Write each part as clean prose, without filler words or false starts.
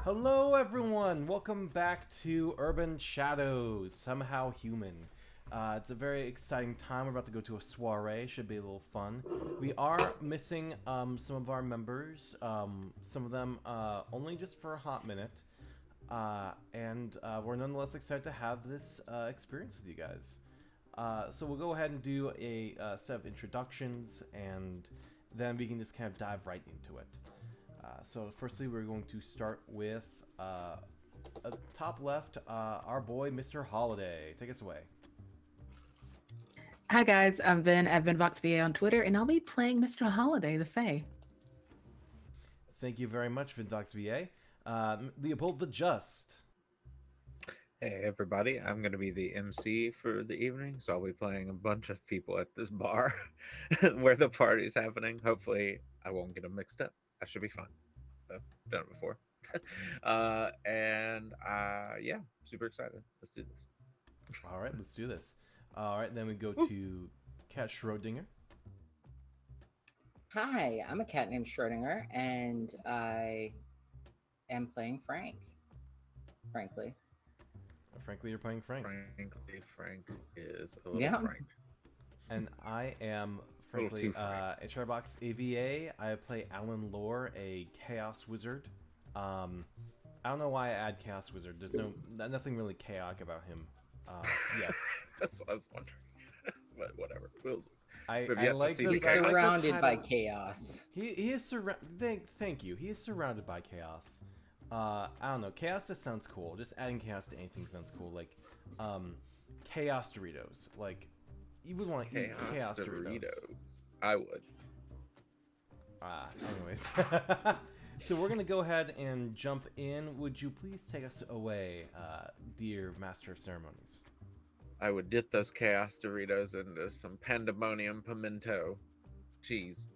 Hello, everyone. Welcome back to Urban Shadows, Somehow Human. It's a very exciting time. We're about to go to a soiree. Should be a little fun. We are missing some of our members. Some of them only just for a hot minute. And we're nonetheless excited to have this experience with you guys. So we'll go ahead and do a set of introductions, and then we can just kind of dive right into it. So firstly, we're going to start with top left, our boy, Mr. Holiday. Take us away. Hi guys, I'm Vin at VinVoxVA on Twitter, and I'll be playing Mr. Holiday, the Fae. Thank you very much, Vindox VA. Leopold the Just. Hey everybody, I'm going to be the MC for the evening, so I'll be playing a bunch of people at this bar where the party's happening. Hopefully, I won't get them mixed up. I should be fine. I've done it before. Yeah, super excited. Let's do this. All right, let's do this. All right, then we go to Cat Schrodinger. Hi, I'm a cat named Schrodinger, and I am playing Frank. Frankly. Frankly, you're playing Frank. Frankly, Frank is a little Frank. And I am, frankly, a Charbox AVA. I play Alan Lore, a Chaos Wizard. I don't know why I add Chaos Wizard. There's nothing really chaotic about him. Yeah. That's what I was wondering. But whatever. I like to he's surrounded by chaos. He is surrounded. Thank you. He is surrounded by chaos. I don't know. Chaos just sounds cool. Just adding chaos to anything sounds cool. Like, Chaos Doritos. Like, you would want to eat Chaos Doritos. I would. Anyways. So we're going to go ahead and jump in. Would you please take us away, dear Master of Ceremonies? I would dip those Chaos Doritos into some pandemonium pimento cheese.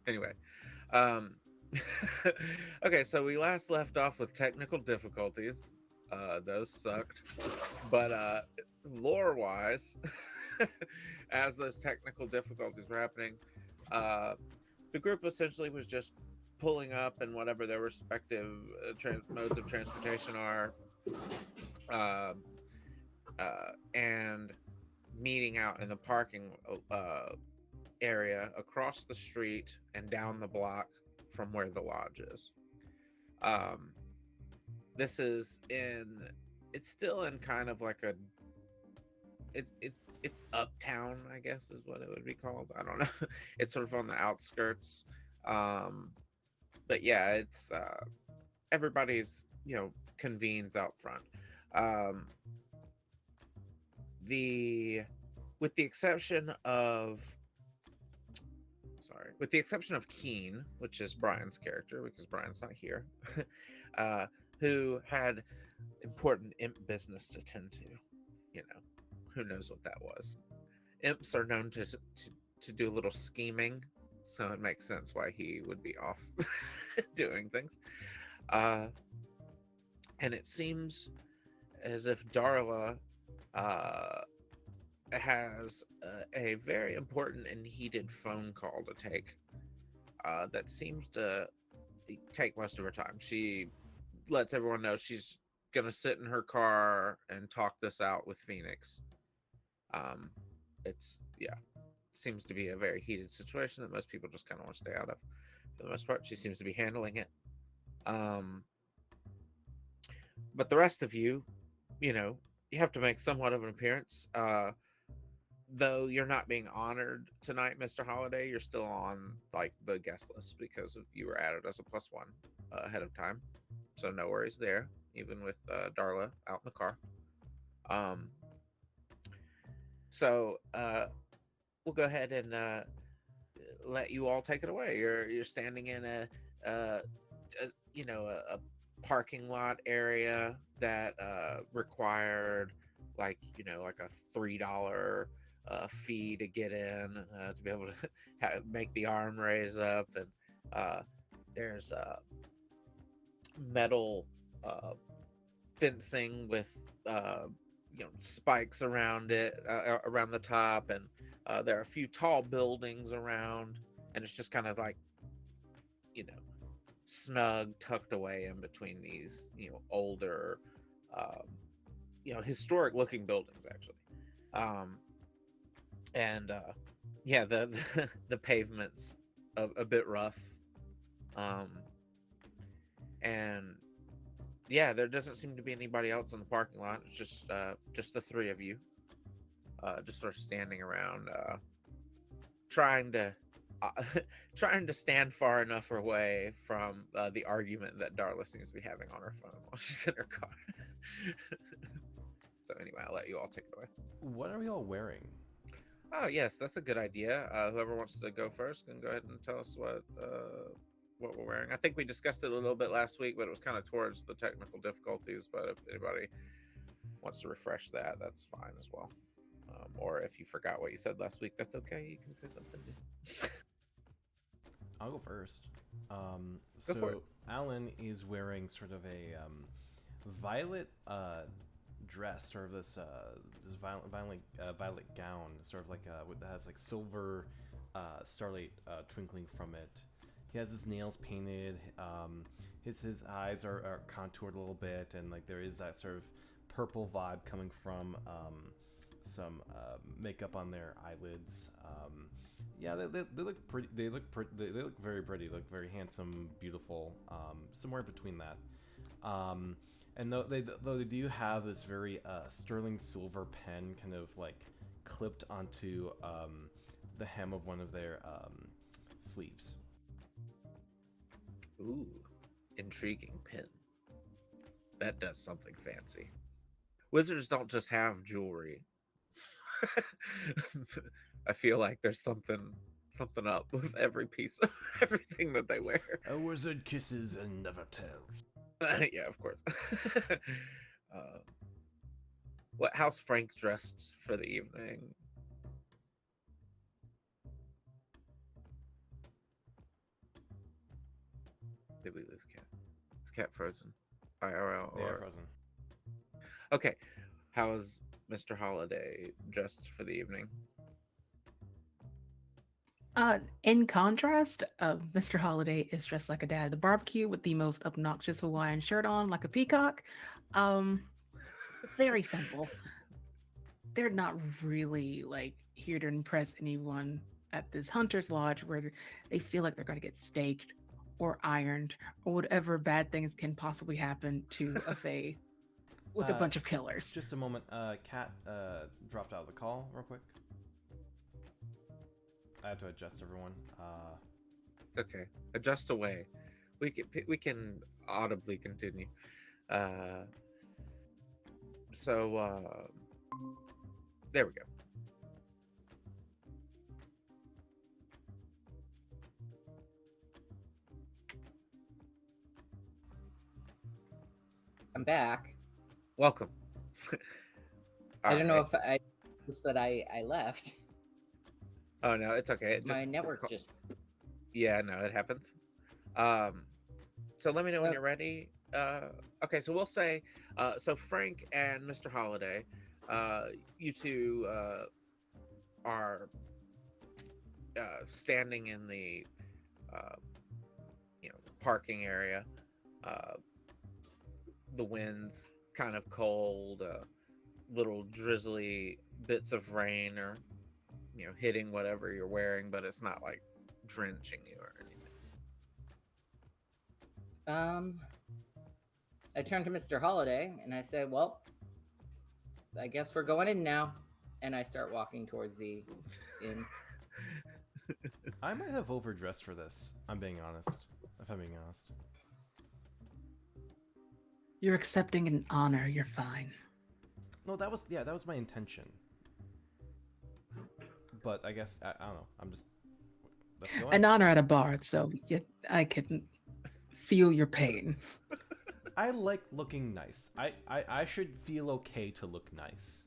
Anyway. Okay, so we last left off with technical difficulties. Those sucked. But lore-wise, as those technical difficulties were happening, the group essentially was just pulling up in whatever their respective modes of transportation are, and meeting out in the parking area across the street and down the block from where the lodge is. This is it's still in kind of like it's uptown, I guess is what it would be called. I don't know. It's sort of on the outskirts. But yeah, it's everybody's, convenes out front. With the exception of Keen, which is Brian's character, because Brian's not here, who had important imp business to tend to. Who knows what that was. Imps are known to do a little scheming, so it makes sense why he would be off doing things. And it seems as if Darla has a very important and heated phone call to take that seems to take most of her time. She lets everyone know she's gonna sit in her car and talk this out with Phoenix. Seems to be a very heated situation that most people just kind of want to stay out of. For the most part, she seems to be handling it. But the rest of you, you have to make somewhat of an appearance. Though you're not being honored tonight, Mr. Holiday, you're still on like the guest list because you were added as a +1 ahead of time. So no worries there, even with Darla out in the car. So we'll go ahead and let you all take it away. You're standing in a parking lot area that required like a $3 fee to get in, to be able to make the arm raise up, and there's metal fencing with spikes around it, around the top, and there are a few tall buildings around, and it's just kind of like snug, tucked away in between these, older, um, historic looking buildings, actually. Um, and yeah, the pavement's a bit rough. Um, and yeah, there doesn't seem to be anybody else in the parking lot. It's just the three of you, just sort of standing around, trying to uh, trying to stand far enough away from the argument that Darla seems to be having on her phone while she's in her car. So anyway, I'll let you all take it away. What are we all wearing? Oh yes, that's a good idea. Whoever wants to go first can go ahead and tell us what we're wearing. I think we discussed it a little bit last week, but it was kind of towards the technical difficulties. But if anybody wants to refresh that, that's fine as well. Or if you forgot what you said last week, that's okay. You can say something new. I'll go first. Go for it. Alan is wearing sort of a violet dress, sort of this violet gown, sort of like that has like silver starlight twinkling from it. He has his nails painted. His eyes are contoured a little bit, and like there is that sort of purple vibe coming from some makeup on their eyelids. Yeah, they look pretty. They look very pretty. They look very handsome, beautiful. Somewhere between that. And though they do have this very sterling silver pen kind of like clipped onto the hem of one of their sleeves. Ooh, intriguing pin. That does something fancy. Wizards don't just have jewelry. I feel like there's something up with every piece of everything that they wear. A wizard kisses and never tells. Yeah, of course. How's Frank dressed for the evening? Did we lose Cat? Is Cat frozen? IRL They are or frozen. okay? How's Mr. Holiday dressed for the evening? In contrast, Mr. Holiday is dressed like a dad at the barbecue with the most obnoxious Hawaiian shirt on, like a peacock. Very simple. They're not really like here to impress anyone at this hunter's lodge where they feel like they're going to get staked or ironed or whatever bad things can possibly happen to a fae with a bunch of killers. Just a moment. Cat dropped out of the call real quick. I have to adjust everyone. It's okay. Adjust away. We can audibly continue. So there we go. I'm back. Welcome. I don't know if I just that I left. Oh no, it's okay. My network just. Yeah, no, it happens. So let me know when you're ready. Okay, so we'll say, so Frank and Mr. Holiday, you two are standing in the, parking area. The wind's kind of cold. Little drizzly bits of rain or hitting whatever you're wearing, but it's not like drenching you or anything. I turned to Mr. Holiday and I said, "Well, I guess we're going in now." And I start walking towards the inn. I might have overdressed for this. I'm being honest. If I'm being honest. You're accepting an honor. You're fine. No, that was my intention. But I guess I don't know. I'm just an honor at a bar, so I can feel your pain. I like looking nice. I should feel okay to look nice.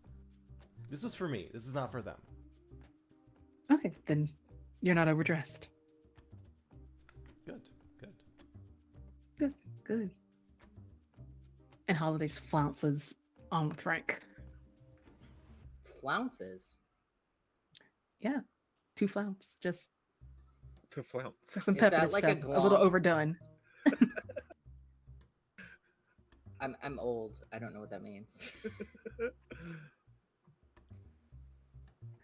This was for me. This is not for them. Okay, then you're not overdressed. Good. And Holiday just flounces on with Frank. Flounces? Yeah, 2 flounce. Just to flounce. some Is pepper that like stuff. a A little glomp? overdone. I'm old. I don't know what that means.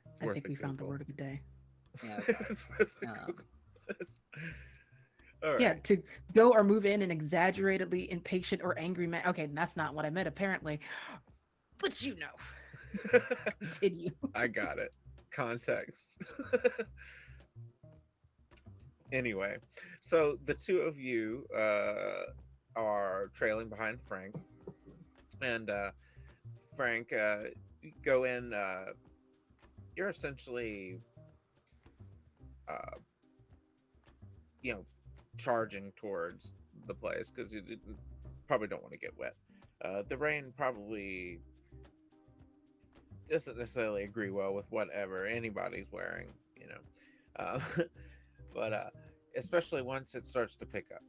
It's I worth think a we found the Google. word of the day. Yeah, okay. It's worth a Um, Google. All Yeah, right. to go or move in an exaggeratedly impatient or angry man. Okay, that's not what I meant apparently. But you know. Continue. I got it. Context. Anyway, so the two of you are trailing behind Frank, and Frank, you go in. You're essentially, uh, charging towards the place because you probably don't want to get wet. The rain probably doesn't necessarily agree well with whatever anybody's wearing, uh, but especially once it starts to pick up.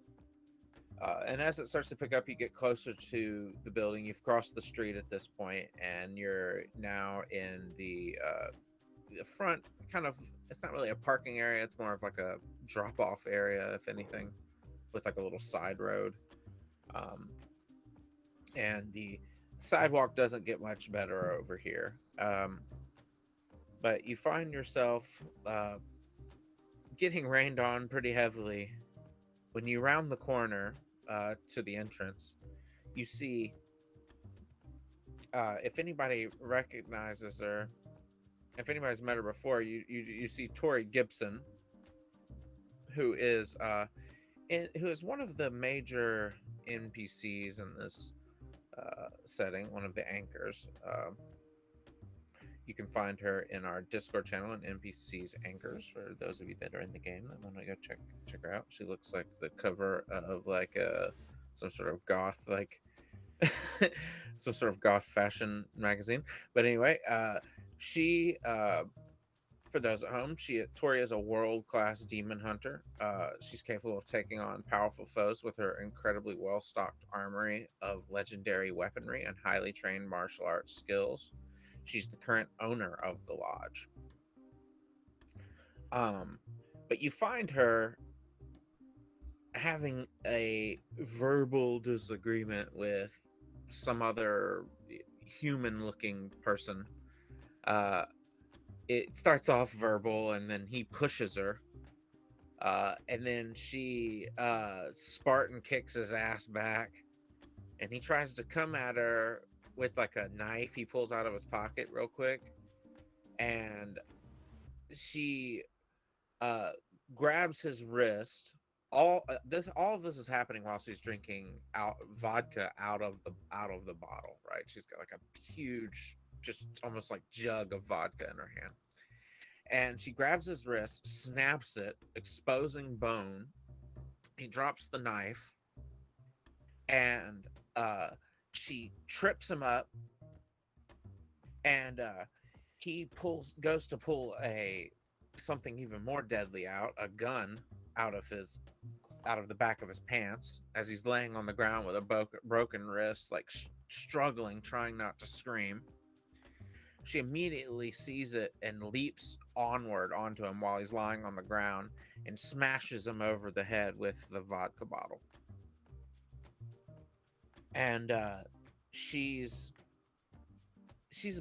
And as it starts to pick up, you get closer to the building. You've crossed the street at this point, and you're now in the front. Kind of, it's not really a parking area. It's more of like a drop-off area, if anything, with like a little side road. Um, and the sidewalk doesn't get much better over here. But you find yourself getting rained on pretty heavily when you round the corner to the entrance. You see, if anybody recognizes her, if anybody's met her before, you see Tory Gibson, who is who is one of the major NPCs in this setting, one of the anchors. You can find her in our Discord channel and NPCs Anchors for those of you that are in the game that want to go check her out. She looks like the cover of like some sort of goth some sort of goth fashion magazine. But anyway, she for those at home, Tori is a world-class demon hunter. She's capable of taking on powerful foes with her incredibly well-stocked armory of legendary weaponry and highly trained martial arts skills. She's the current owner of the lodge. But you find her having a verbal disagreement with some other human-looking person. It starts off verbal, and then he pushes her. And then she Spartan kicks his ass back, and he tries to come at her with like a knife he pulls out of his pocket real quick, and she grabs his wrist. All of this is happening while she's drinking vodka out of the bottle, right? She's got like a huge, just almost like jug of vodka in her hand. And she grabs his wrist, snaps it, exposing bone. He drops the knife, and she trips him up, and he goes to pull something even more deadly out, a gun out of the back of his pants as he's laying on the ground with a broken wrist, like struggling, trying not to scream. She immediately sees it and leaps onward onto him while he's lying on the ground and smashes him over the head with the vodka bottle. And she's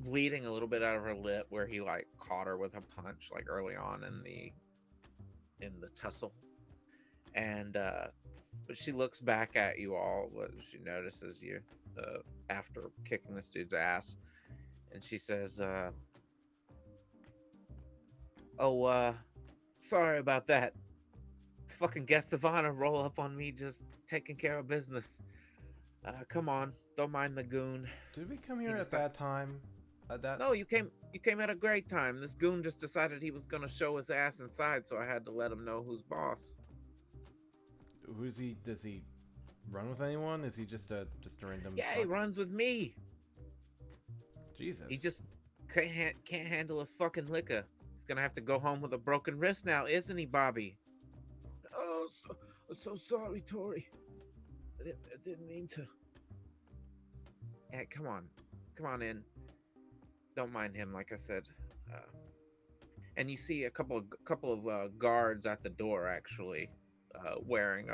bleeding a little bit out of her lip where he like caught her with a punch like early on in the tussle. And but she looks back at you all. What she notices you after kicking this dude's ass, and she says, "Oh, sorry about that. Fucking guest of honor roll up on me just taking care of business. Come on, don't mind the goon." Did we come here at a bad time? No, you came at a great time. This goon just decided he was gonna show his ass inside, so I had to let him know who's boss. Who's he? Does he run with anyone? Is he just a random? Yeah, he runs with me. Jesus. He just can't handle his fucking liquor. He's gonna have to go home with a broken wrist now, isn't he, Bobby? Oh, so sorry, Tori. I didn't mean to. Yeah, come on in. Don't mind him, like I said. And you see a couple of guards at the door, actually, wearing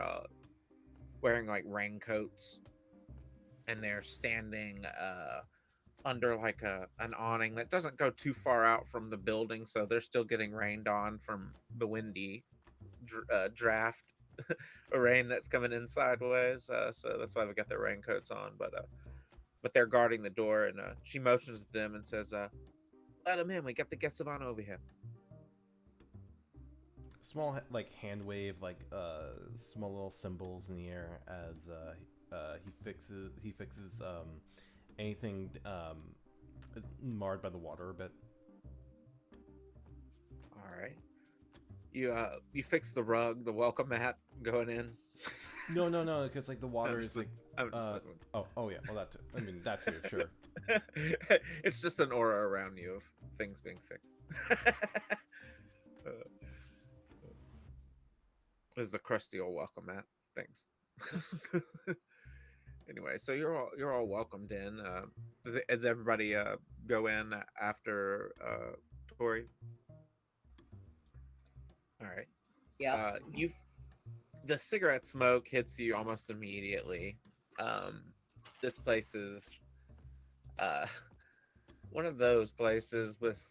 wearing like raincoats, and they're standing under like an awning that doesn't go too far out from the building, so they're still getting rained on from the windy draft rain that's coming in sideways. So that's why they've got their raincoats on. But they're guarding the door, and she motions at them and says, "Let them in. We got the guest of honor over here." Small like hand wave, like small little symbols in the air as he fixes anything marred by the water a bit. All right. You fix the rug, the welcome mat going in. No, because like the water is like. I'm just messing with Oh yeah. Well, that too. I mean that too. Sure. It's just an aura around you of things being fixed. There's a crusty old welcome mat. Thanks. Anyway, so you're all welcomed in. Does everybody go in after Tory? All right. Yeah. You the cigarette smoke hits you almost immediately. This place is uh, one of those places with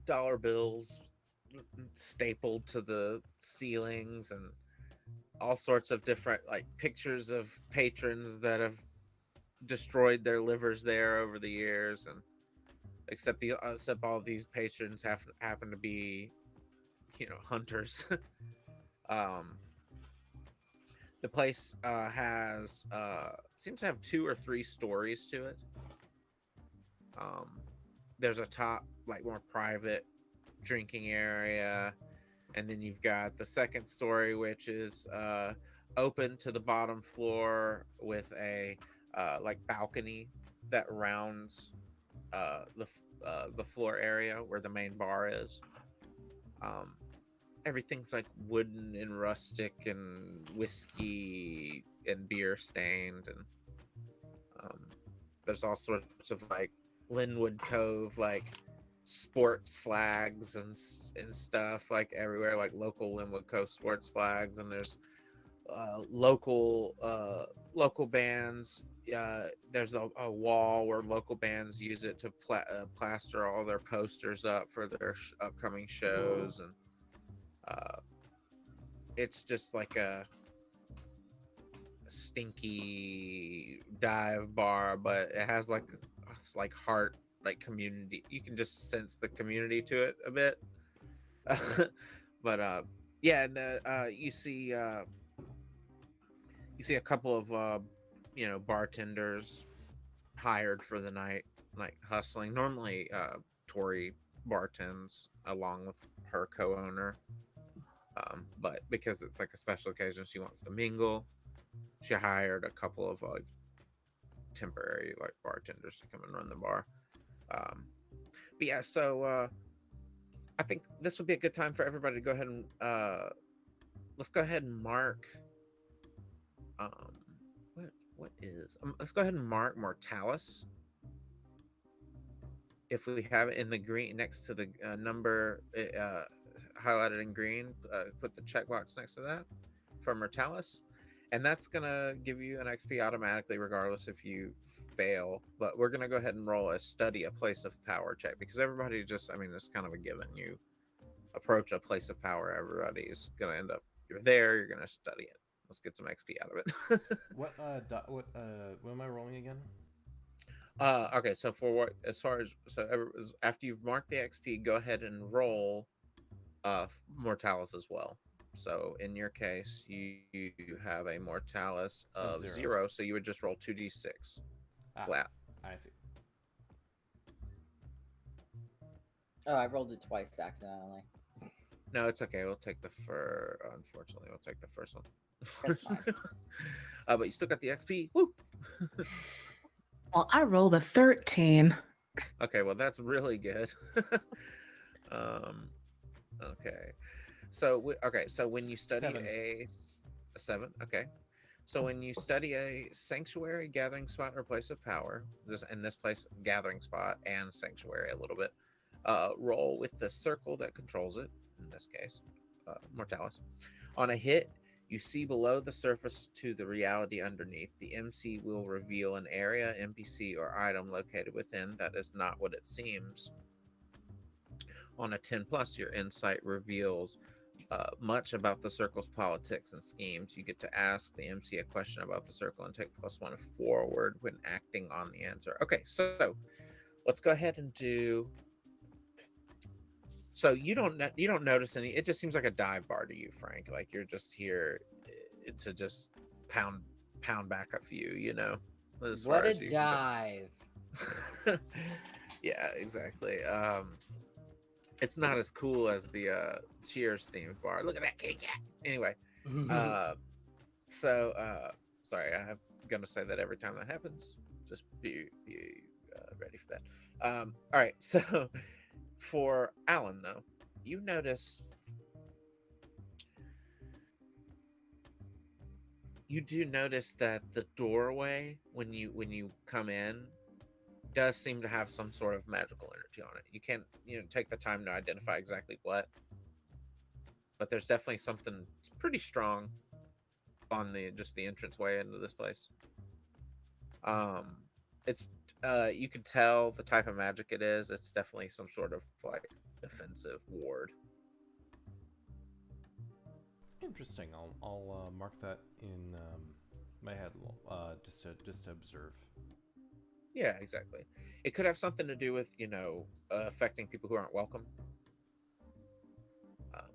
dollar bills stapled to the ceilings and all sorts of different like pictures of patrons that have destroyed their livers there over the years, and except all of these patrons happen to be hunters. um the place has seems to have 2 or 3 stories to it. There's a top like more private drinking area, and then you've got the second story, which is open to the bottom floor with a like balcony that rounds the floor area where the main bar is. um, Everything's like wooden and rustic and whiskey and beer stained, and there's all sorts of like Linwood Cove like sports flags and stuff like everywhere, like local Linwood Cove sports flags, and there's local bands. There's a wall where local bands use it to plaster all their posters up for their upcoming shows, and it's just like a stinky dive bar, but it has like it's like heart, like community. You can just sense the community to it a bit. But yeah, and you see a couple of bartenders hired for the night, like hustling. Normally Tori bartends along with her co-owner, but because it's like a special occasion, she wants to mingle. She hired a couple of temporary like bartenders to come and run the bar. But yeah, so I think this would be a good time for everybody to go ahead and let's go ahead and mark um let's go ahead and mark Mortalis. If we have it in the green next to the number highlighted in green, put the checkbox next to that for Mortalis, and that's gonna give you an XP automatically regardless if you fail. But we're gonna go ahead and roll a place of power check, because everybody just, I mean, it's kind of a given. You approach a place of power, everybody's gonna end up, you're there, you're gonna study it. Let's get some XP out of it. What am I rolling again? Okay, so for what, as far as, after you've marked the XP, go ahead and roll Mortalis as well. So in your case, you have a Mortalis of 0, so you would just roll 2d6 flat. I see. Oh, I rolled it twice accidentally. No, it's okay. We'll take unfortunately, we'll take the first one. That's fine. But you still got the XP. Woo! Well, I rolled a 13. Okay, well that's really good. Okay. So when you study 7. a 7, okay. So when you study a sanctuary, gathering spot, or place of power, this place, gathering spot and sanctuary a little bit, roll with the circle that controls it. In this case, Mortalis. On a hit, you see below the surface to the reality underneath. The MC will reveal an area, NPC, or item located within that is not what it seems. On a 10 plus, your insight reveals much about the circle's politics and schemes. You get to ask the MC a question about the circle and take +1 forward when acting on the answer. Okay, so let's go ahead and do. So you don't notice any. It just seems like a dive bar to you, Frank. Like you're just here to just pound back a few. As What far a as you can tell. dive. Yeah, exactly. It's not as cool as the Cheers themed bar. Look at that kitty cat. Anyway, sorry, I'm gonna say that every time that happens. Just be ready for that. All right, so for Alan though, you do notice that the doorway when you come in does seem to have some sort of magical energy on it. You can't take the time to identify exactly what, but there's definitely something pretty strong on the entranceway into this place. It's you can tell the type of magic it is. It's definitely some sort of like defensive ward. Interesting. I'll mark that in my head just to observe. Yeah, exactly. It could have something to do with affecting people who aren't welcome.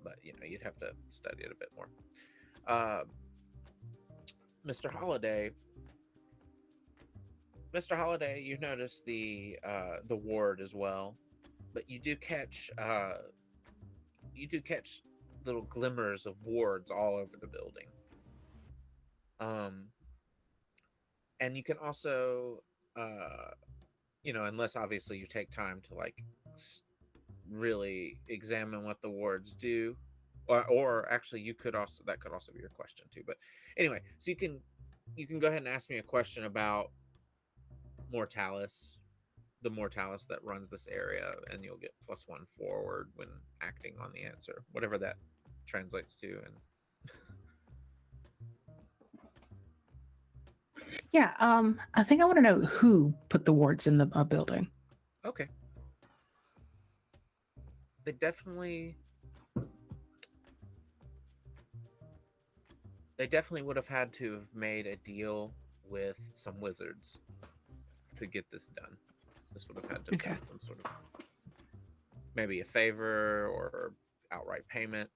But you'd have to study it a bit more. Mr. Holiday, you notice the ward as well, but you do catch little glimmers of wards all over the building. And you can also, unless obviously you take time to like really examine what the wards do, or actually that could also be your question too. But anyway, so you can go ahead and ask me a question about Mortalis, the Mortalis that runs this area, and you'll get +1 forward when acting on the answer, whatever that translates to. And Yeah, I think I want to know who put the wards in the building. okay, they definitely would have had to have made a deal with some wizards to get this done. This would have had to have been some sort of maybe a favor or outright payment,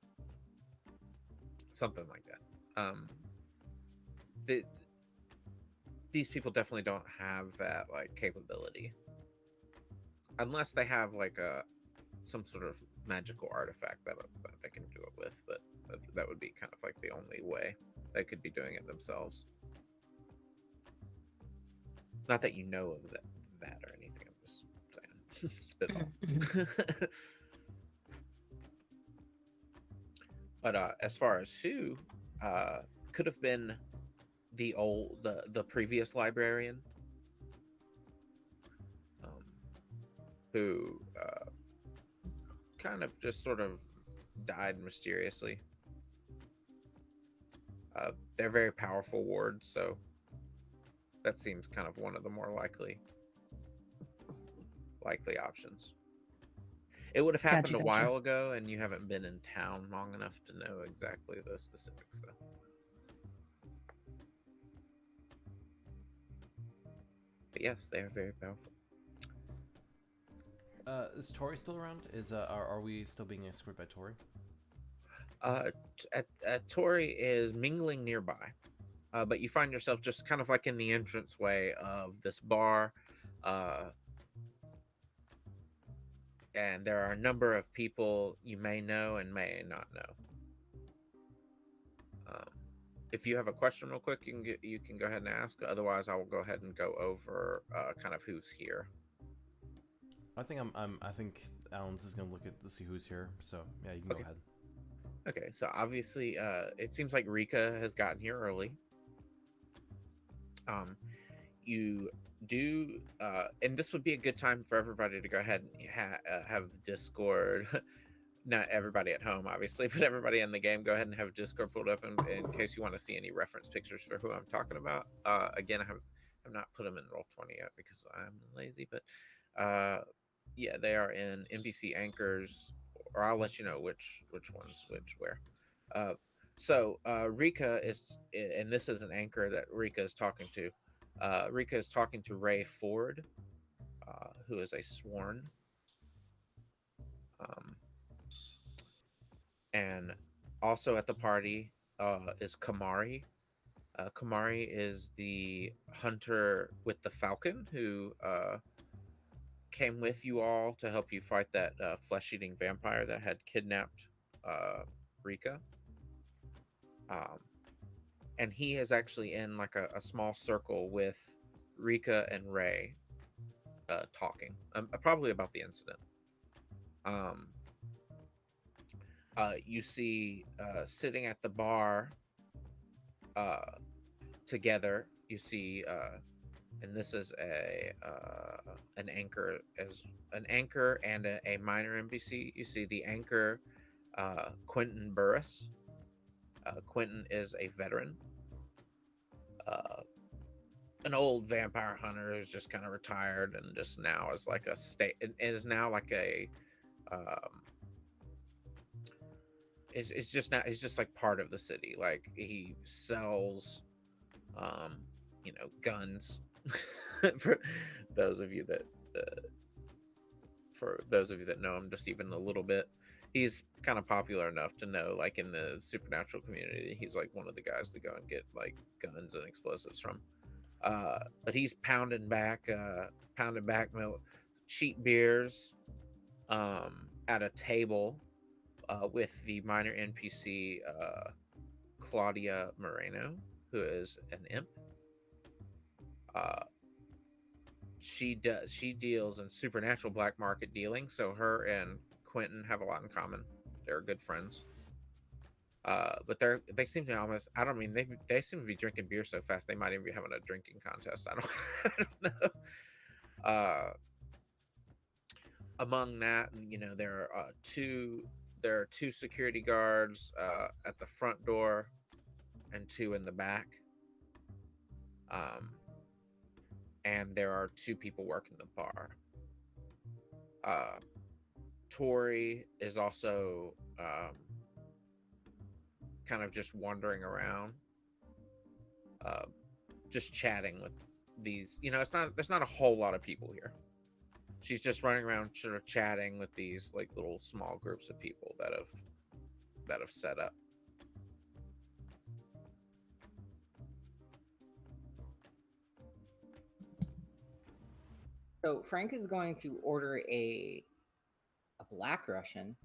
something like that. These people definitely don't have that like capability, unless they have like some sort of magical artifact that they can do it with. But that would be kind of like the only way they could be doing it themselves. Not that you know of that or anything. I'm just saying, spitball. But as far as who could have been the previous librarian, who kind of just sort of died mysteriously. They're very powerful wards, so that seems kind of one of the more likely options. It would have happened a while ago, and you haven't been in town long enough to know exactly the specifics, though. But yes, they are very powerful. Is Tory still around? Are we still being escorted by Tory? Tory is mingling nearby, but you find yourself just kind of like in the entranceway of this bar, and there are a number of people you may know and may not know. If you have a question real quick, you can go ahead and ask. Otherwise, I will go ahead and go over kind of who's here. I think I think Alan's is gonna look to see who's here. So yeah, you can go ahead. Okay, so obviously, it seems like Rika has gotten here early. You do, and this would be a good time for everybody to go ahead and have Discord not everybody at home, obviously, but everybody in the game, go ahead and have Discord pulled up in case you want to see any reference pictures for who I'm talking about. Again, I've not put them in Roll20 yet because I'm lazy, but yeah, they are in NPC anchors, or I'll let you know which ones where. Rika is, and this is an anchor that Rika is talking to. Rika is talking to Ray Ford, who is a sworn. Um, and also at the party is Kamari. Kamari is the hunter with the falcon who came with you all to help you fight that flesh-eating vampire that had kidnapped Rika. And he is actually in like a small circle with Rika and Ray talking, probably about the incident. You see sitting at the bar together. You see, and this is an anchor and a minor NPC. You see the anchor, Quentin Burris. Quentin is a veteran, an old vampire hunter who's just kind of retired and just now is like a state. It is now like a. It's just not. It's just like part of the city. Like he sells, guns. For those of you that know him just even a little bit, he's kind of popular enough to know, like in the supernatural community, he's like one of the guys to go and get like guns and explosives from. But he's pounding back cheap beers at a table with the minor NPC Claudia Moreno, who is an imp. She deals in supernatural black market dealing, so her and Quentin have a lot in common. They're good friends. But they seem to almost, I don't mean, they seem to be drinking beer so fast they might even be having a drinking contest. I don't know. Among that, there are two security guards at the front door and two in the back. And there are two people working the bar. Tory is also kind of just wandering around, just chatting with these. There's not a whole lot of people here. She's just running around sort of chatting with these like little small groups of people that have set up. So Frank is going to order a Black Russian,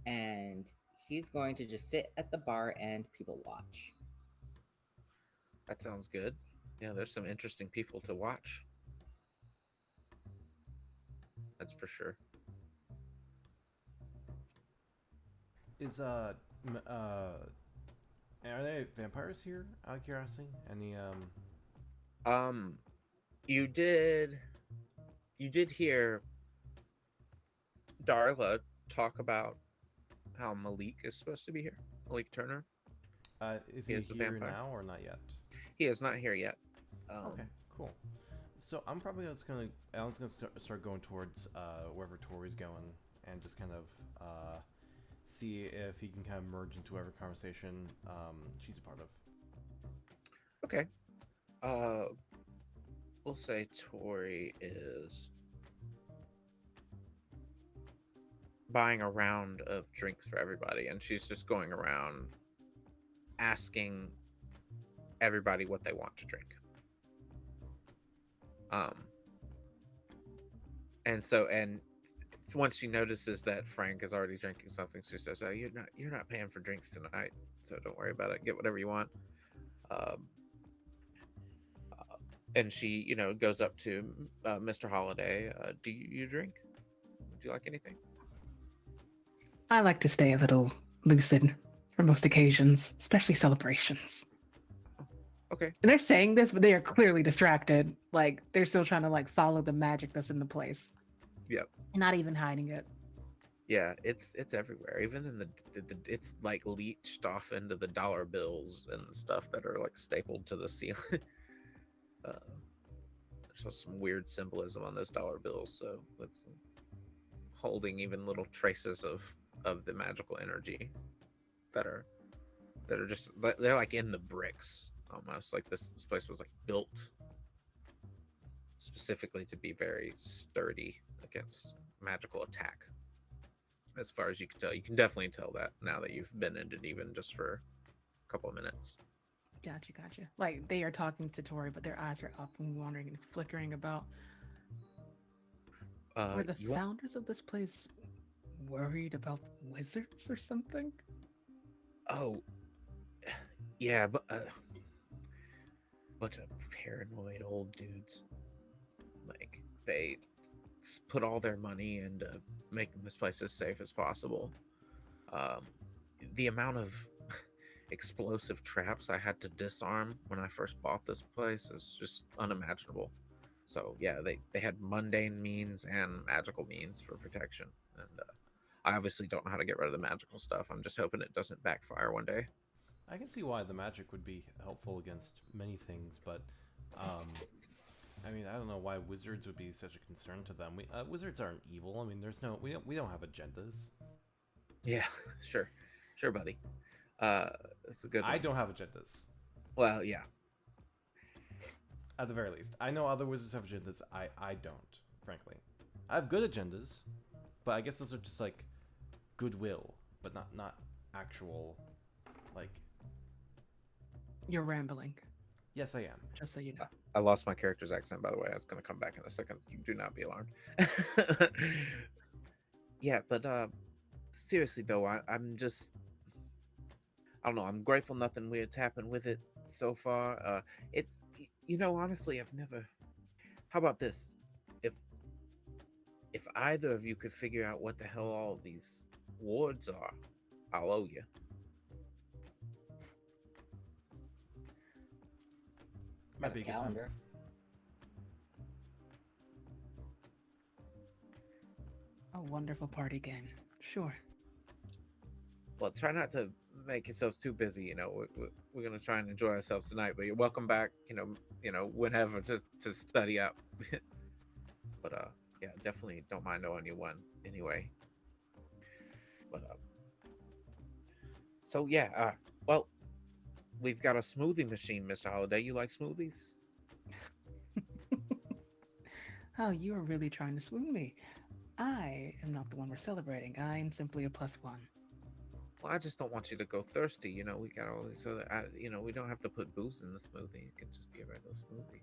and he's going to just sit at the bar and people watch. That sounds good. Yeah, there's some interesting people to watch. That's for sure. Are there vampires here? Out of curiosity, any You did hear Darla talk about how Malik is supposed to be here. Malik Turner. Is he here now or not yet? He is not here yet. Okay, cool. So I'm probably just gonna Alan's gonna start going towards wherever Tori's going and just kind of see if he can kind of merge into whatever conversation she's a part of. Okay. We'll say Tori is buying a round of drinks for everybody, and she's just going around asking everybody what they want to drink. And once she notices that Frank is already drinking something, she says, "Oh, you're not paying for drinks tonight, so don't worry about it. Get whatever you want." And she, goes up to Mr. Holiday. Do you drink? Would you like anything? I like to stay a little lucid for most occasions, especially celebrations. Okay. And they're saying this, but they are clearly distracted. Like they're still trying to like follow the magic that's in the place. Yep. And not even hiding it. Yeah, it's everywhere. Even in it's like leached off into the dollar bills and stuff that are like stapled to the ceiling. uh, there's just some weird symbolism on those dollar bills, so it's holding even little traces of the magical energy that are just they're like in the bricks almost. Like this place was like built specifically to be very sturdy against magical attack. As far as you can tell, you can definitely tell that now that you've been in it, even just for a couple of minutes. Gotcha, gotcha. Like they are talking to Tori, but their eyes are up and wandering and it's flickering about. Were the You want? founders of this place worried about wizards or something? Oh, yeah, but bunch of paranoid old dudes. Like they put all their money into making this place as safe as possible. Um, the amount of explosive traps I had to disarm when I first bought this place is just unimaginable. So yeah, they had mundane means and magical means for protection, and I obviously don't know how to get rid of the magical stuff. I'm just hoping it doesn't backfire one day. I can see why the magic would be helpful against many things, but um, I mean, I don't know why wizards would be such a concern to them. Wizards aren't evil. I mean, we don't have agendas. Yeah, sure, sure, buddy. Uh, that's a good I one. don't have agendas. Well, yeah, At the very least, I know other wizards have agendas. I don't, frankly. I have good agendas, but I guess those are just like goodwill, but not actual like. You're rambling, Yes, I am. just so you know. I lost my character's accent, by the way. I was going to come back in a second. Do not be alarmed. Yeah, but seriously though, I'm just I don't know. I'm grateful nothing weird's happened with it so far. It honestly, I've never. How about this? If if either of you could figure out what the hell all of these wards are, I'll owe you. Might Have be a a good time. calendar. A wonderful party game. Sure. Well, try not to make yourselves too busy. We're gonna try and enjoy ourselves tonight. But you're welcome back. Whenever to study up. But yeah, definitely don't mind knowing you one anyway. But so yeah, well, we've got a smoothie machine, Mr. Holiday. You like smoothies? Oh, you are really trying to swoon me. I am not the one we're celebrating. I am simply a plus one. Well, I just don't want you to go thirsty. We got all these other. We don't have to put booze in the smoothie. It can just be a regular smoothie.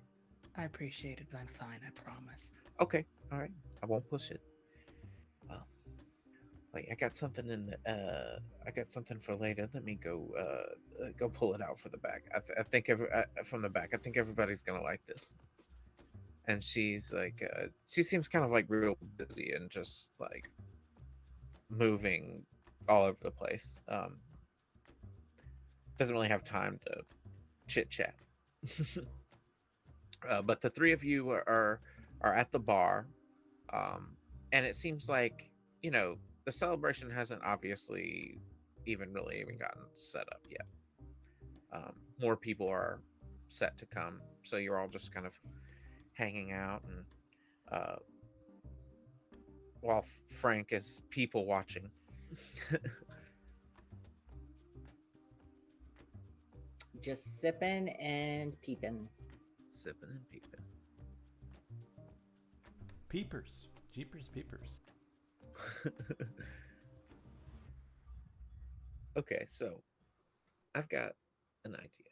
I appreciate it, but I'm fine, I promise. Okay, all right. I won't push it. Uh, Wait, I got something in the. I got something for later. Let me go pull it out for the back. I think from the back. I think everybody's gonna like this. And she's like, she seems kind of like real busy and just like moving all over the place. Doesn't really have time to chit chat. But the three of you are at the bar, and it seems like the celebration hasn't obviously even gotten set up yet. More people are set to come, so you're all just kind of hanging out, and uh, while Frank is people watching. Just sipping and peeping. Sipping and peeping. Peepers, jeepers, peepers. Okay, so I've got an idea.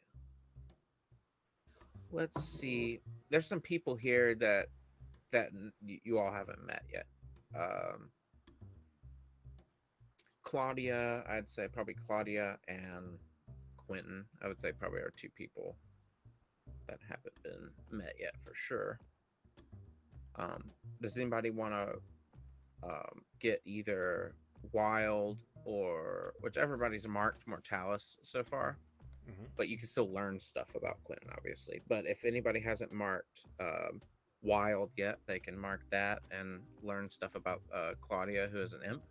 Let's see. There's some people here that you all haven't met yet. Um, Claudia, I'd say probably Claudia and Quentin. I would say probably are two people that haven't been met yet for sure. Does anybody want to get either Wild or which everybody's marked Mortalis so far? Mm-hmm. But you can still learn stuff about Quentin, obviously. But if anybody hasn't marked Wild yet, they can mark that and learn stuff about Claudia, who is an imp.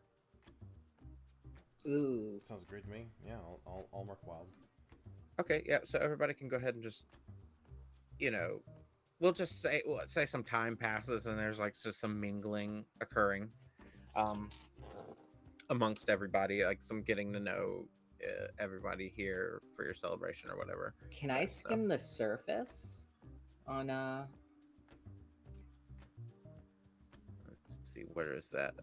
Ooh. Sounds great to me. Yeah, I'll mark wild. Okay, yeah. So everybody can go ahead and just, you know, we'll say some time passes and there's like just some mingling occurring, um, amongst everybody, like some getting to know everybody here for your celebration or whatever. Can I So skim the surface on let's see, where is that?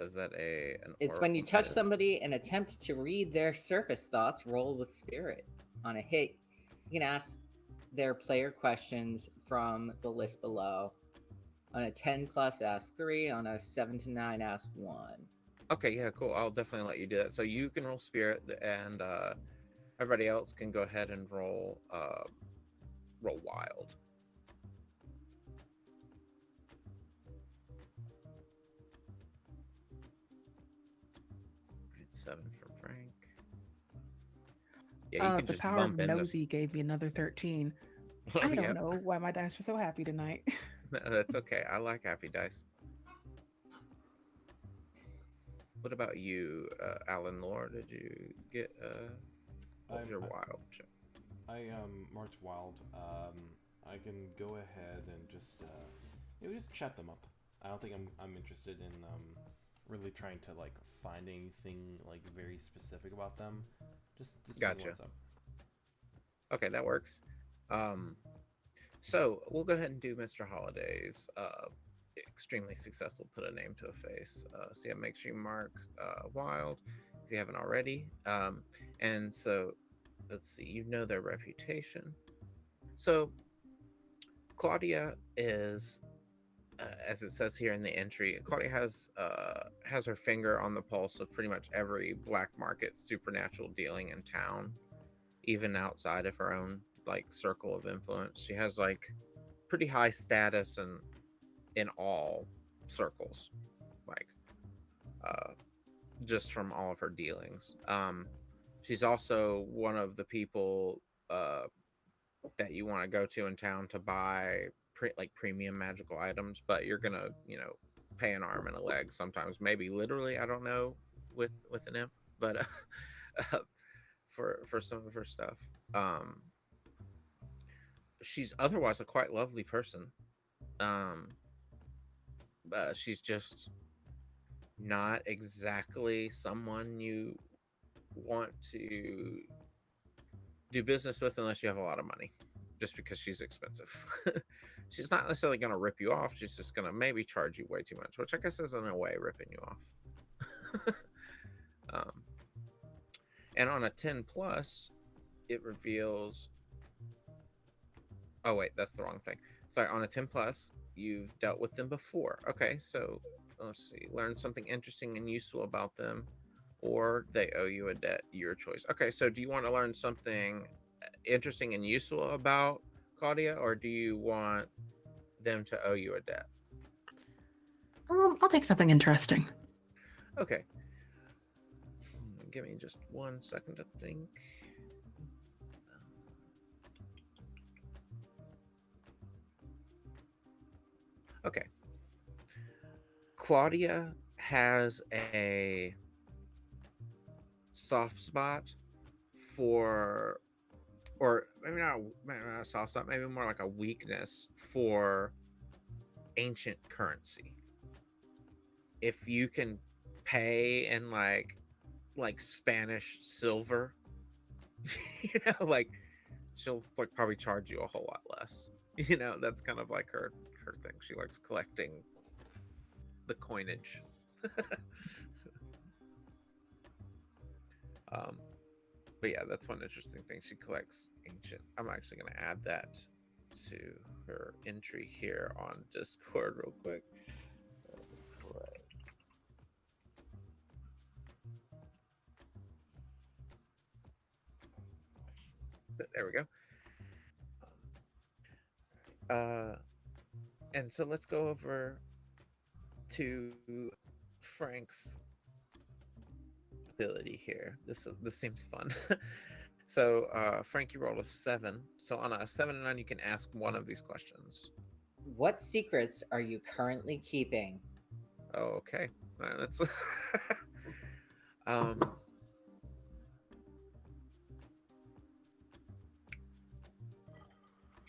Is that an It's when you oracle touch check? somebody and attempt to read their surface thoughts, roll with spirit. On a hit, you can ask their player questions from the list below. On a 10 plus, ask 3. On a 7 to 9, ask 1. Okay, yeah, cool. I'll definitely let you do that. So you can roll spirit, and everybody else can go ahead and roll wild. 7 from Frank. Yeah, you can The just power of bump into. nosy gave me another 13. I don't know why my dice are so happy tonight. That's okay. I like happy dice. What about you, Alan Lore? Did you get what was your wild check? I marked wild. I can go ahead and just just chat them up. I don't think I'm interested in really trying to like find anything like very specific about them. Just see Gotcha. what's up. Okay, that works. Um, so we'll go ahead and do Mr. Holiday's extremely successful put a name to a face. So yeah, make sure you mark wild if you haven't already. And so let's see, you know their reputation. So Claudia is, as it says here in the entry, Claudia has her finger on the pulse of pretty much every black market supernatural dealing in town, even outside of her own like circle of influence. She has like pretty high status in all circles, like uh, just from all of her dealings. She's also one of the people that you want to go to in town to buy like premium magical items, but you're gonna pay an arm and a leg sometimes, maybe literally. I don't know with an imp, but for some of her stuff. Um, she's otherwise a quite lovely person. Um, she's just not exactly someone you want to do business with unless you have a lot of money, just because she's expensive. She's not necessarily going to rip you off. She's just going to maybe charge you way too much, which I guess is in a way ripping you off. um, and on a 10 plus, it reveals. Oh, wait, that's the wrong thing. Sorry, on a 10 plus, you've dealt with them before. Okay, so let's see. Learn something interesting and useful about them, or they owe you a debt, your choice. Okay, so do you want to learn something interesting and useful about Claudia, or do you want them to owe you a debt? I'll take something interesting. Okay. Give me just 1 second to think. Okay. Claudia has a soft spot for, or maybe not a soft spot, maybe more like a weakness for ancient currency. If you can pay in like Spanish silver, like she'll like probably charge you a whole lot less. That's kind of like her thing. She likes collecting the coinage. um, but yeah, that's one interesting thing. She collects ancient. I'm actually going to add that to her entry here on Discord real quick. There we go. And so let's go over to Frank's ability here. This seems fun. So Frank, you rolled a 7. So on a 7 and 9, you can ask one of these questions. What secrets are you currently keeping? Okay, that's um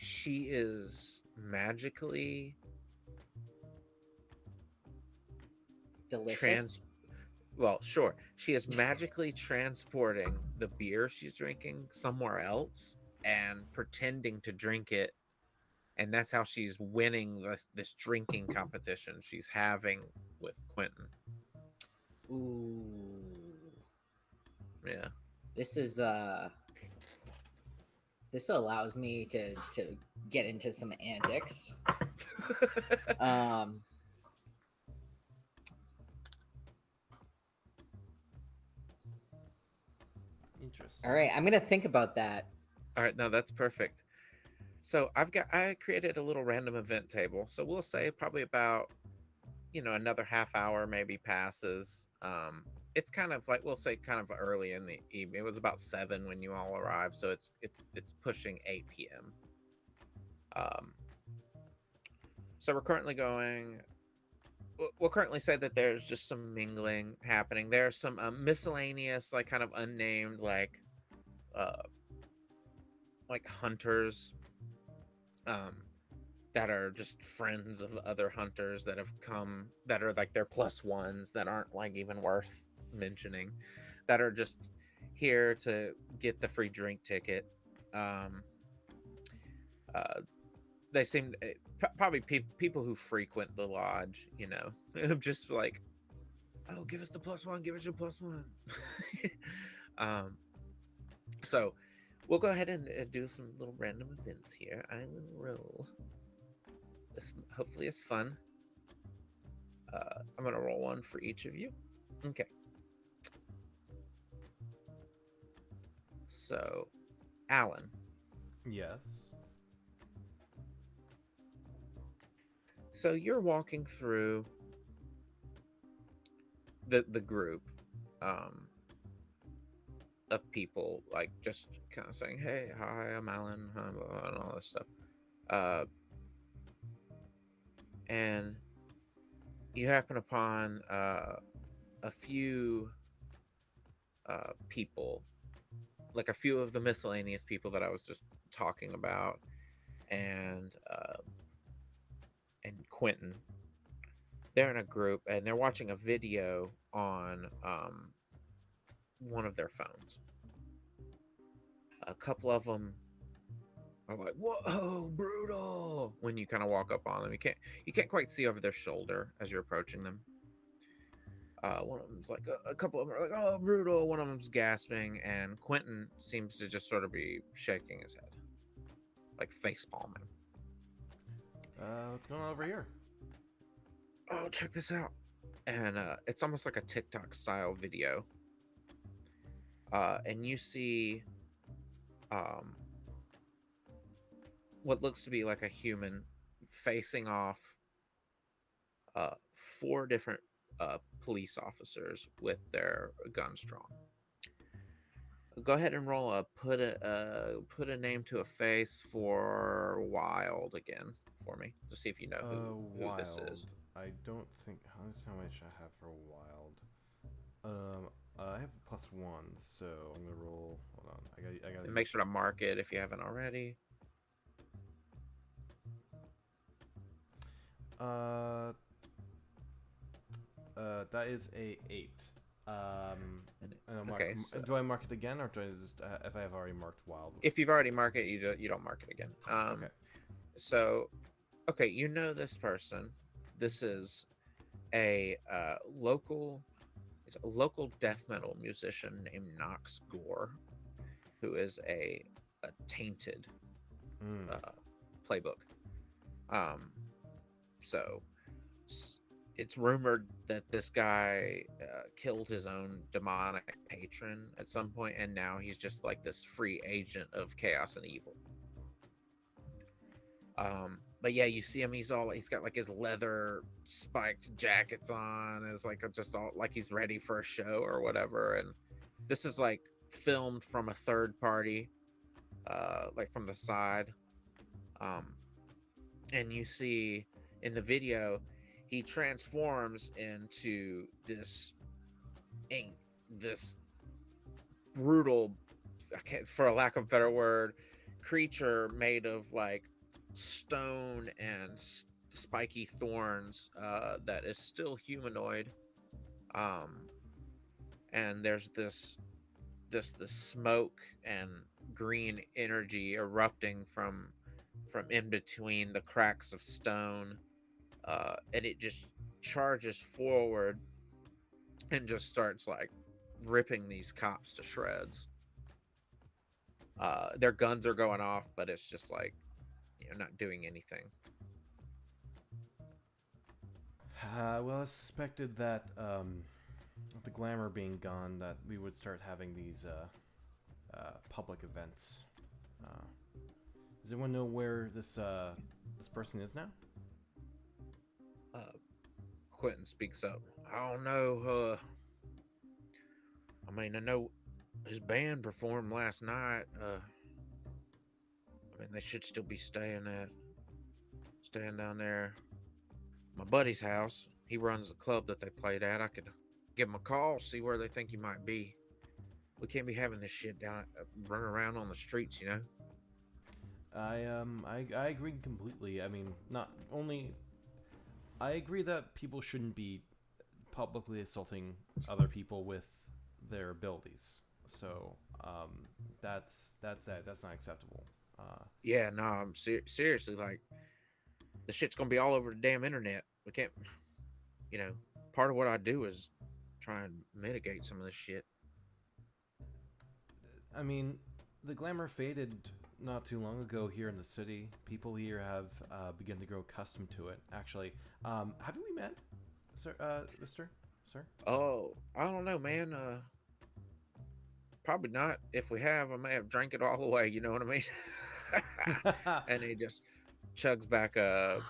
she is magically Delicious. well, sure. She is magically transporting the beer she's drinking somewhere else and pretending to drink it. And that's how she's winning this drinking competition she's having with Quentin. Ooh. Yeah. This is this allows me to get into some antics. Um Interesting. all right, I'm going to think about that. All right, no, that's perfect. So I created a little random event table. So we'll say probably about another half hour maybe passes. It's kind of like we'll say kind of early in the evening. It was about 7 when you all arrived, so it's pushing 8 p.m. Um, so we're currently going. We'll currently say that there's just some mingling happening. There's some miscellaneous, like kind of unnamed, uh, like hunters, um, that are just friends of other hunters that have come, that are like their plus ones that aren't like even worth mentioning, that are just here to get the free drink ticket. Um, uh, they seem probably people who frequent the lodge, just like, oh, give us the plus one, give us your plus one. um, so we'll go ahead and do some little random events here. I will roll. This hopefully is fun. I'm gonna roll one for each of you. Okay. So, Alan. Yes. So you're walking through the group um, of people, like just kind of saying, "Hey, hi, I'm Alan," and all this stuff. Uh, and you happen upon a few people, like a few of the miscellaneous people that I was just talking about, and Quentin. They're in a group and they're watching a video on one of their phones. A couple of them are like, "Whoa, brutal!" When you kind of walk up on them, you can't quite see over their shoulder as you're approaching them. One of them's like, a couple of them are like, "Oh, brutal!" One of them's gasping, and Quentin seems to just sort of be shaking his head, like face palming. What's going on over here? Oh, check this out! And it's almost like a TikTok style video. And you see um, what looks to be like a human facing off 4 different police officers with their guns drawn. Go ahead and roll put a name to a face for Wild again for me to see if you know who this Wild. is. I don't think. How much I have for Wild? I have a +1, so I'm gonna roll. Hold on. I got. And make sure to mark it if you haven't already. That is a 8. Okay, so do I mark it again, or do I just if I have already marked Wild? if you've already marked it, you don't mark it again. Okay. So, okay, you know this person. This is a local death metal musician named Knox Gore, who is a tainted playbook. So it's rumored that this guy killed his own demonic patron at some point, and now he's just like this free agent of chaos and evil. But yeah, you see him. He's got like his leather spiked jackets on. It's like just all like he's ready for a show or whatever. And this is like filmed from a third party, like from the side. And you see in the video, he transforms into this brutal, for a lack of a better word, creature made of like stone and spiky thorns that is still humanoid. Um, and there's this smoke and green energy erupting from in between the cracks of stone, and it just charges forward and just starts like ripping these cops to shreds. Their guns are going off, but it's just like, not doing anything. Well, I suspected that with the glamour being gone, that we would start having these public events. Uh, does anyone know where this person is now? Uh, Quentin speaks up. I don't know. I mean, I know his band performed last night. I mean, they should still be staying down there. My buddy's house. He runs the club that they played at. I could give him a call, see where they think he might be. We can't be having this shit down, running around on the streets, you know. I agree completely. I mean, not only I agree that people shouldn't be publicly assaulting other people with their abilities. So that's that. That's not acceptable. Yeah, no, I'm seriously like the shit's gonna be all over the damn internet. We can't, you know. Part of what I do is try and mitigate some of this shit. I mean, the glamour faded not too long ago here in the city. People here have begun to grow accustomed to it. Actually, haven't we met, sir, Mister, sir? Oh, I don't know, man. Probably not. If we have, I may have drank it all away. You know what I mean? And he just chugs back a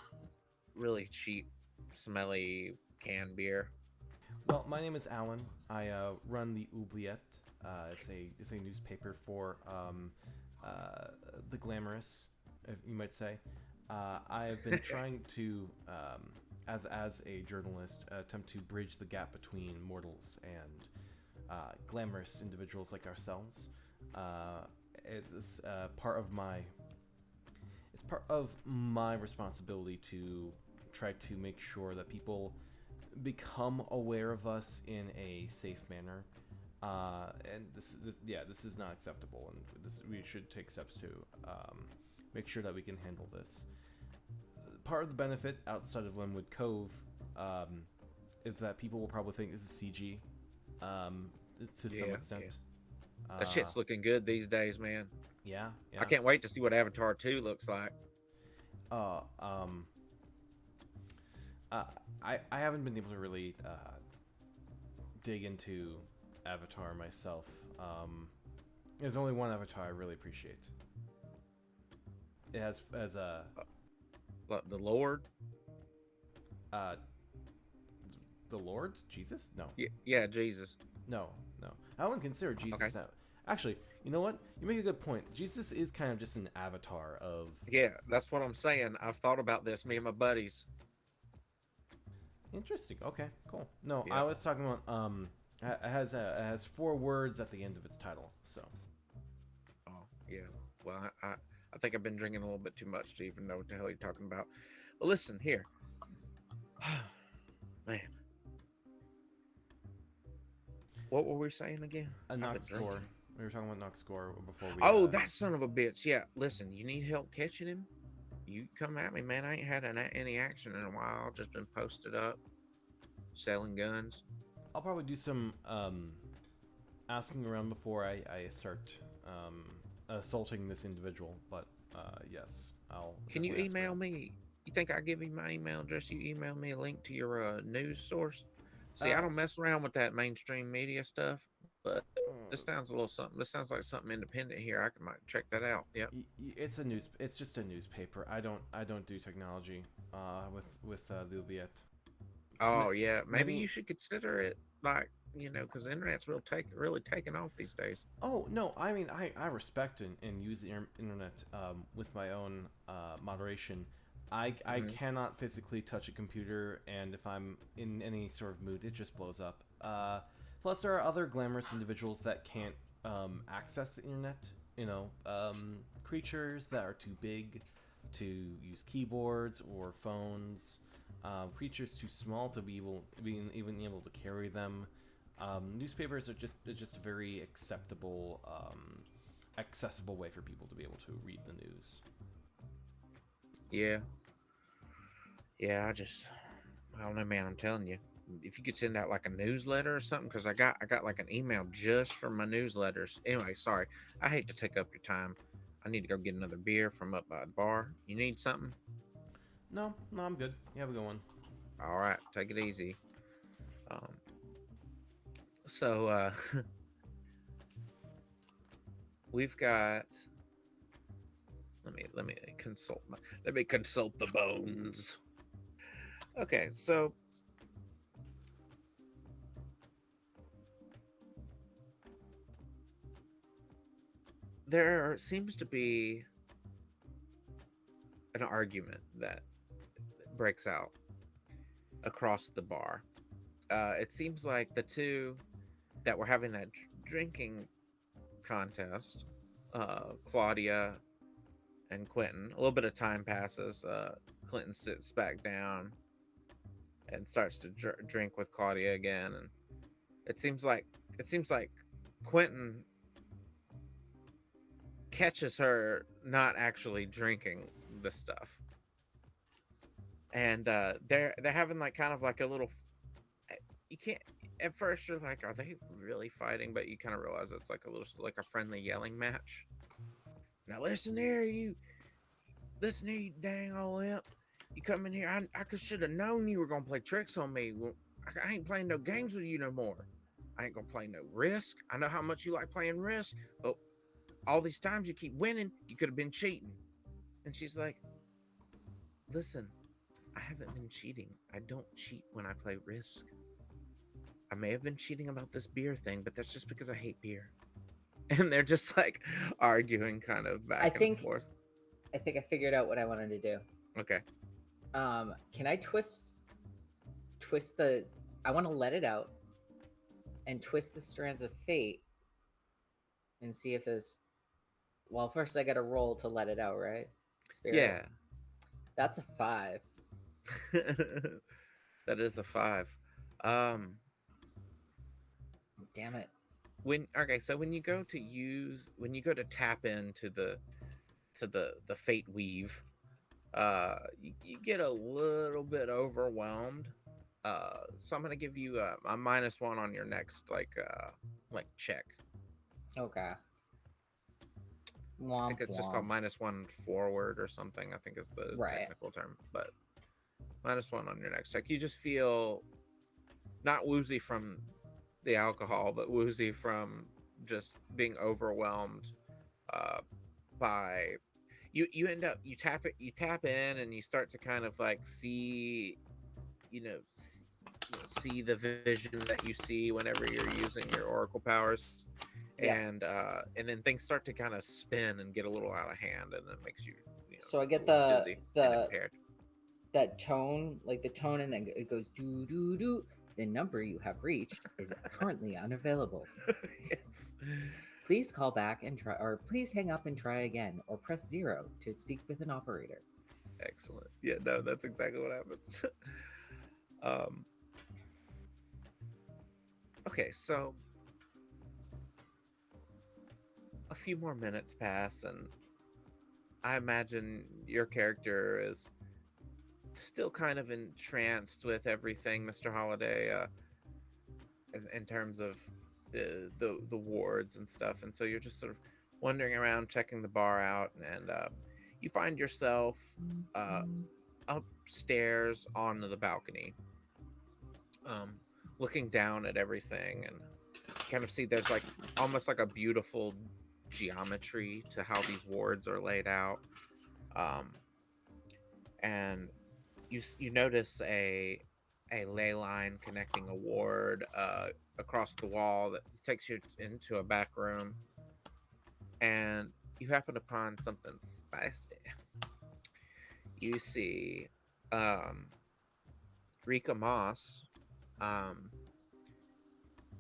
really cheap, smelly canned beer. Well, my name is Alan. I run the Oubliette. It's a newspaper for the glamorous, if you might say. I have been trying to, as a journalist, attempt to bridge the gap between mortals and glamorous individuals like ourselves. It's part of my responsibility to try to make sure that people become aware of us in a safe manner. And this is not acceptable, and we should take steps to make sure that we can handle this. Part of the benefit outside of Linwood Cove is that people will probably think this is CG to some extent. Yeah. That shit's looking good these days, man. Yeah, yeah. I can't wait to see what Avatar 2 looks like. Uh, um, I haven't been able to really dig into Avatar myself. There's only one Avatar I really appreciate. It has as a The Lord? uh, the Lord Jesus? No, Yeah, Jesus. no. I wouldn't consider Jesus Okay. that. Actually, you know what? You make a good point. Jesus is kind of just an avatar of. Yeah, that's what I'm saying. I've thought about this, me and my buddies. Interesting. Okay, cool. No, Yeah. I was talking about it has 4 words at the end of its title. So. Oh, yeah. Well, I think I've been drinking a little bit too much to even know what the hell you're talking about. Well, listen here. Man. What were we saying again? A I've been knock score. drinking. We were talking about knock score before we. Oh, that son of a bitch. Yeah, listen, you need help catching him? You come at me, man. I ain't had any action in a while. Just been posted up, selling guns. I'll probably do some asking around before I start assaulting this individual. But yes, I'll. Can you definitely ask email around. me? You think I give you my email address? You email me a link to your news source? See, I don't mess around with that mainstream media stuff, but this sounds a little something. This sounds like something independent here. I might check that out. Yep. It's It's just a newspaper. I don't do technology. With Louviette. Oh yeah, maybe maybe- you should consider it like because the internet's really taking off these days. Oh no, I mean I respect and use the internet with my own moderation. I Mhm. cannot physically touch a computer, and if I'm in any sort of mood, it just blows up. Plus, there are other glamorous individuals that can't access the internet. Creatures that are too big, to use keyboards or phones. Creatures too small to be even able to carry them. Newspapers are just a very accessible way for people to be able to read the news. Yeah. Yeah, I don't know, man. I'm telling you, if you could send out like a newsletter or something, because I got like an email just for my newsletters. Anyway, sorry, I hate to take up your time. I need to go get another beer from up by the bar. You need something? No, I'm good. You have a good one. All right, take it easy. Um, so we've got. Let me consult the bones. Okay, so there seems to be an argument that breaks out across the bar. It seems like the two that were having that drinking contest, Claudia and Quentin, a little bit of time passes. Clinton sits back down and starts to drink with Claudia again, and it seems like Quentin catches her not actually drinking the stuff, and they're having like kind of like a little. You can't. At first, you're like, are they really fighting? But you kind of realize it's like a little like a friendly yelling match. Now listen here, you dang old imp. You come in here. I should have known you were gonna play tricks on me. Well, I ain't playing no games with you no more. I ain't gonna play no Risk. I know how much you like playing Risk, but all these times you keep winning, you could have been cheating. And she's like, listen, I haven't been cheating. I don't cheat when I play Risk. I may have been cheating about this beer thing, but that's just because I hate beer. And they're just like arguing kind of back and forth. I think I figured out what I wanted to do. Okay. Can I twist the? I want to let it out and twist the strands of fate and see if this. Well, first I got to roll to let it out, right? Spirit. Yeah. That's a 5. That is a 5. Damn it. So when you go to tap into the fate weave, you get a little bit overwhelmed. So I'm gonna give you a -1 on your next like check. Okay. I think it's just called -1 forward or something, I think is the technical term. But -1 on your next check. You just feel not woozy from the alcohol, but woozy from just being overwhelmed by you end up you tap in and you start to kind of like see see the vision that you see whenever you're using your oracle powers. And then things start to kind of spin and get a little out of hand, and it makes you, so I get dizzy and impaired. That tone, like the tone, and then it goes doo doo doo. The number you have reached is currently unavailable. Yes. Please call back and try, or please hang up and try again, or press 0 to speak with an operator. Excellent. Yeah, no, that's exactly what happens. Okay, so a few more minutes pass, and I imagine your character is still kind of entranced with everything, Mr. Holiday, in terms of the wards and stuff, and so you're just sort of wandering around, checking the bar out, and you find yourself upstairs on the balcony, looking down at everything, and kind of see there's like almost like a beautiful geometry to how these wards are laid out, and you notice a ley line connecting a ward across the wall that takes you into a back room, and you happen upon something spicy. You see Rika Moss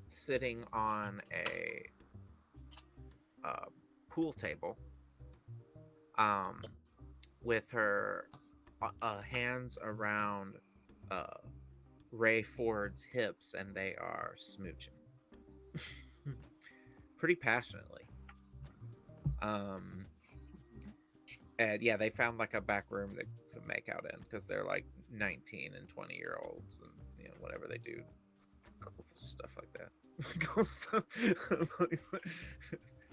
sitting on a pool table, with her hands around Ray Ford's hips, and they are smooching pretty passionately. And yeah, they found like a back room to make out in because they're like 19 and 20-year-olds, and whatever they do, cool stuff like that. Cool stuff.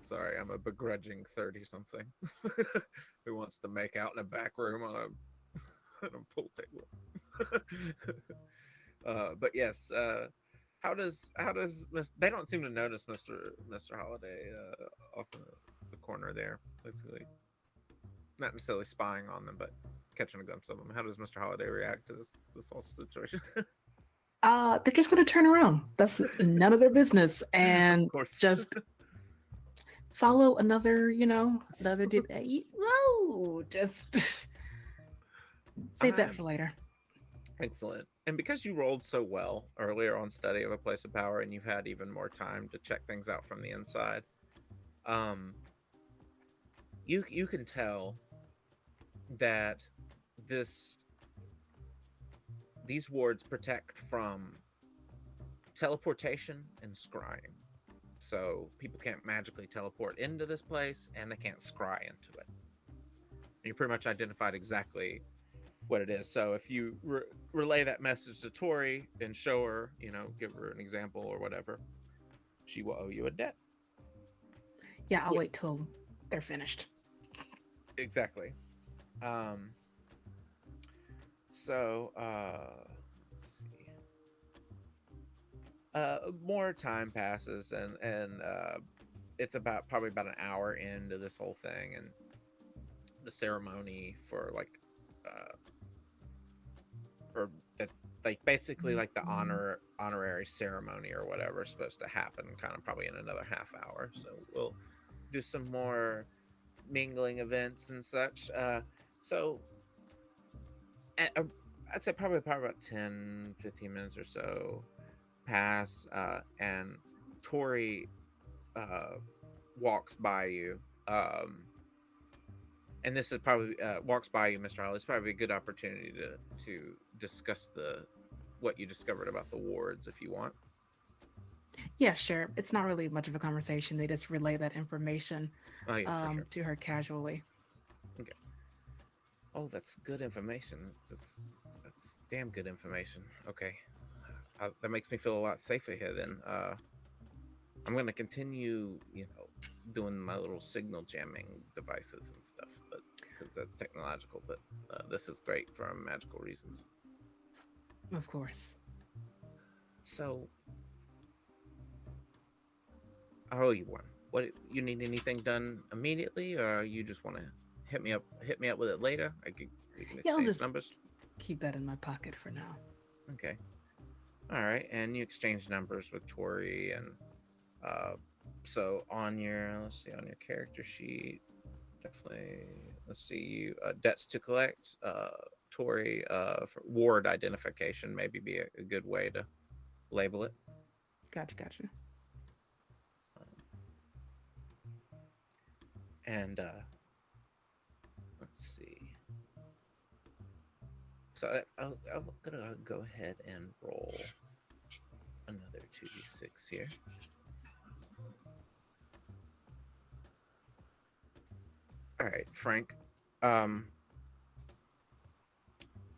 Sorry, I'm a begrudging 30-something who wants to make out in a back room on a pool table. But yes, how does they don't seem to notice Mr. Holiday off in the corner there, basically not necessarily spying on them, but catching a glimpse of them. How does Mr. Holiday react to this whole situation? They're just gonna turn around. That's none of their business, and Of course. just follow another, another did. No, just save that for later. Excellent. And because you rolled so well earlier on Study of a Place of Power, and you've had even more time to check things out from the inside, you can tell that these wards protect from teleportation and scrying. So people can't magically teleport into this place, and they can't scry into it. And you pretty much identified exactly what it is. So if you relay that message to Tori and show her, give her an example or whatever, she will owe you a debt. Yeah, I'll wait till they're finished. Exactly. So let's see. More time passes, and it's probably about an hour into this whole thing, and the ceremony for or that's like basically like the honorary ceremony or whatever is supposed to happen kind of probably in another half hour. So we'll do some more mingling events and such. So I'd say probably about 10-15 minutes or so pass, and Tori walks by you, and this is probably walks by you, Mr. Holly. It's probably a good opportunity to discuss what you discovered about the wards, if you want. Yeah, sure. It's not really much of a conversation. They just relay that information For sure. to her casually. Okay. Oh, that's good information. That's damn good information. Okay, that makes me feel a lot safer here. Then I'm gonna continue, doing my little signal jamming devices and stuff, but because that's technological. But this is great for magical reasons. Of course. So I owe you one. What, you need anything done immediately, or you just want to hit me up with it later? We can Yeah, I'll exchange just numbers. keep that in my pocket for now. Okay. All right, and you exchange numbers with Tori, and so on your character sheet, definitely let's see you debts to collect. Tori, for ward identification, maybe be a good way to label it. Gotcha. And let's see. So I'm gonna go ahead and roll another 2d6 here. All right, Frank.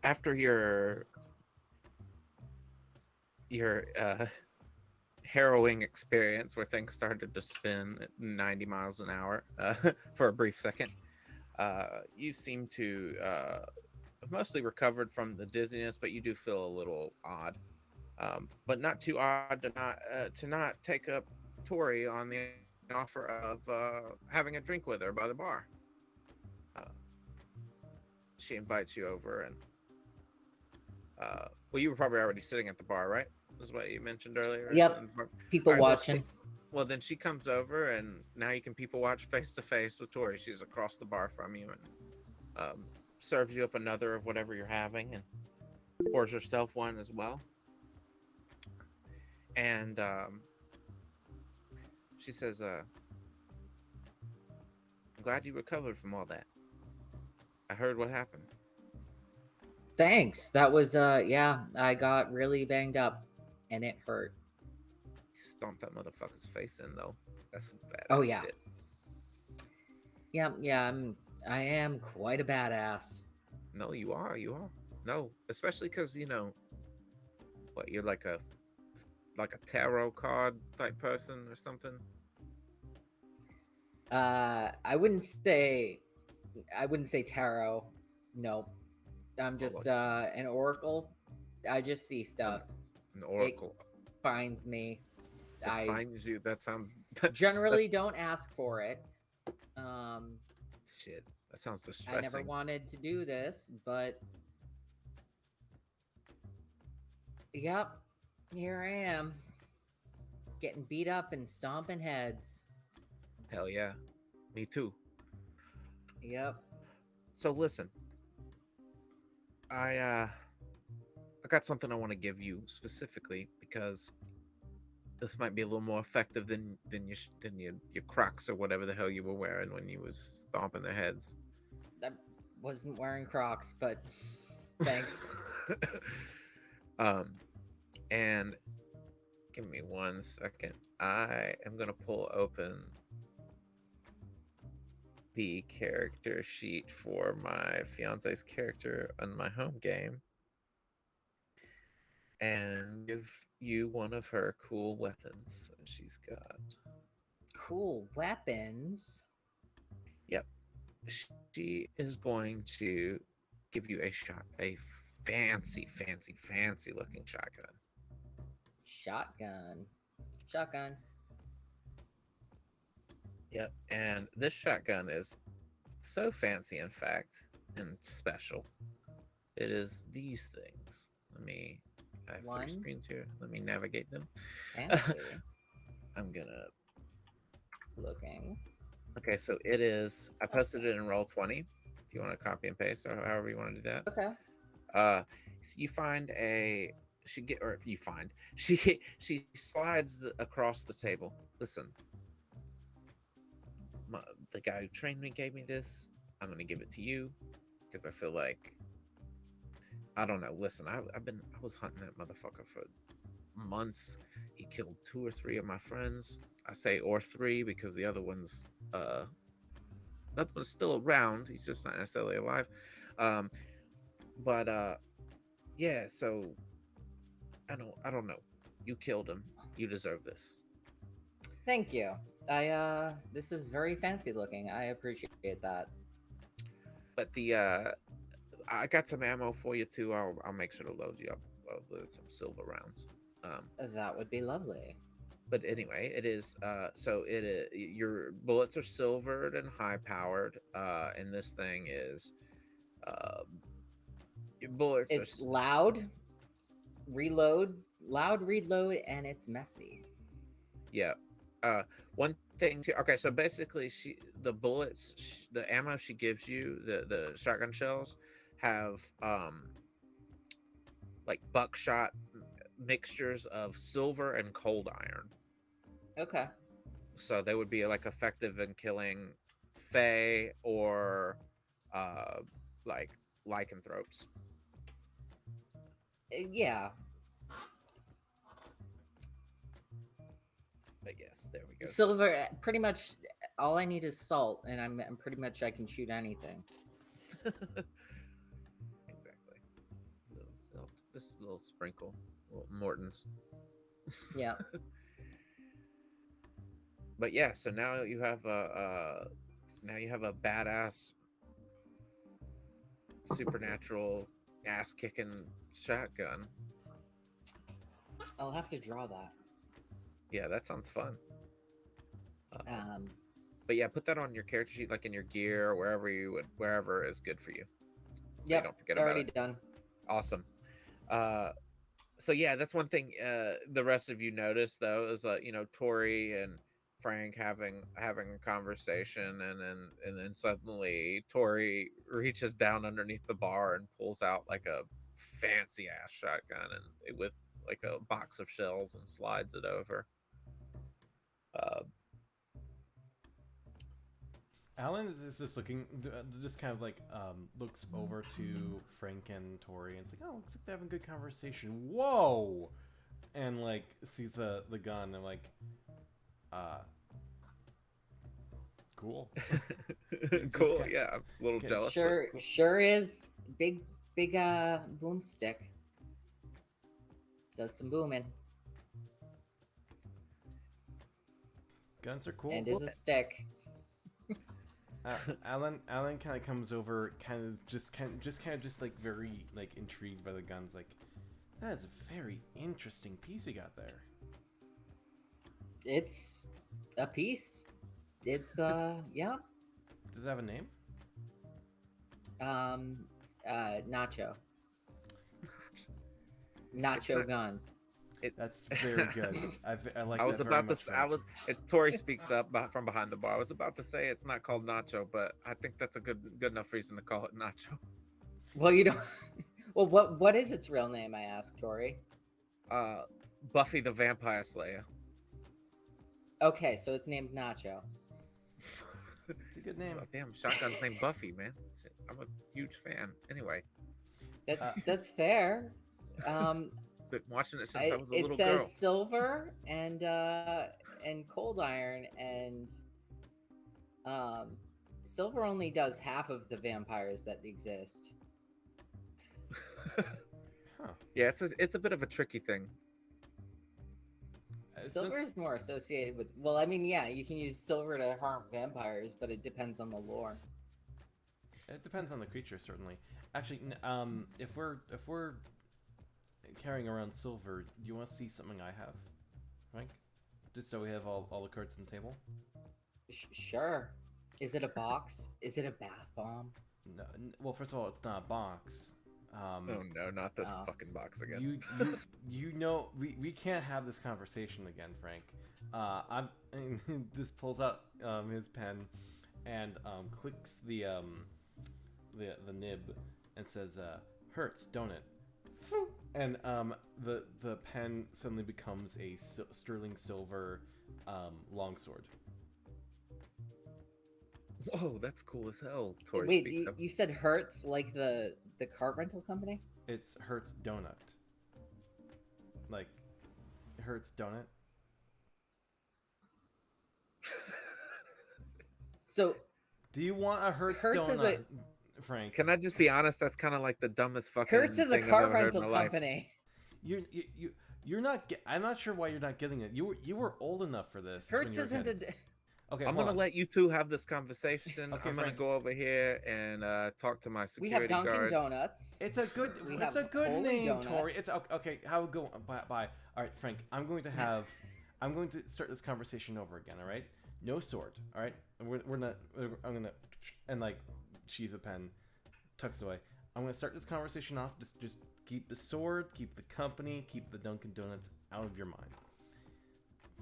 After your harrowing experience where things started to spin at 90 miles an hour for a brief second, you seem to have mostly recovered from the dizziness, but you do feel a little odd, but not too odd to not take up Tori on the offer of having a drink with her by the bar. She invites you over, and well, you were probably already sitting at the bar, right? Is what you mentioned earlier. Yep. People right, watching. Well, then she comes over, and now you can people watch face to face with Tori. She's across the bar from you, and serves you up another of whatever you're having, and pours herself one as well. And she says, "I'm glad you recovered from all that." I heard what happened. Thanks. That was yeah, I got really banged up and it hurt. Stomped that motherfucker's face in though. That's some Oh badass yeah. shit. Yeah, I am quite a badass. No, you are. You are. No, especially because what you're like a tarot card type person or something. I wouldn't say tarot. No. I'm Oh, just like an oracle. I just see stuff. an It oracle. finds me. It I finds you. That sounds. generally That's don't ask for it. Um shit. That sounds I never distressing. wanted to do this, but yep, here I am. Getting beat up and stomping heads. Hell yeah. Me too. Yep. So listen, I got something I want to give you specifically because this might be a little more effective than your Crocs or whatever the hell you were wearing when you was stomping their heads. I wasn't wearing Crocs, but thanks. um, and give me 1 second. I am gonna pull open the character sheet for my fiance's character on my home game and give you one of her cool weapons that she's got. Cool weapons. Yep. She is going to give you a fancy looking shotgun. Shotgun. Yep. And this shotgun is so fancy, in fact, and special. It is these things. I have 3 One. screens here. Let me navigate them. Fancy I'm gonna. looking. Okay, so it is. I posted it in Roll20. If you want to copy and paste, or however you want to do that. Okay. So you find a. Or if you find she slides across the table. Listen, the guy who trained me gave me this. I'm gonna give it to you because I feel like I don't know. Listen, I was hunting that motherfucker for months. He killed 2 or 3 of my friends. I say or 3 because the other one's still around. He's just not necessarily alive. Um, but yeah. So I don't know. You killed him. You deserve this. Thank you. This is very fancy looking. I appreciate that. But I got some ammo for you too. I'll make sure to load you up with some silver rounds. That would be lovely. But anyway, it is so it is, your bullets are silvered and high powered. And this thing is uh, your bullets It's are loud reload, and it's messy. yeah. One thing too. Okay, so basically, the ammo she gives you, the shotgun shells, have like buckshot mixtures of silver and cold iron. Okay. So they would be like effective in killing Fae or uh like lycanthropes. Yeah. But yes, there we go. Silver. Pretty much all I need is salt, and I'm pretty much I can shoot anything. Exactly. Just a little sprinkle, little Morton's. Yeah. But yeah, so now you have a badass supernatural ass kicking shotgun. I'll have to draw that. Yeah, that sounds fun. Um. But yeah, put that on your character sheet, like in your gear, or wherever is good for you. So Yep. you don't forget about Already it. done. Awesome. So yeah, that's one thing the rest of you notice though is Tory and Frank having a conversation, and then suddenly Tory reaches down underneath the bar and pulls out like a fancy ass shotgun and with like a box of shells and slides it over. Uh, Alan is just looking, just kind of like looks over to Frank and Tori and it's like, oh, looks like they're having a good conversation. Whoa! And like sees the gun and like, cool. Cool. kinda- Yeah, I'm a little kinda jealous. Sure, But cool. sure is big boomstick. Does some booming Guns are cool. and is a stick. Alan kind of comes over, just like very like intrigued by the guns. Like, that is a very interesting piece you got there. It's a piece. It's yeah. Does it have a name? Nacho. It's Nacho not- gun. That's very good. I like. I was that about very to. much, I Frank. was. Tori speaks up from behind the bar. I was about to say it's not called Nacho, but I think that's a good enough reason to call it Nacho. Well, you don't. Well, what is its real name? I asked Tori. Buffy the Vampire Slayer. Okay, so it's named Nacho. It's a good name. Oh, damn, Shotgun's named Buffy, man. Shit, I'm a huge fan. Anyway, That's fair. been watching it since I was a It little says girl. silver and cold iron and silver only does half of the vampires that exist. Huh. Yeah, it's a bit of a tricky thing. Silver Since- is more associated with. Well, I mean, yeah, you can use silver to harm vampires, but it depends on the lore. It depends on the creature, certainly. Actually, if we're carrying around silver, do you want to see something I have, Frank? Just so we have all the cards on the table. Sure. Is it a box? Is it a bath bomb? No, well, first of all, it's not a box. Oh no, not this Oh. fucking box again. You know we can't have this conversation again, Frank. And just pulls out his pen and clicks the nib and says hurts, don't it? And the pen suddenly becomes a sterling silver longsword. Whoa, that's cool as hell. Tori Wait, speaks up. you said Hertz like the car rental company? It's Hertz Donut. Like Hertz Donut. So Do you want a Hertz Hertz is Donut, Frank? Can I just be honest? That's kind of like the dumbest fucking Hertz is a thing I've car ever heard in rental my life. company. You're not. I'm not sure why you're not getting it. You were old enough for this. when Hertz you were isn't kid. Okay, I'm hold gonna on. let you two have this conversation. Okay, I'm gonna Frank. go over here and talk to my We have security Dunkin' guards. Donuts. It's a good. We It's have a good Holy name, Donut. Tori. It's okay. How go? Bye. All right, Frank. I'm going to have. I'm going to start this conversation over again. All right. No sword. All right. We're not. I'm gonna and like sheath a pen, tucks it away. I'm gonna start this conversation off. Just keep the sword, keep the company, keep the Dunkin' Donuts out of your mind.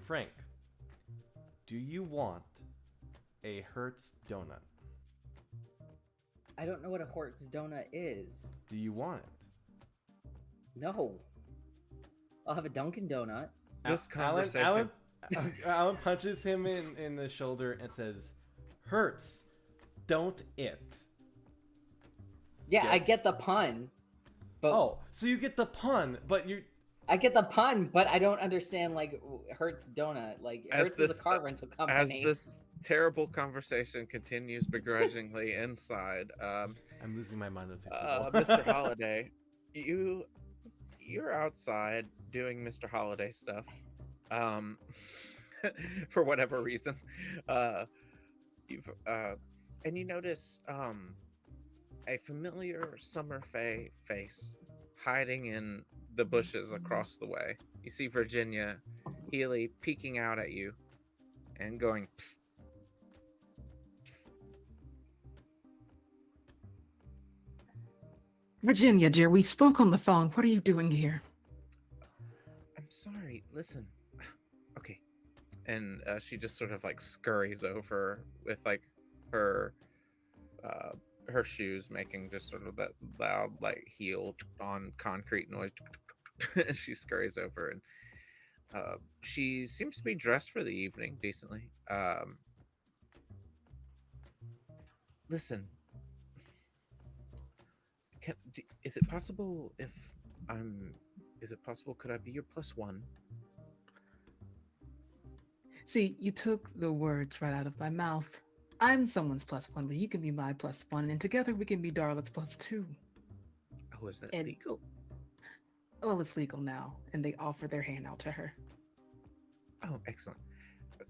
Frank, do you want a Hertz donut? I don't know what a Hertz donut is. Do you want it? No. I'll have a Dunkin' Donut. This Alan, conversation. Alan punches him in the shoulder and says, "Hertz, don't it." Yeah, Yeah. I get the pun. But Oh, so you get the pun, but you. I get the pun, but I don't understand like Hertz Donut. Like As Hertz is this- a car rental As company. this terrible conversation continues begrudgingly inside, I'm losing my mind with you people. Mr. Holiday, you're outside doing Mr. Holiday stuff, for whatever reason, you've and you notice a familiar summer face hiding in the bushes across the way. You see Virginia Healy peeking out at you and going, psst. Virginia, dear, we spoke on the phone. What are you doing here? I'm sorry, listen. Okay. And she just sort of like scurries over with like her her shoes making just sort of that loud like heel on concrete noise. And she scurries over and she seems to be dressed for the evening decently. listen, is it possible if I'm? Is it possible? Could I be your plus one? See, you took the words right out of my mouth. I'm someone's plus one, but you can be my plus one, and together we can be Darla's plus two. Oh, is that And legal? well, it's legal now, and they offer their hand out to her. Oh, excellent.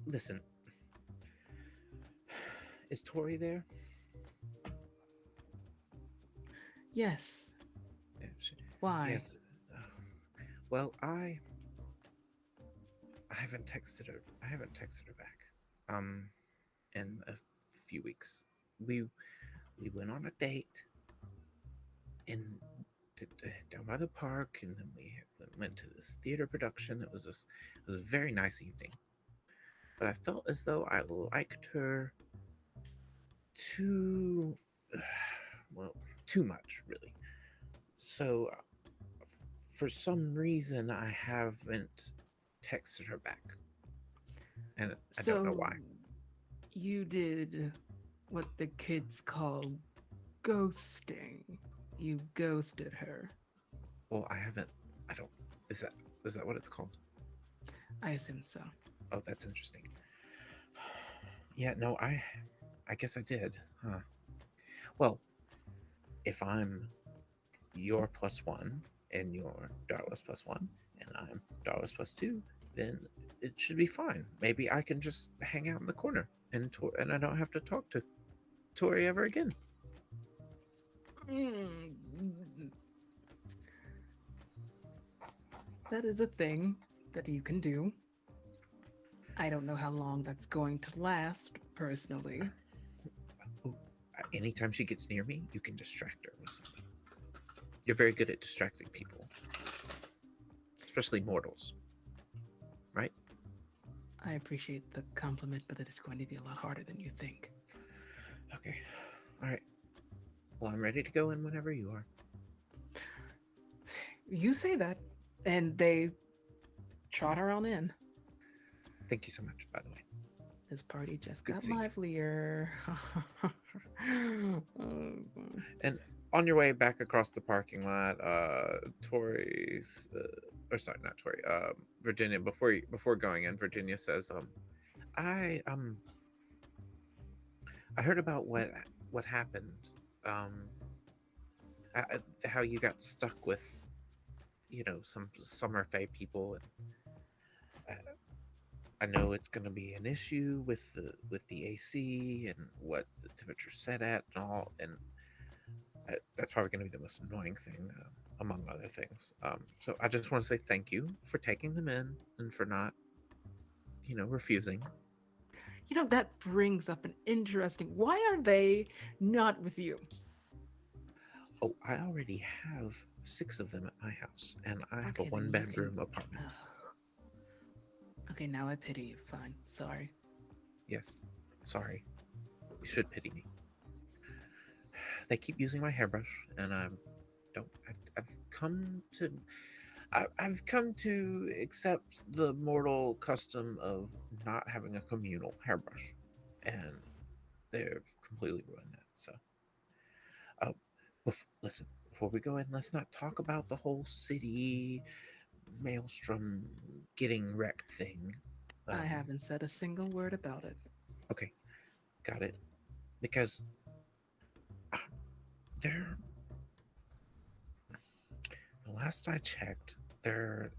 Listen, is Tori there? Yes. Yeah, Why? yes. Well, I haven't texted her. I haven't texted her back. In a few weeks, we we went on a date in down by the park, and then we went to this theater production. It was a very nice evening, but I felt as though I liked her too well, too much, really. So for some reason, I haven't texted her back, and I don't know So why. you did what the kids call ghosting. You ghosted her. Well, I haven't. I don't. Is that is that what it's called? I assume so. Oh, that's interesting. Yeah, no, I guess I did. Huh. Well, if I'm your plus one and you're Darla's plus one and I'm Darla's plus two, then it should be fine. Maybe I can just hang out in the corner and I don't have to talk to Tori ever again. Mm, that is a thing that you can do. I don't know how long that's going to last, personally. Oh, anytime she gets near me, you can distract her with something. You're very good at distracting people, especially mortals, right? I appreciate the compliment, but it is going to be a lot harder than you think. Okay. All right. Well, I'm ready to go in whenever you are. You say that, and they trot her on in. Thank you so much, by the way. This party just Good got seeing you. livelier. And on your way back across the parking lot, Tori's, or sorry, not Tori, Virginia. Before going in, Virginia says, I I heard about what happened, um, how you got stuck with, some summer fae people, and I know it's going to be an issue with the AC and what the temperature's set at and all, and that's probably going to be the most annoying thing, among other things. So I just want to say thank you for taking them in and for not, refusing. That brings up an interesting. Why are they not with you? Oh, I already have 6 of them at my house, and I have a Okay, then you can. one-bedroom apartment. Okay, now I pity you. Fine. Sorry. Yes, sorry, you should pity me. They keep using my hairbrush, and I don't. I've come to I've come to accept the mortal custom of not having a communal hairbrush, and they've completely ruined that. So, uh, listen, before we go in, let's not talk about the whole city maelstrom getting wrecked thing. I haven't said a single word about it. Okay, got it. Because uh, there, the last I checked, there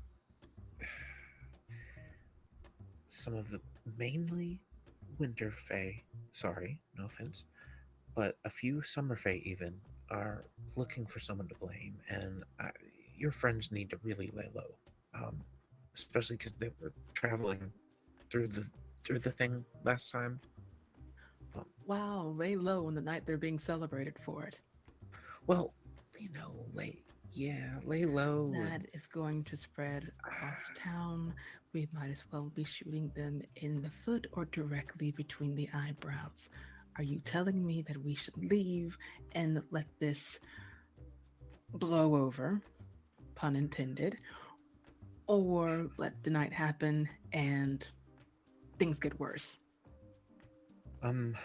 some of the mainly winter fae. Sorry, no offense, but a few summer fae even are looking for someone to blame, and your friends need to really lay low, um, especially because they were traveling through the thing last time. Um, Wow, lay low on the night they're being celebrated for it. well, lay low, That and is going to spread across town. We might as well be shooting them in the foot or directly between the eyebrows. Are you telling me that we should leave and let this blow over, pun intended, or let the night happen and things get worse? um,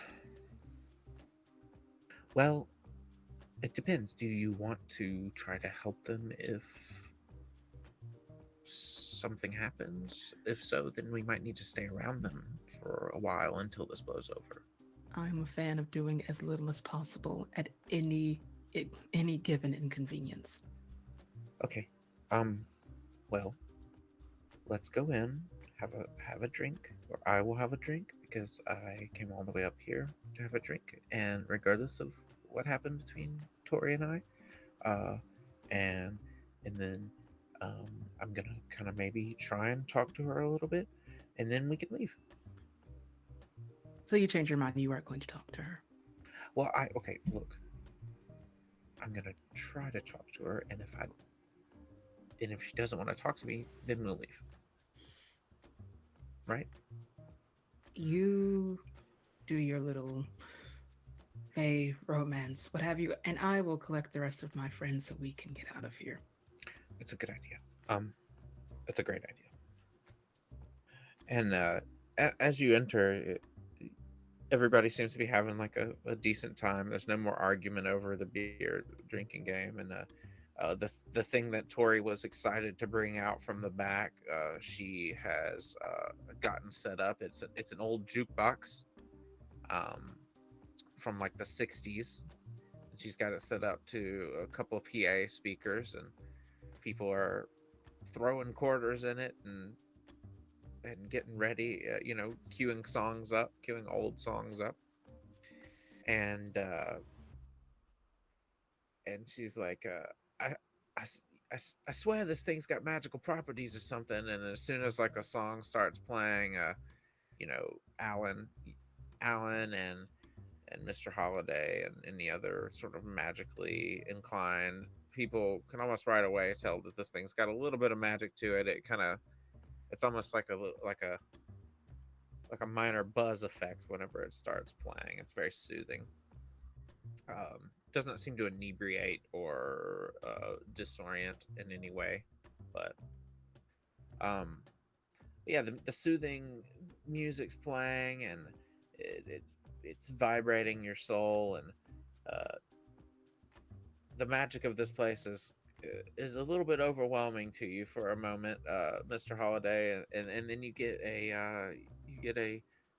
Well, it depends. Do you want to try to help them if something happens? If so, then we might need to stay around them for a while until this blows over. I'm a fan of doing as little as possible at any given inconvenience. Okay. Well, let's go in, have a drink, or I will have a drink because I came all the way up here to have a drink, and regardless of what happened between Tori and I, uh, and and then I'm gonna kind of maybe try and talk to her a little bit, and then we can leave. So you change your mind, you are going to talk to her. Well, I okay. Look, I'm gonna try to talk to her, and if she doesn't want to talk to me, then we'll leave. Right? You do your little romance, what have you, and I will collect the rest of my friends so we can get out of here. It's a good idea. It's a great idea. And as you enter, everybody seems to be having like a decent time. There's no more argument over the beer drinking game, and the thing that Tori was excited to bring out from the back, she has gotten set up. It's an old jukebox um, from like the '60s, and she's got it set up to a couple of PA speakers, and people are throwing quarters in it and getting ready, queuing old songs up, and she's like, I, I, I swear this thing's got magical properties or something. And as soon as like a song starts playing, you know, Alan, Alan and Mr. Holiday and any other sort of magically inclined people can almost right away tell that this thing's got a little bit of magic to it. It's almost like a minor buzz effect whenever it starts playing. It's very soothing. Doesn't seem to inebriate or disorient in any way, but um, yeah, the soothing music's playing and it, it it's vibrating your soul, and uh, the magic of this place is a little bit overwhelming to you for a moment, Mr. Holiday, and then you get a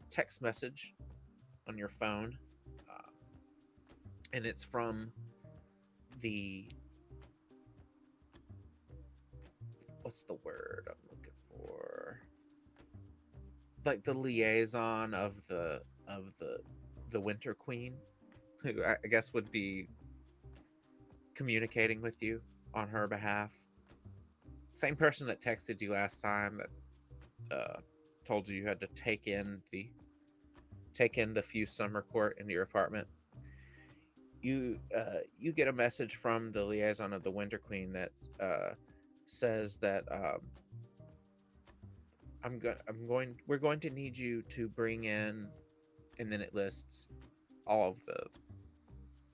text message on your phone, uh, and it's from the what's the word I'm looking for? Like the liaison of the Winter Queen, who I guess would be communicating with you on her behalf. Same person that texted you last time that told you had to take in the few summer court into your apartment. You get a message from the liaison of the Winter Queen that says that we're going to need you to bring in, and then it lists all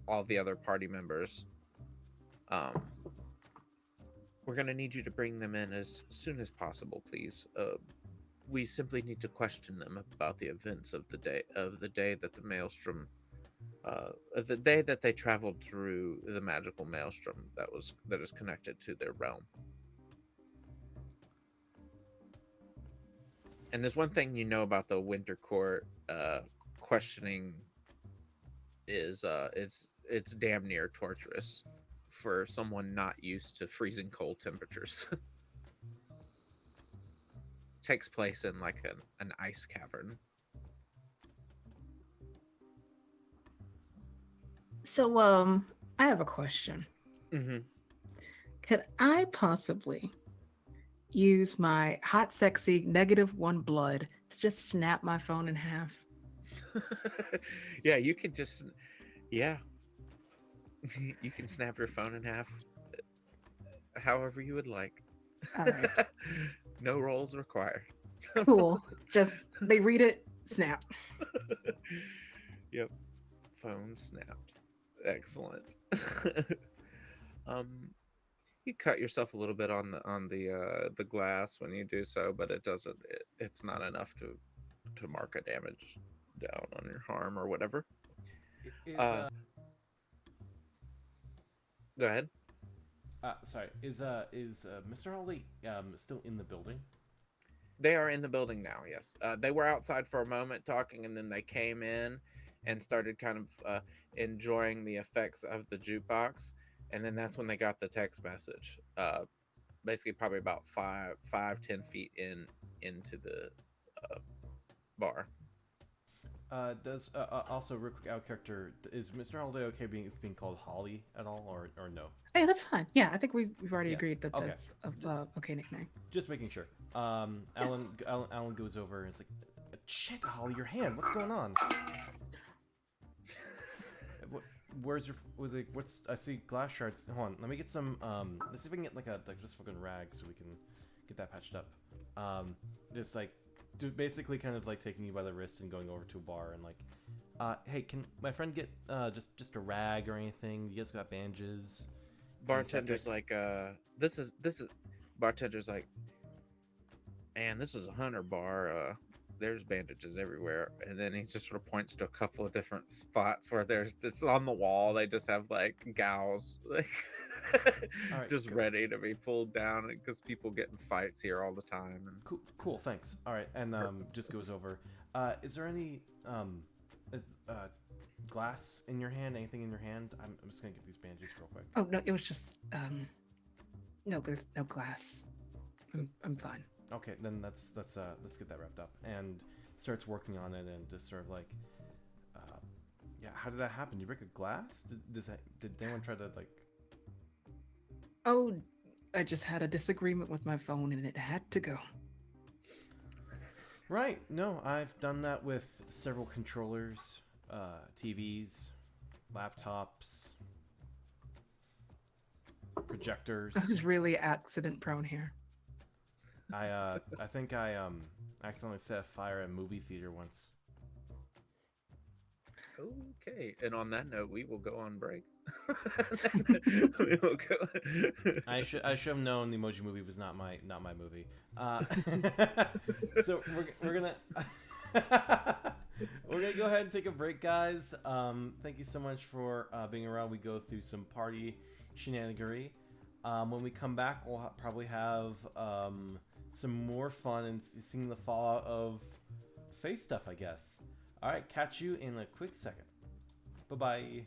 of the other party members. Um, we're going to need you to bring them in as soon as possible, please. We simply need to question them about the events of the day that the maelstrom, the day that they traveled through the magical maelstrom that is connected to their realm. And there's one thing you know about the Winter Court questioning is it's damn near torturous for someone not used to freezing cold temperatures. Takes place in like an ice cavern. So, I have a question. Mm-hmm. Could I possibly use my hot, sexy, -1 blood to just snap my phone in half? Yeah, you can just yeah, you can snap your phone in half however you would like. All right, No rolls required. cool. Just they read it, snap. Yep, phone snapped. Excellent. um, you cut yourself a little bit on the glass when you do so, but it's not enough to mark a damage down on your harm or whatever. Is Uh, Go ahead. Sorry. Is Mr. Holiday still in the building? They are in the building now. Yes, they were outside for a moment talking, and then they came in and started kind of enjoying the effects of the jukebox. And then that's when they got the text message. Basically, probably about 10 feet into the bar. Does also real quick out of character, is Mr. Holiday okay being called Holly at all, or no? Hey, that's fine. Yeah, I think we've already Yeah. agreed that Okay. that's a okay nickname. Just making sure. Alan goes over and it's like, shit, Holly, your hand. What's going on? Where's your what's I see glass shards. Hold on, let me get some let's see if we can get like just fucking rag so we can get that patched up. Just like basically kind of like taking you by the wrist and going over to a bar and like hey, can my friend get just a rag or anything? You guys got bandages? Bartender's like, this is bartender's like, and this is a hunter bar. There's bandages everywhere, and then he just sort of points to a couple of different spots where there's it's on the wall. They just have like gauze, like All right, just good. ready to be pulled down because people get in fights here all the time. And Cool, thanks. All right, and just goes over. Is there any is glass in your hand? Anything in your hand? I'm just gonna get these bandages real quick. Oh no, it was just no, there's no glass. I'm fine. Okay, then let's get that wrapped up and starts working on it and just sort of like, yeah. How did that happen? Did you break a glass? Did anyone try to like? Oh, I just had a disagreement with my phone and it had to go. Right. No, I've done that with several controllers, TVs, laptops, projectors. I was really accident prone here. I think I accidentally set a fire at a movie theater once. okay, and on that note, we will go on break. We will go. I should have known the Emoji Movie was not my movie. So we're gonna we're gonna go ahead and take a break, guys. Thank you so much for being around. We go through some party shenanigery. When we come back, we'll probably have some more fun and seeing the fallout of face stuff, I guess. All right, catch you in a quick second. Bye bye.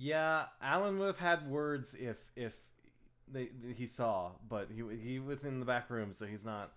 Yeah, Alan would have had words if he saw, but he was in the back room, so he's not.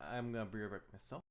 I'm gonna be right back myself.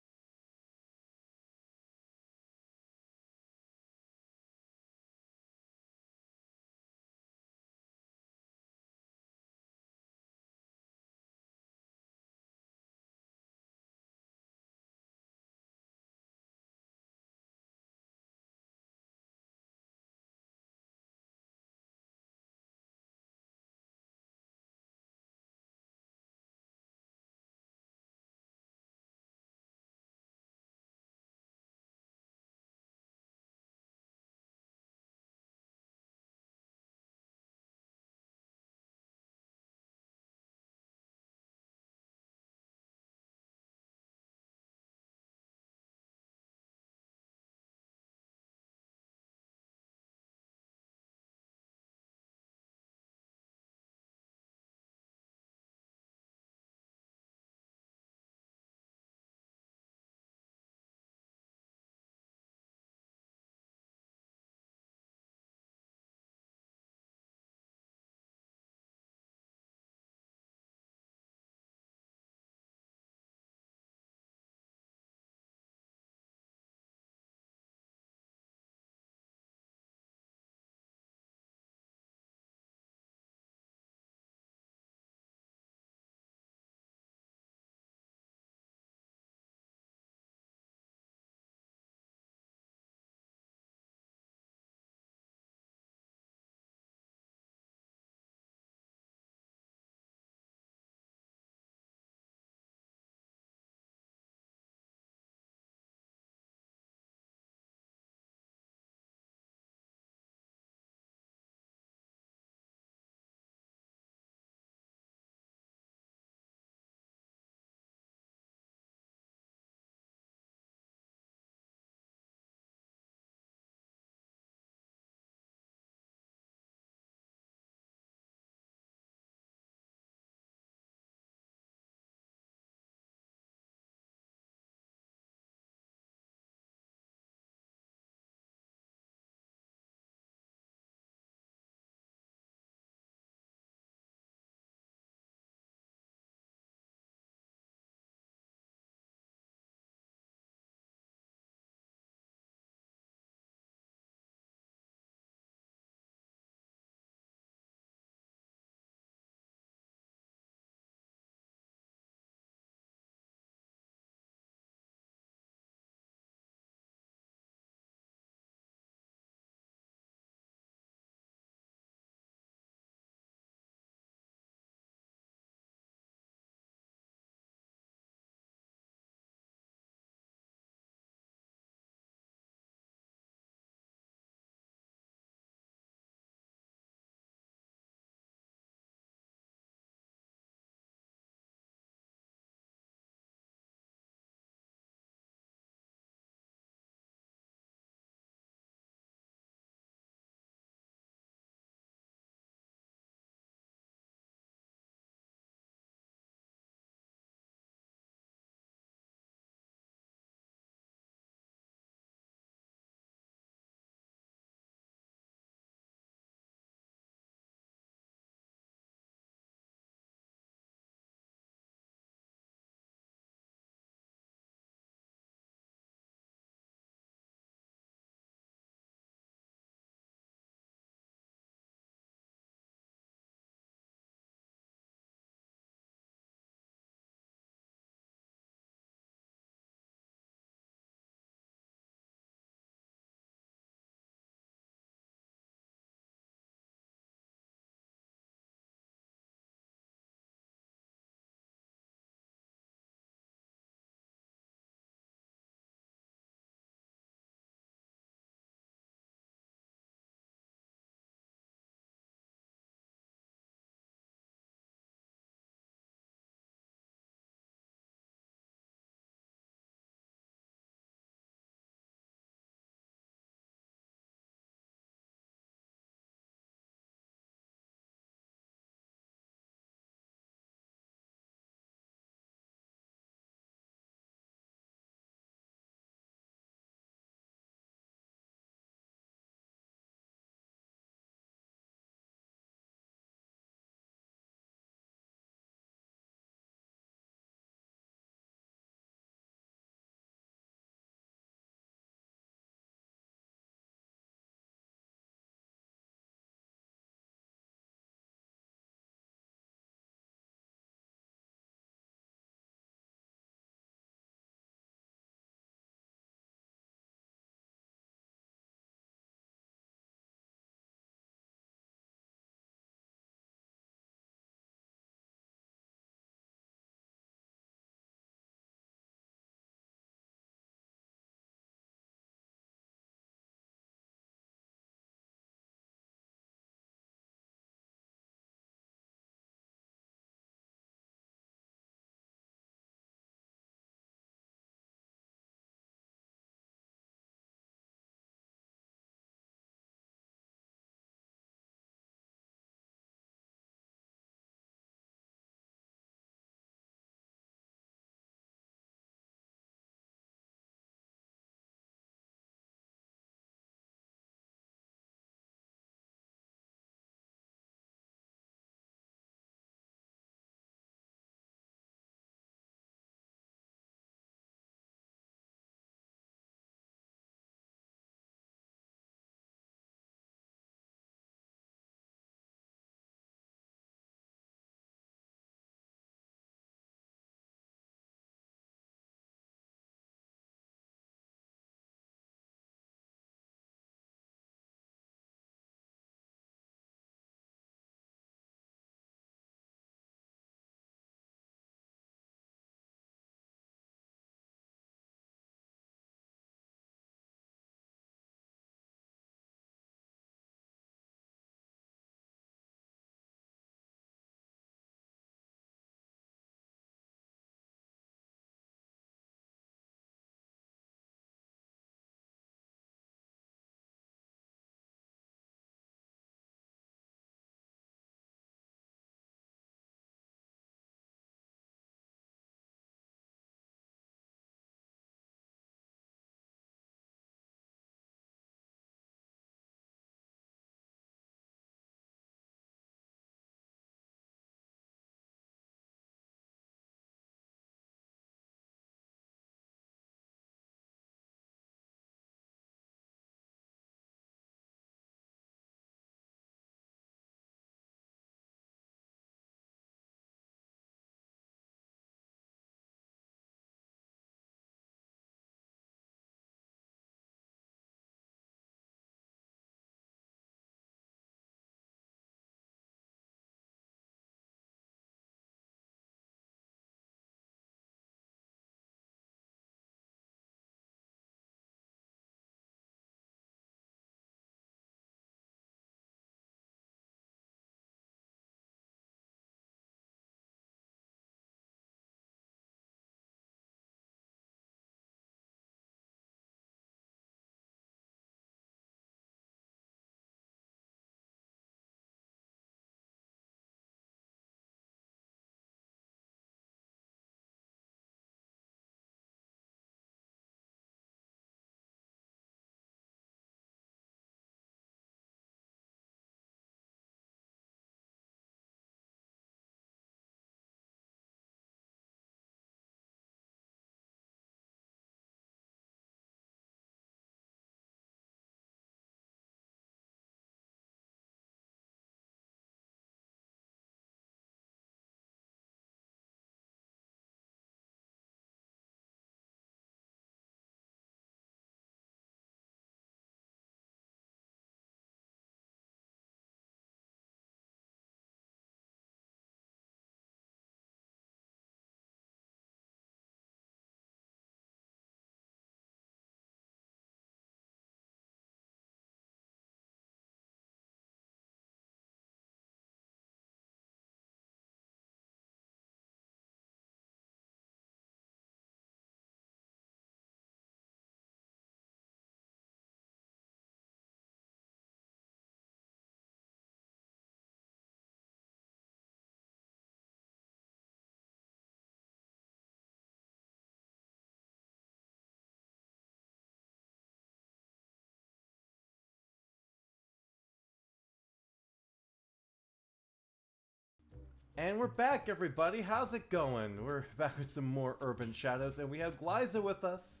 And we're back, everybody. How's it going? We're back with some more Urban Shadows, and we have Glyza with us.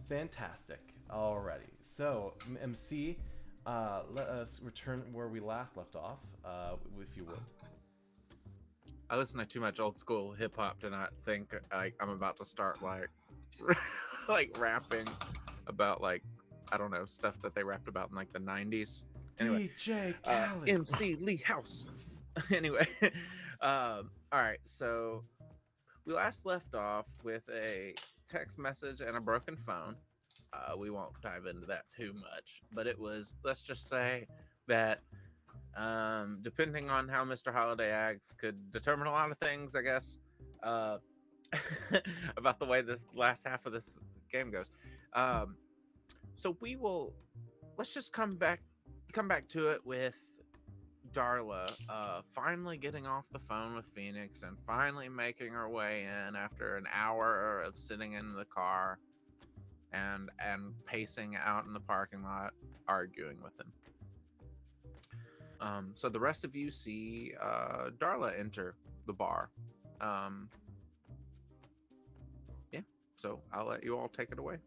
Fantastic. Alrighty. So, MC, let us return where we last left off, if you would. I listen to too much old school hip hop to not think I'm about to start like like rapping about like I don't know stuff that they rapped about in like the 90s. Anyway, DJ Khaled. MC Lee House. Anyway, all right. So we last left off with a text message and a broken phone. We won't dive into that too much, but it was, let's just say that depending on how Mr. Holiday acts could determine a lot of things, I guess, about the way this last half of this game goes. So let's just come back to it with Darla finally getting off the phone with Phoenix and finally making her way in after an hour of sitting in the car and pacing out in the parking lot arguing with him. So the rest of you see Darla enter the bar. Yeah, so I'll let you all take it away.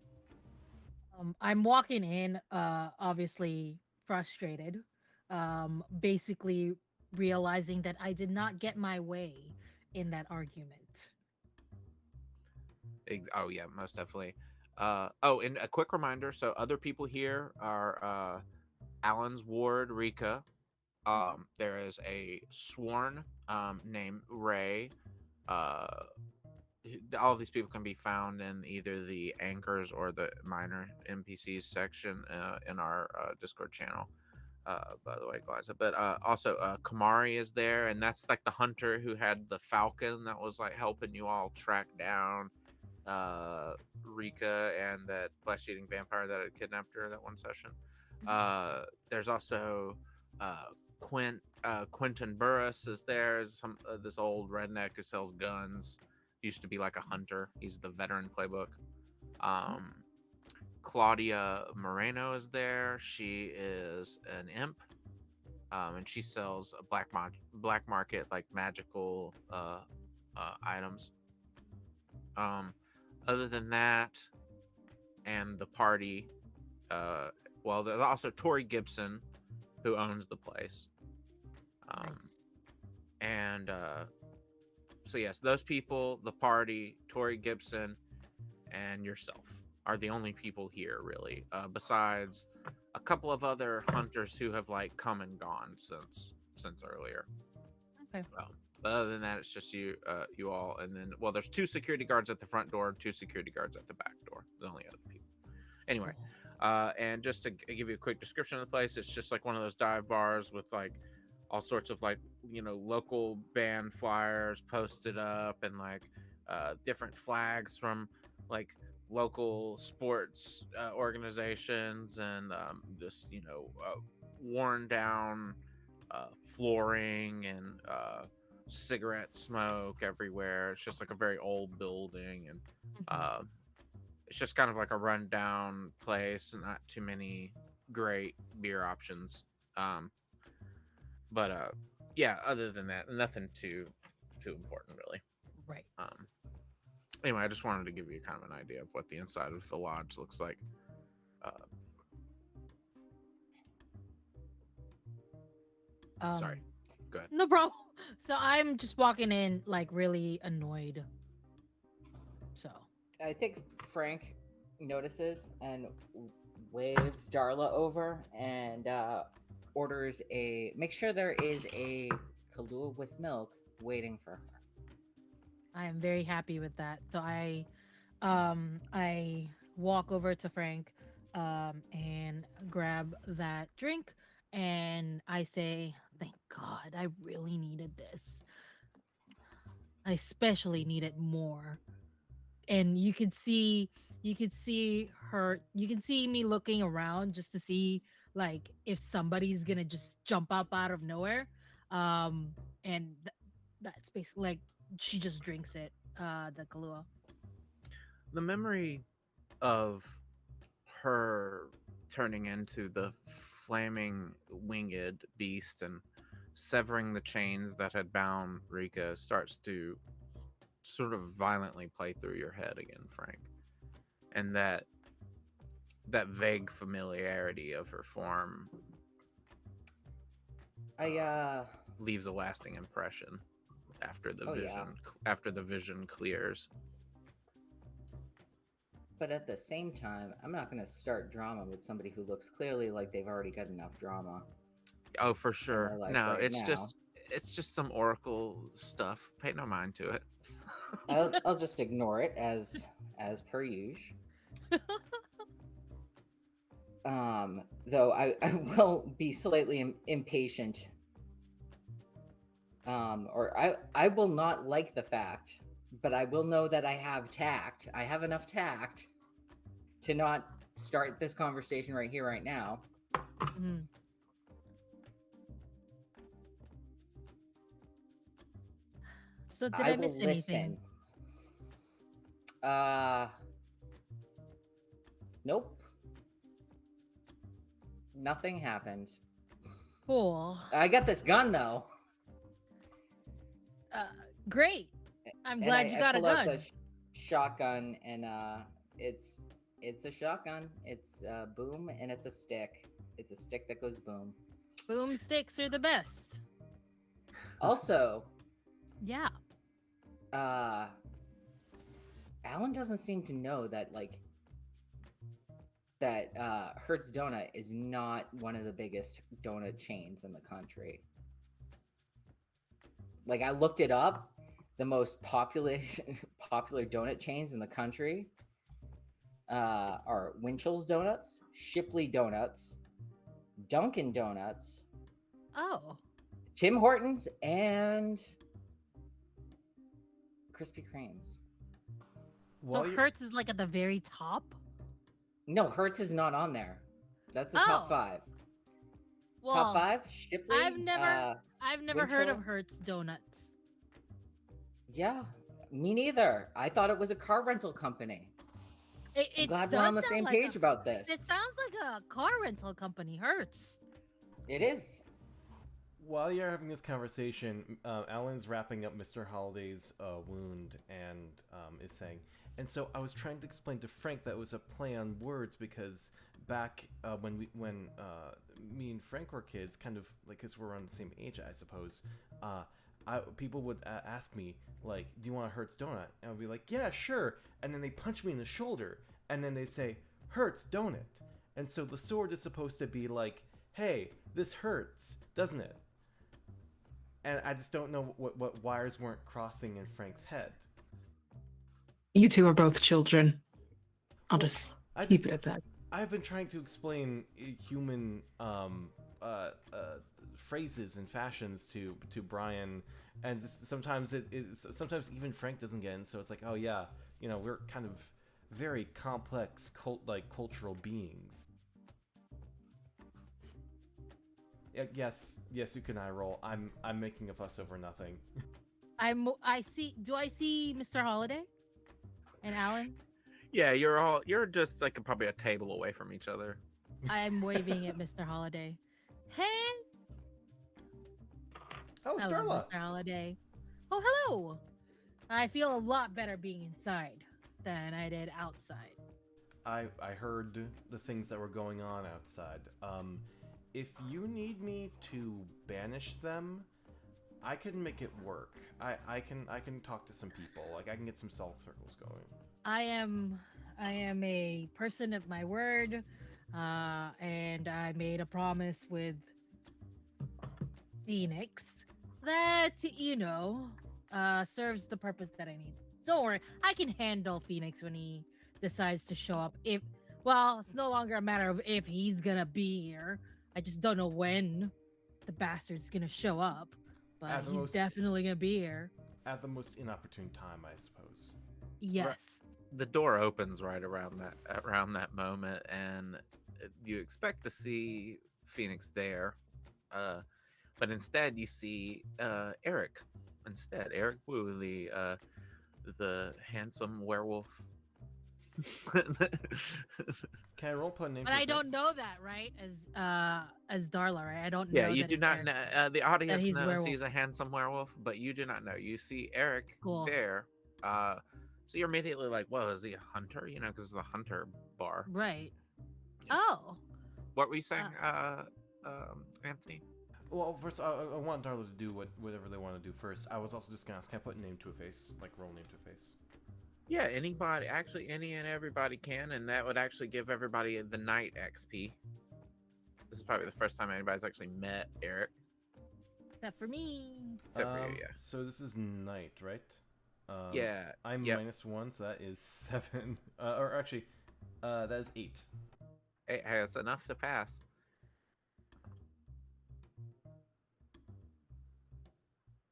I'm walking in, obviously frustrated, basically realizing that I did not get my way in that argument. Oh yeah, most definitely. And a quick reminder: so other people here are Alan's ward, Rika. There is a sworn named Ray. Uh, all of these people can be found in either the anchors or the minor NPCs section in our Discord channel. By the way, guys. But also, Kamari is there, and that's like the hunter who had the falcon that was like helping you all track down Rika and that flesh-eating vampire that had kidnapped her that one session. There's also Quentin Burris is there. This old redneck who sells guns. Used to be like a hunter. He's the veteran playbook. Claudia Moreno is there. She is an imp, and she sells a black market like magical items. Other than that, and the party, well, there's also Tory Gibson, who owns the place. Nice. And so yes, those people, the party, Tory Gibson, and yourself are the only people here, really. Besides a couple of other hunters who have like come and gone since earlier. Okay. But other than that, it's just you all, and then there's 2 security guards at the front door and 2 security guards at the back door. The only other people. Anyway, and just to give you a quick description of the place, it's just like one of those dive bars with like all sorts of like local band flyers posted up and like different flags from like local sports organizations and just worn down flooring and cigarette smoke everywhere. It's just like a very old building, and it's just kind of like a rundown place and not too many great beer options. But yeah, other than that, nothing too important really. Right. Anyway, I just wanted to give you kind of an idea of what the inside of the lodge looks like. Sorry, go ahead. No problem. So I'm just walking in like really annoyed. So I think Frank notices and waves Darla over and orders make sure there is a Kahlua with milk waiting for her. I am very happy with that. So I walk over to Frank and grab that drink, and I say, "Thank God, I really needed this. I especially needed more." And you could see her, you can see me looking around just to see like if somebody's gonna just jump up out of nowhere. And that's basically like she just drinks it, the Kahlua. The memory of her turning into the flaming winged beast and severing the chains that had bound Rika starts to sort of violently play through your head again, Frank. And that vague familiarity of her form I leaves a lasting impression after the Oh, yeah. vision clears. But at the same time, I'm not going to start drama with somebody who looks clearly like they've already got enough drama Oh, for in sure. their life No, right now. it's just some oracle stuff. Pay no mind to it. I'll just ignore it as per usual. Though I will be slightly impatient. Or I will not like the fact, but I will know that I have tact. I have enough tact to not start this conversation right here, right now. Mhm. So did I miss will anything? listen. Nope. Nothing happened. Cool. I got this gun though. Uh, Great. I'm And glad you got a pull out gun. the shotgun, and it's a shotgun. It's a boom, and it's a stick. It's a stick that goes boom. Boomsticks are the best. Also, Yeah. Alan doesn't seem to know that Hertz Donut is not one of the biggest donut chains in the country. Like, I looked it up. The most popular donut chains in the country are Winchell's Donuts, Shipley Donuts, Dunkin' Donuts, Oh. Tim Hortons, and Krispy Kremes. So While you're, Hertz is like at the very top? No, Hertz is not on there. That's the top Oh. 5. Well, Top 5, Shipley. I've never heard of Winchell. Hertz Donuts. Yeah, me neither. I thought it was a car rental company. I'm glad we're does on the sound same like page about this. It sounds like a car rental company, Hertz. It is. while you're having this conversation, Alan's wrapping up Mr. Holliday's wound and is saying, and so I was trying to explain to Frank that it was a play on words because back when me and Frank were kids, kind of like because we're around the same age, I suppose. People would ask me like, "Do you want a Hertz donut?" And I'd be like, "Yeah, sure." And then they punch me in the shoulder, and then they say, "Hertz donut." And so the sword is supposed to be like, "Hey, this hurts, doesn't it?" And I just don't know what wires weren't crossing in Frank's head. You two are both children. I'll Well, just I keep just- it at that. I've been trying to explain human phrases and fashions to Brian, and sometimes sometimes even Frank doesn't get it. So it's like, oh yeah, we're kind of very complex cultural beings. Yes, you can eye roll. I'm making a fuss over nothing. I see. Do I see Mr. Holiday and Alan? Yeah, you're just like probably a table away from each other. I'm waving at Mr. Holiday. Hey, Oh, I love Starla. Mr. Holiday. Oh, hello. I feel a lot better being inside than I did outside. I heard the things that were going on outside. If you need me to banish them, I can make it work. I can talk to some people. Like I can get some soul circles going. I am a person of my word, and I made a promise with Phoenix that serves the purpose that I need. Don't worry, I can handle Phoenix when he decides to show up. It's no longer a matter of if he's gonna be here. I just don't know when the bastard's gonna show up, but At the he's most- definitely gonna be here. At the most inopportune time, I suppose. Yes. The door opens right around that moment, and you expect to see Phoenix there, but instead you see Eric. Instead, Eric Wu, the handsome werewolf Can I roll put a name But to a I don't face? know that, right? As Darla, right? I don't Yeah, know you that do it's not Eric, know. The that audience he's knows werewolf. he's a handsome werewolf, but you do not know. You see Eric Cool. there. So you're immediately like, "Whoa, is he a hunter?" You know, because it's a hunter bar. Right. Yeah. Oh. What were you saying, Uh, Anthony? Well, first, I want Darla to do whatever they want to do first. I was also just gonna ask, can I put a name to a face? Like, roll name to a face. Yeah, anybody, actually, any and everybody can, and that would actually give everybody the night XP. This is probably the first time anybody's actually met Eric, except for me. except for you. Yeah. So this is night, right? Yeah. I'm Yep. -1, so that is 7. Or actually, that is 8. Hey, that's enough to pass.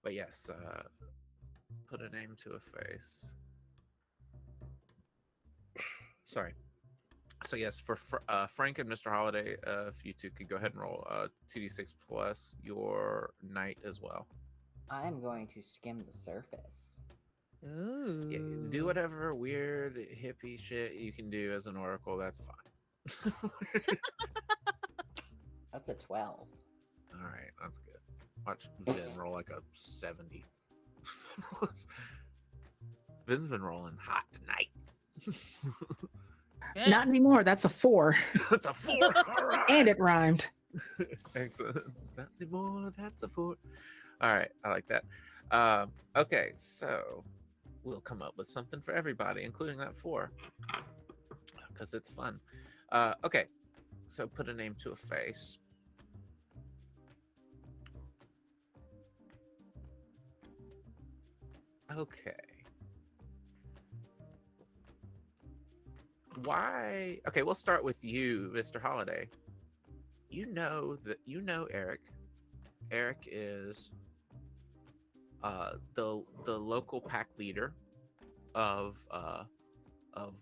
But yes, put a name to a face. Sorry. So yes, for Frank and Mr. Holiday, if you two could go ahead and roll 2d6 plus your night as well. I'm going to skim the surface. Ooh. Yeah, do whatever weird hippie shit you can do as an oracle. That's fine. That's a 12. All right, that's good. Watch Vin roll like a 70. Vin's been rolling hot tonight. Good. Not anymore. That's a 4. That's a 4. All right. And it rhymed. Excellent. Not anymore. That's a 4. All right, I like that. Okay, so we'll come up with something for everybody, including that 4, because it's fun. Okay, so put a name to a face. Okay. Why? Okay, we'll start with you, Mr. Holiday. You know Eric. Eric is the local pack leader of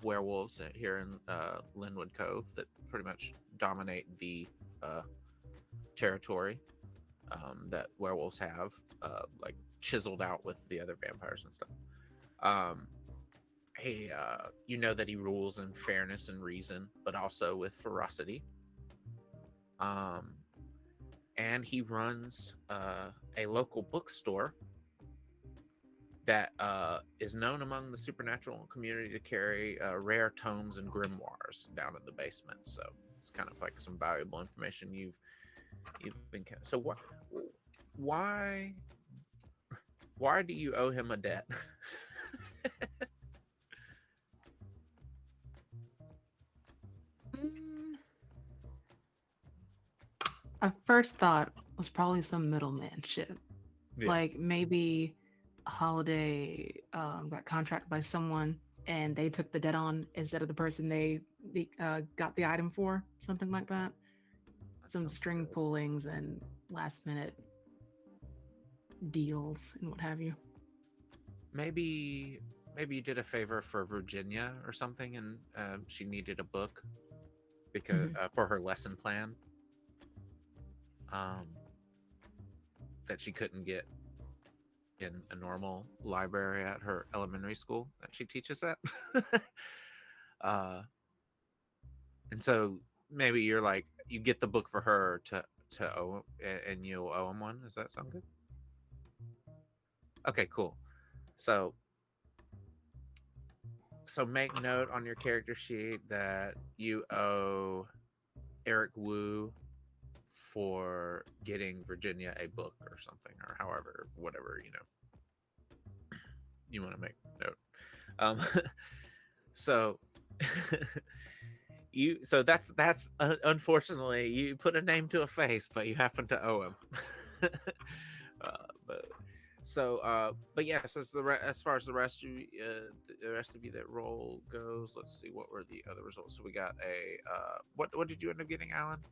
werewolves here in Linwood Cove that pretty much dominate the territory that werewolves have, like chiseled out with the other vampires and stuff. You know that he rules in fairness and reason, but also with ferocity. And he runs a local bookstore that is known among the supernatural community to carry rare tomes and grimoires down in the basement. So it's kind of like some valuable information you've been. So why do you owe him a debt? Mm. My first thought was probably some middleman shit. Yeah. Like maybe Holiday got contracted by someone and they took the debt on instead of the person they got the item for, something like that. Some Sounds string good. pullings and last minute deals and what have you. Maybe you did a favor for Virginia or something, and she needed a book because for her lesson plan that she couldn't get in a normal library at her elementary school that she teaches at. And so maybe you're like, you get the book for her to owe, and you'll owe him one. Does that sound good? Okay, cool. So make note on your character sheet that you owe Eric Wu for getting Virginia a book or something, or however, whatever, you want to make note. So that's unfortunately, you put a name to a face, but you happen to owe him. But yes, as far as the rest of you that roll goes, let's see, what were the other results. So we got a what did you end up getting, Alan?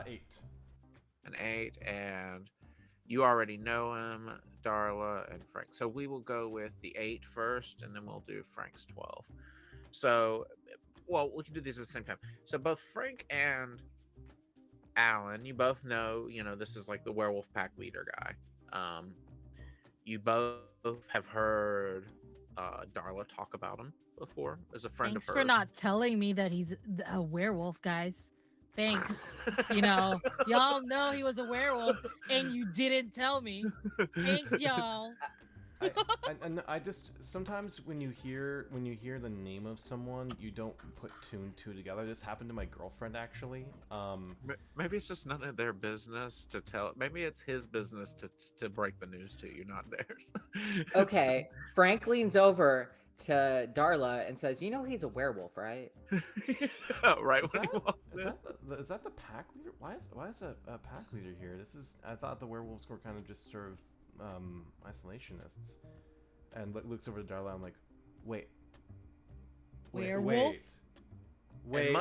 8. An 8, and you already know him, Darla and Frank. So we will go with the 8 first, and then we'll do Frank's 12. So, well, we can do these at the same time. So both Frank and Alan, you both know, this is like the werewolf pack leader guy. You both have heard Darla talk about him before as a friend Thanks of for hers. not telling me that he's a werewolf, guys. Thanks. You know, y'all know he was a werewolf, and you didn't tell me. Thanks, y'all. I just sometimes when you hear the name of someone, you don't put two and two together. This happened to my girlfriend actually. Maybe it's just none of their business to tell. Maybe it's his business to break the news to you, not theirs. Okay, Frank leans over to Darla and says, "You know he's a werewolf, right?" Right Is when that he walks in. is that the pack leader? Why is a pack leader here? I thought the werewolves were kind of just sort of isolationists. And looks over to Darla. I'm like, wait, Werewolf? Wait.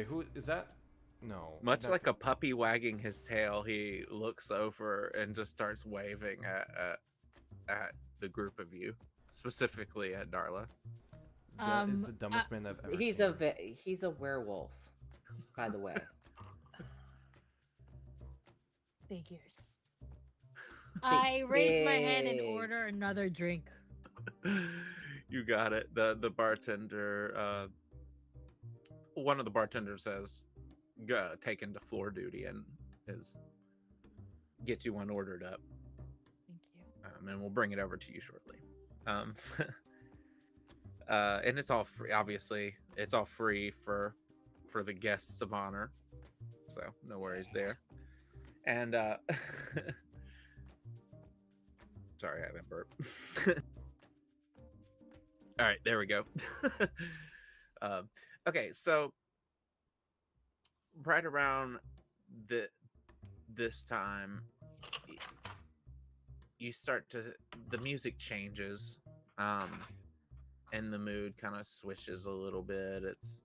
Who is that? No. Much that's- like a puppy wagging his tail, he looks over and just starts waving at the group of you, specifically at Darla. That is the dumbest man I've ever seen. He's a werewolf, by the way. Figures. I raise my hand and Big. order another drink. You got it. The bartender, one of the bartenders has taken to floor duty and is get you one ordered up. Thank you. And we'll bring it over to you shortly. And it's all free. Obviously, it's all free for the guests of honor, so no worries there. And sorry, I had a burp. All right, there we go. Okay, so right around this time, you start to the music changes, and the mood kind of switches a little bit. It's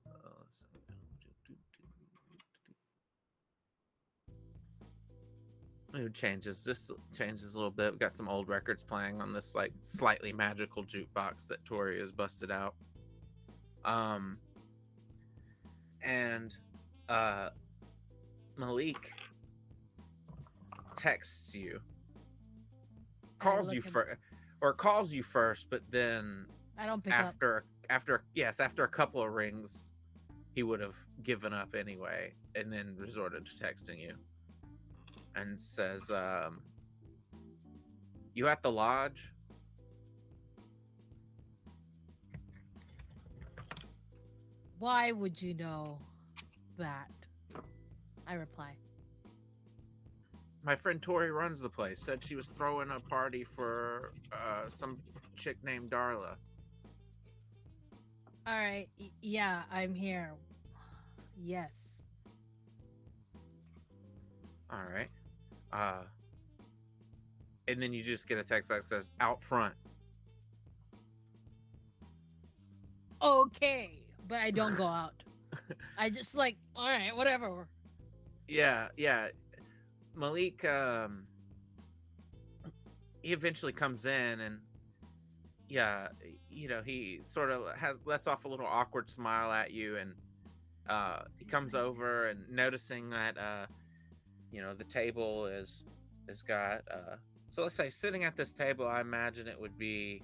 mood changes a little bit. We've got some old records playing on this like slightly magical jukebox that Tori has busted out. And Malik texts you, calls you first, but then I don't pick up. after a couple of rings, he would have given up anyway, and then resorted to texting you, and says, "You at the lodge?" Why would you know that? I reply. My friend Tori runs the place. Said she was throwing a party for some chick named Darla. All right. Yeah, I'm here. Yes. All right. And then you just get a text back that says out front. Okay, but I don't go out. I just like, all right, whatever. Yeah. Malik, he eventually comes in and he sort of lets off a little awkward smile at you, and he comes over and noticing that the table is got so let's say sitting at this table, I imagine it would be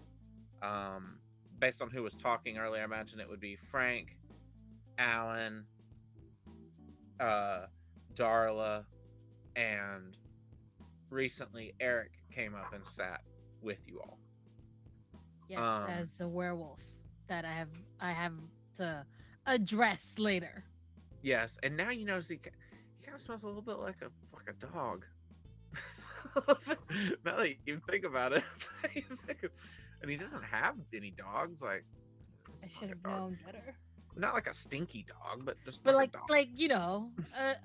based on who was talking earlier, I imagine it would be Frank, Alan, Darla, and recently Eric came up and sat with you all. Yes, as the werewolf that I have to address later. Yes, and now you notice he kind of smells a little bit like a dog. Now that you think about it, and he doesn't have any dogs. Like, I should have known better. Not like a stinky dog, but just But like a dog.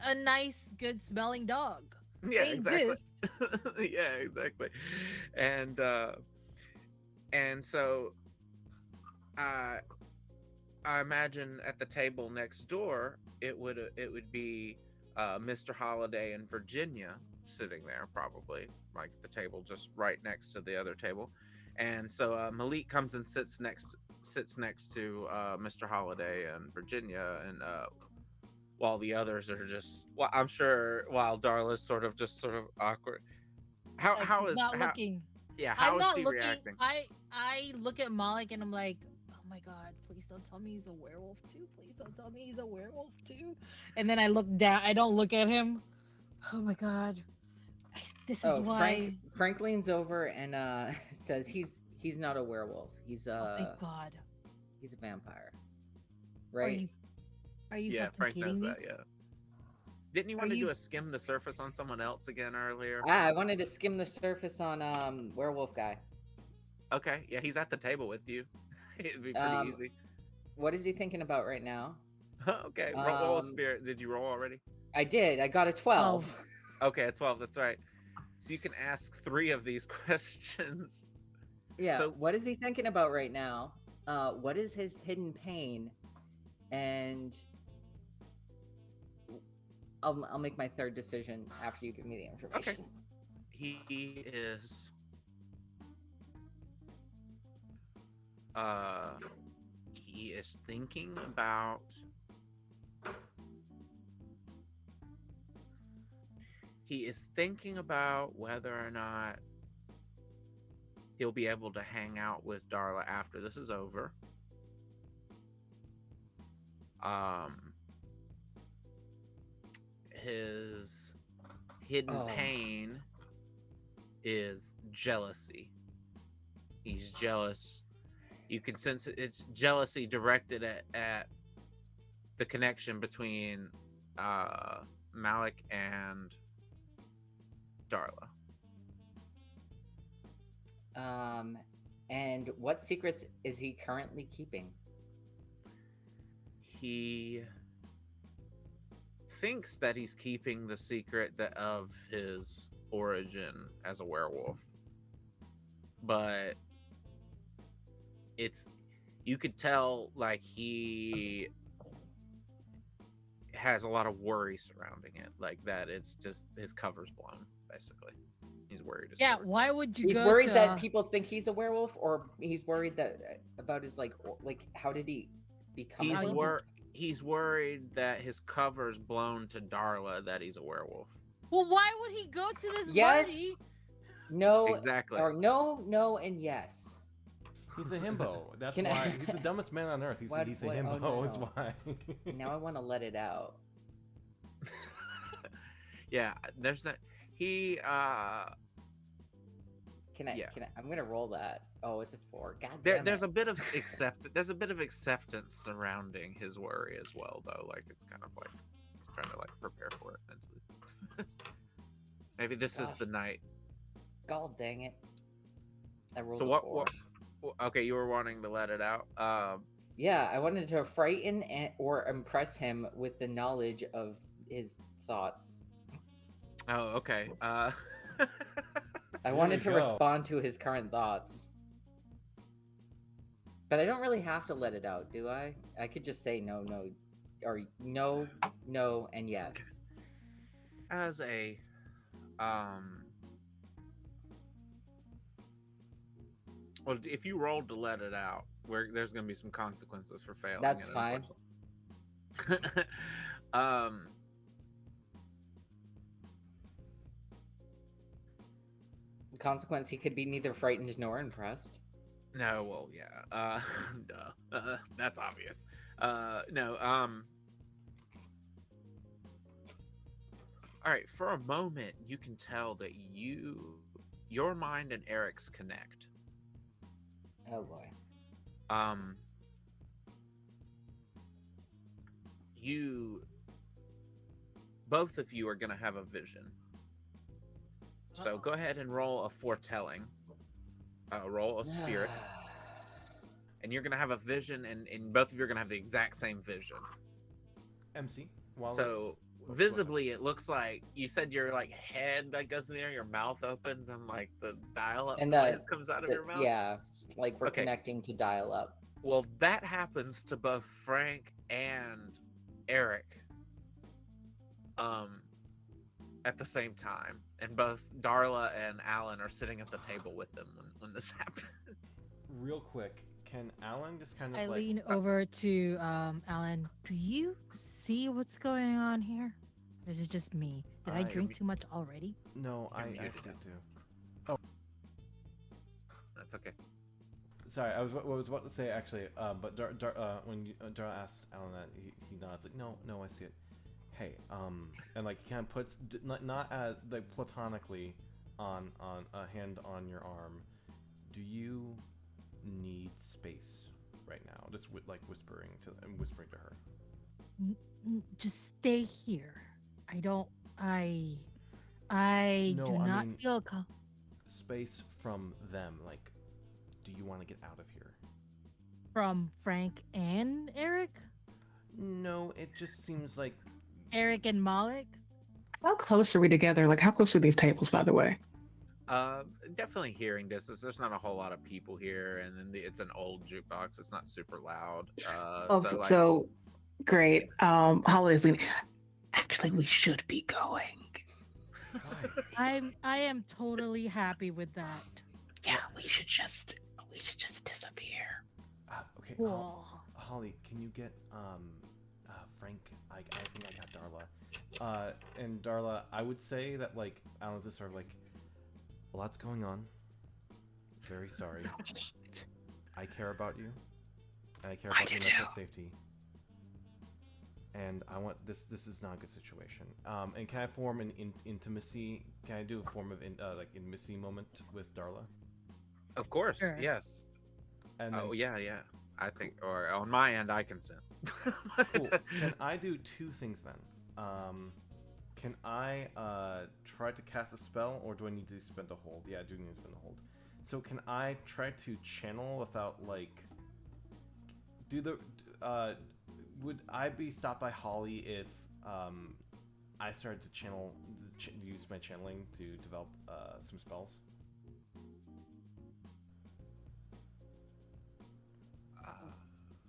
a nice, good smelling dog. Yeah, They exactly. exist. Yeah, exactly. And so I imagine at the table next door it would be Mr. Holiday and Virginia sitting there, probably like the table just right next to the other table. And so Malik comes and sits next to Mr. Holiday and Virginia, and while the others are just, well, I'm sure while Darla's sort of awkward. How is not how, looking? yeah, I'm how is not she looking. reacting? I look at Malik and I'm like, oh my god, please don't tell me he's a werewolf too. Please don't tell me he's a werewolf too. And then I look down. I don't look at him. Oh my god. This is Oh, why. Frank leans over and says he's not a werewolf. He's Oh, thank God. he's a vampire. Are Right? you? Are you Yeah, fucking Frank kidding knows me? that. Yeah. Didn't you Are want to do you- a skim the surface on someone else again earlier? I wanted to skim the surface on werewolf guy. Okay. Yeah, he's at the table with you. It'd be pretty easy. What is he thinking about right now? Okay. Roll a spirit. Did you roll already? I did. I got a 12. Okay, a 12. That's right. So you can ask 3 of these questions. Yeah. So- What is he thinking about right now? What is his hidden pain? And I'll make my third decision after you give me the information. He is thinking about whether or not he'll be able to hang out with Darla after this is over. His hidden pain is jealousy. He's jealous. You can sense it's jealousy directed at the connection between Malik and Darla. And what secrets is he currently keeping? He thinks that he's keeping the secret of his origin as a werewolf, but you could tell like he has a lot of worry surrounding it, like that it's just his cover's blown, basically. He's worried. Yeah. Why would you? He's go worried to, that people think he's a werewolf, or he's worried that about his like how did he become? He's worried that his cover's blown to Darla that he's a werewolf. Well, why would he go to this Yes. party? No. Exactly. Or no, and yes. He's a himbo. That's Can I- why he's the dumbest man on earth. He's a himbo. Oh, no, That's no. why. Now I want to let it out. Yeah, there's that. He Can I? Yeah. I'm gonna roll that. Oh, it's a 4. God there's damn a bit of acceptance surrounding his worry as well, though. Like it's kind of like he's trying to like prepare for it mentally. Maybe this is Gosh. the night. God dang it! I rolled So a what? 4. Okay, you were wanting to let it out. Yeah, I wanted to frighten or impress him with the knowledge of his thoughts. Oh, okay. I There wanted we to go. respond to his current thoughts. But I don't really have to let it out, do I? I could just say no, or no, and yes. As a well, if you rolled to let it out, there's going to be some consequences for failing. That's it, fine. unfortunately. The consequence, he could be neither frightened nor impressed. No, well, yeah. Duh. That's obvious. No. All right. For a moment, you can tell that your mind and Eric's connect. Oh boy. Both of you are gonna have a vision. So go ahead and roll a foretelling. Roll a spirit. And you're gonna have a vision, and both of you are gonna have the exact same vision. MC. While So visibly, it looks like you said your like head that goes in there, your mouth opens, and like the dial-up And noise comes out of your mouth. Yeah, like we're Okay. connecting to dial up. Well, that happens to both Frank and Eric. At the same time, and both Darla and Alan are sitting at the table with them when this happens. real quick, can Alan just kind of I like lean over to Alan. Do you see what's going on here? Or is it just me? Did I I- drink too much already? No, I muted see now. it too. That's okay. sorry, I was about to say actually, but when Darla asks Alan that, he nods like, no, I see it. Hey, and like he kind of puts not as like platonically on a hand on your arm. Do you need space right now? Just like whispering to her. Just stay here. I don't. I do No, I not mean feel. space from them. Like, do you want to get out of here? From Frank and Eric, No, it just seems like Eric and Malik. How close are we together? Like, how close are these tables, by the way? Definitely hearing distance. There's not a whole lot of people here, and then it's an old jukebox. It's not super loud. Oh, So like, so great. Holiday's leaving. Actually, we should be going. I am totally happy with that. Yeah, we should just disappear. Okay, Cool. Holly, can you get Frank? I think I got Darla. And Darla, I would say that like Alan's just sort of like, a lot's going on. Very sorry. I care about you. And I care about your mental safety. And I want this. This is not a good situation. And can I form an intimacy? Can I do a form of like intimacy moment with Darla? of course, Sure. yes. And Oh then, yeah, yeah. I think, or on my end, I consent. cool. Can I do two things then? Can I try to cast a spell, or do I need to spend a hold? Yeah, I do need to spend a hold. So can I try to channel without like do the would I be stopped by Holly if I started to use my channeling to develop some spells?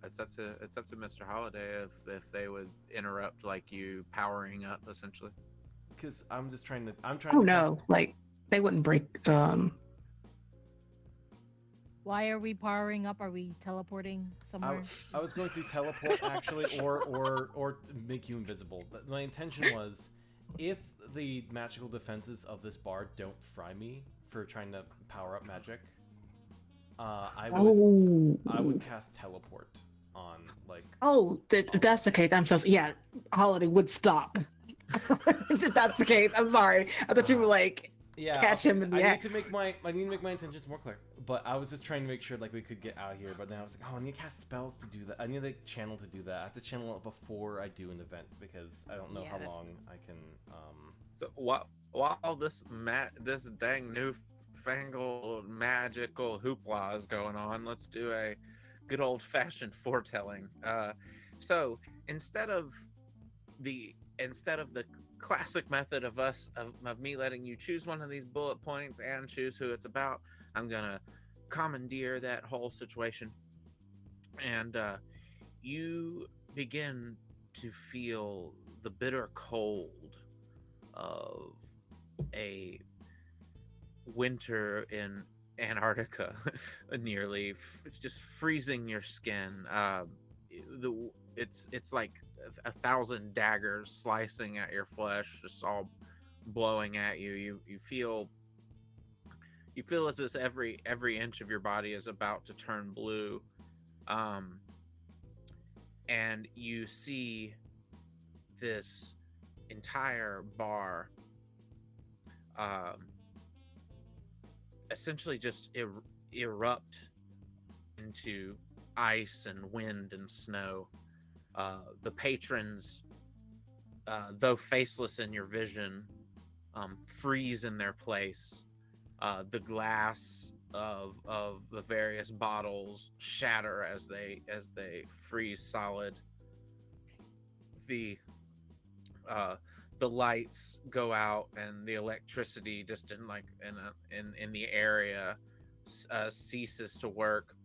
It's up to Mr. Holiday if they would interrupt like you powering up essentially. Because I'm trying Oh to no, like they wouldn't break. Why are we powering up? Are we teleporting somewhere? I was going to teleport actually, or make you invisible. My intention was, if the magical defenses of this bard don't fry me for trying to power up magic, I would cast teleport on like. Oh, if that's the case, I'm so yeah. Holiday would stop. If that's the case, I'm sorry. I thought you were like catch him in the I act. need to make my intentions more clear. But I was just trying to make sure like we could get out of here. But then I was like, oh, I need to cast spells to do that. I need a channel to do that. I have to channel it before I do an event because I don't know Yeah, how that's- long I can. So while this dang newfangled magical hoopla is going on, let's do a good old fashioned foretelling. So instead of the classic method of me letting you choose one of these bullet points and choose who it's about, I'm gonna commandeer that whole situation, and you begin to feel the bitter cold of a winter in Antarctica, nearly just freezing your skin. It's like 1,000 daggers slicing at your flesh, just all blowing at you. You feel as if every inch of your body is about to turn blue, and you see this entire bar essentially just erupt into ice and wind and snow. The patrons, though faceless in your vision, freeze in their place. The glass of the various bottles shatter as they freeze solid. The lights go out and the electricity just in the area ceases to work,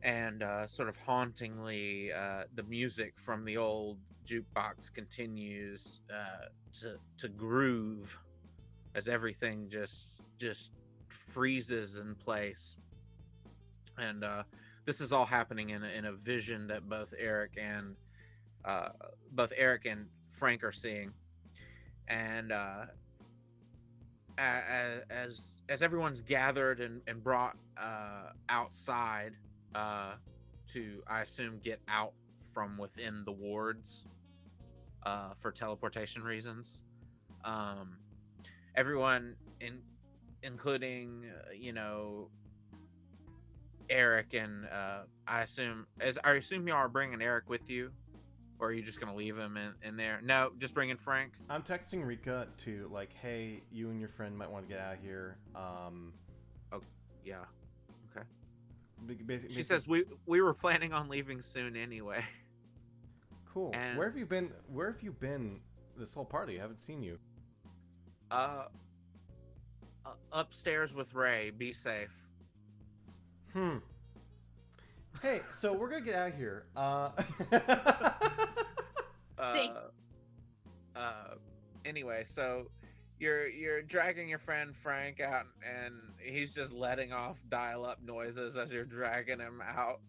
and sort of hauntingly the music from the old jukebox continues to groove as everything just freezes in place. And this is all happening in a vision that both Eric and Frank are seeing. And as everyone's gathered and brought outside to, I assume, get out from within the wards for teleportation reasons. Everyone, including Eric and I assume y'all are bringing Eric with you, or are you just gonna leave him in there? No, just bringing Frank. I'm texting Rika to like, hey, you and your friend might want to get out of here. Oh, yeah. Okay. She Basically, says we were planning on leaving soon anyway. cool. and- Where have you been? Where have you been this whole party? I haven't seen you. Upstairs with Ray. Be safe. Hey, so we're gonna get out of here. Thank- Anyway, so you're dragging your friend Frank out, and he's just letting off dial-up noises as you're dragging him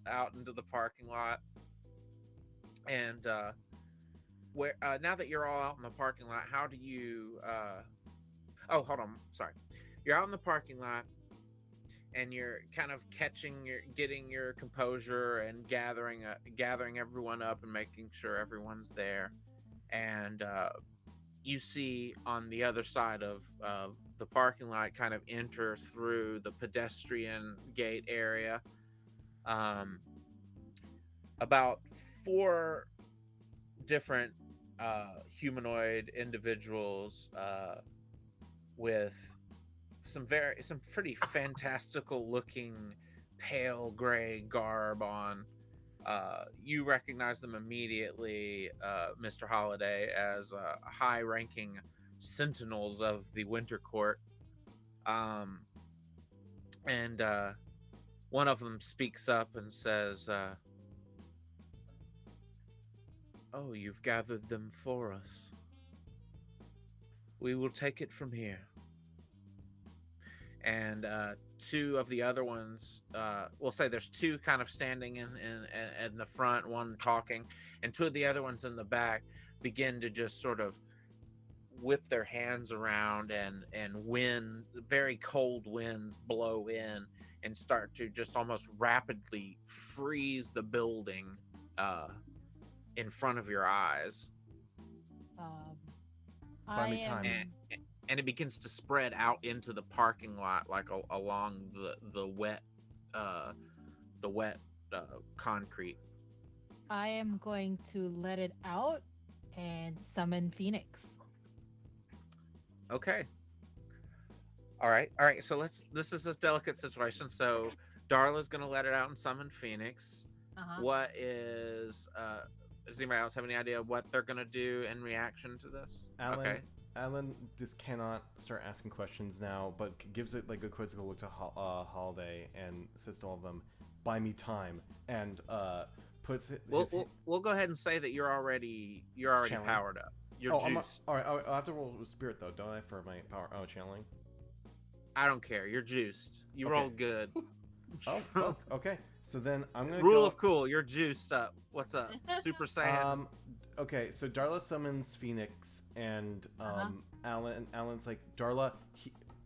out into the parking lot. And where now that you're all out in the parking lot, how do you? Oh, hold on. Sorry, you're out in the parking lot, and you're kind of getting your composure and gathering everyone up and making sure everyone's there. And you see on the other side of the parking lot, kind of enter through the pedestrian gate area, about 4 different humanoid individuals with some pretty fantastical looking pale gray garb on. You recognize them immediately, Mr. Holiday, as high-ranking sentinels of the Winter Court. And one of them speaks up and says, "Oh, you've gathered them for us. We will take it from here." And 2 of the other ones, we'll say there's 2 kind of standing in the front, one talking, and 2 of the other ones in the back begin to just sort of whip their hands around, and very cold winds blow in and start to just almost rapidly freeze the building in front of your eyes. Buy I me time. am. And it begins to spread out into the parking lot, like along the wet concrete. I am going to let it out and summon Phoenix. Okay. All right. So this is a delicate situation. So Darla's gonna let it out and summon Phoenix. Uh-huh. What is does anybody else have any idea what they're gonna do in reaction to this? Alan just cannot start asking questions now, but gives it like a quizzical look to Holiday and says to all of them, "Buy me time," and puts it. We'll go ahead and say that you're already Channeling? powered up. You're juiced. All right, I'll have to roll with spirit though, don't I, for my power? Oh, channeling. I don't care. You're juiced. You Okay. rolled good. Oh, fuck. Okay. So then I'm gonna Rule go... of cool. You're juiced up. What's up? Super Saiyan. Okay, so Darla summons Phoenix, and Alan's like, "Darla,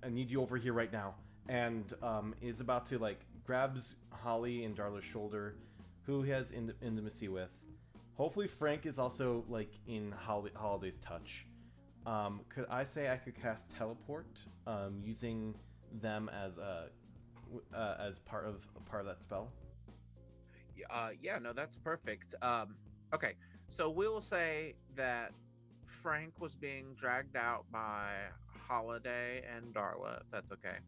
I need you over here right now," and is about to like grabs Holly and Darla's shoulder, who he has intimacy with. Hopefully Frank is also like in Holiday's touch. Could I say I could cast teleport, using them as part of that spell? Yeah, no, that's perfect. Okay, so we'll say that Frank was being dragged out by Holiday and Darla, if that's okay.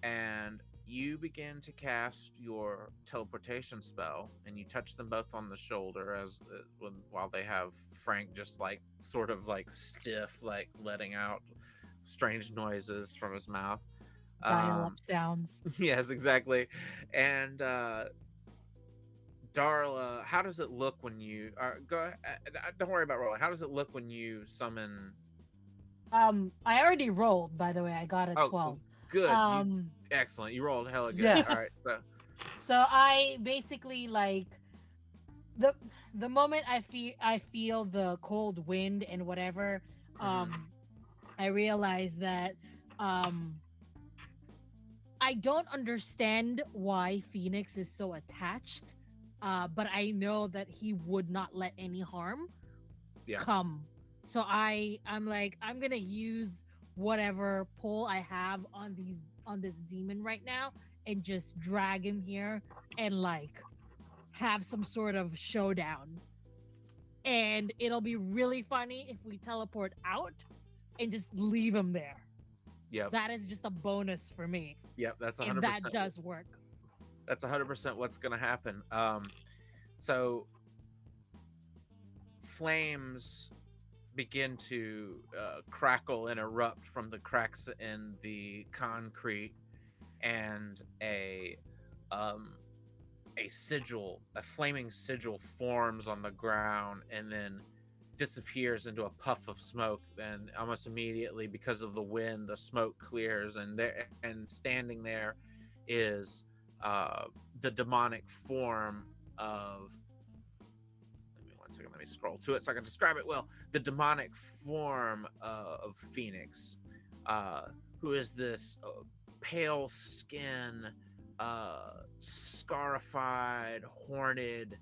And you begin to cast your teleportation spell, and you touch them both on the shoulder while they have Frank just like sort of like stiff, like letting out strange noises from his mouth. Dial-up sounds. Yes, exactly. And Darla, how does it look when you don't worry about rolling. How does it look when you summon? I already rolled, by the way. I got a 12. Good. Excellent. You rolled hella good. Yes. All right. So I basically like the moment I feel the cold wind and whatever, I realize that Um, I don't understand why Phoenix is so attached, but I know that he would not let any harm Yeah. come. So I'm like, I'm gonna use whatever pull I have on this demon right now and just drag him here and like have some sort of showdown. And it'll be really funny if we teleport out and just leave him there. Yep. That is just a bonus for me. Yep. That's And 100%. that does work. That's 100% what's going to happen. So flames begin to crackle and erupt from the cracks in the concrete, and a sigil, a flaming sigil, forms on the ground and then disappears into a puff of smoke. And almost immediately, because of the wind, the smoke clears, and there, and standing there is the demonic form of, let me one second, let me scroll to it so I can describe it well. The demonic form of Phoenix, who is this pale skin, scarified, horned,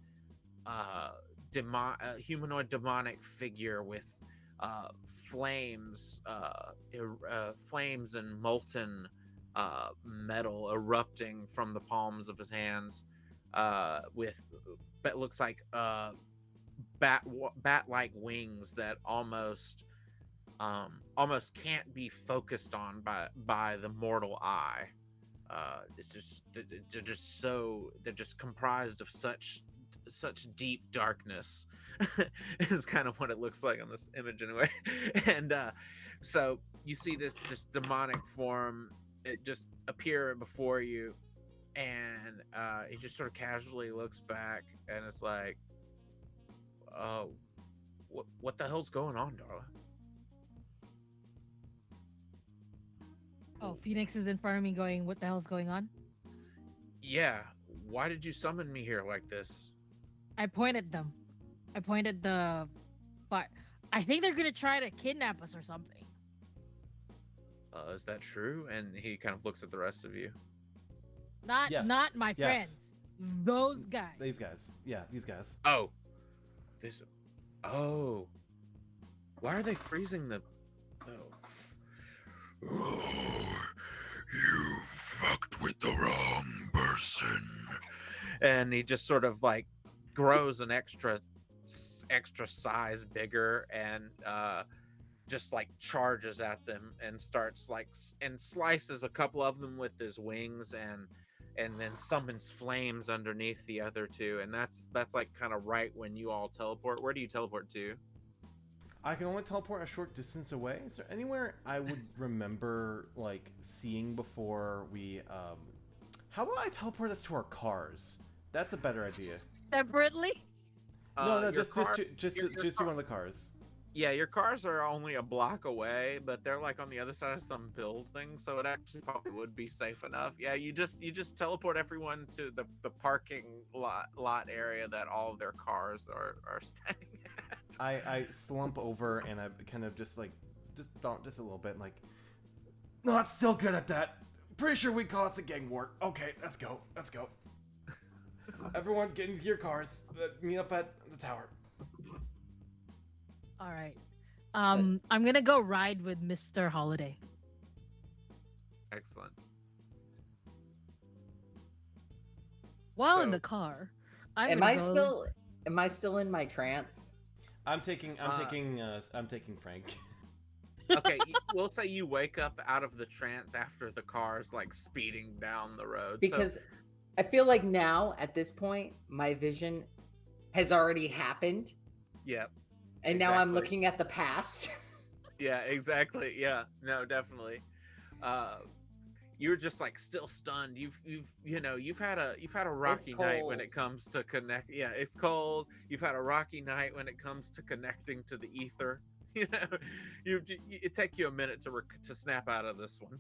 humanoid demonic figure with flames, flames and molten metal erupting from the palms of his hands, with that looks like bat-like wings that almost can't be focused on by the mortal eye. It's just, they're just comprised of such deep darkness. Is kind of what it looks like on this image anyway. And so you see this demonic form, it just appear before you, and he just sort of casually looks back and it's like, oh, what the hell's going on, Darla? Oh, Phoenix is in front of me going, what the hell's going on? Yeah, why did you summon me here like this? I pointed them. I pointed the, but I think they're gonna try to kidnap us or something. Is that true? And he kind of looks at the rest of you. Yes. Not my Yes. friends. Those guys. These guys. Yeah, these guys. Oh, this. Oh, why are they freezing the? Oh, you fucked with the wrong person. And he just sort of like grows an extra size bigger, and just like charges at them and starts like and slices a couple of them with his wings, and then summons flames underneath the other two. And that's like kind of right when you all teleport. Where do you teleport to? I can only teleport a short distance away. Is there anywhere I would remember like seeing before we how about I teleport us to our cars? That's a better idea. Separately? No, Your just car- just your to car- one of the cars. Yeah, your cars are only a block away, but they're like on the other side of some building, so it actually probably would be safe enough. Yeah, you just teleport everyone to the parking lot area that all of their cars are staying at. I slump over and I kind of just a little bit like, not still good at that. Pretty sure we caused a gang war. Okay, let's go. Everyone get into your cars. Meet up at the tower. All right. I'm gonna go ride with Mr. Holiday. Excellent. While in So- the car, I'm Am gonna I go- still in my trance? I'm taking Frank. Okay, we'll say you wake up out of the trance after the car's like speeding down the road. Because I feel like now at this point my vision has already happened, yeah, and now I'm Exactly. looking at the past. yeah, exactly. Yeah, no, definitely. You're just like still stunned. You've had a rocky night when it cold. comes to connect. Yeah, it's cold. You've had a rocky night when it comes to connecting to the ether. It take you a minute to snap out of this one.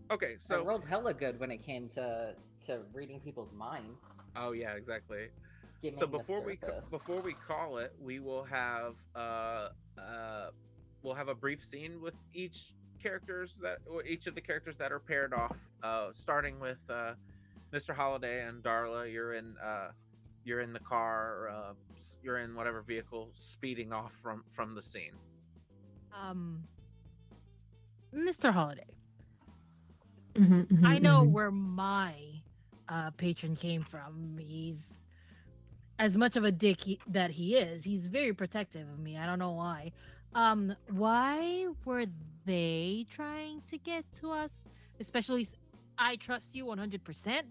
Okay, I so rolled hella good when it came to reading people's minds. oh yeah, exactly. skimming So the before surface. we call it, we will have we'll have a brief scene with each characters or each of the characters that are paired off, starting with Mr. Holiday and Darla. You're in the car, you're in whatever vehicle, speeding off from the scene. Mr. Holiday, Mm-hmm, I know where my patron came from. He's as much of a dick that he is. He's very protective of me. I don't know why. Why were they trying to get to us? Especially, I trust you 100%.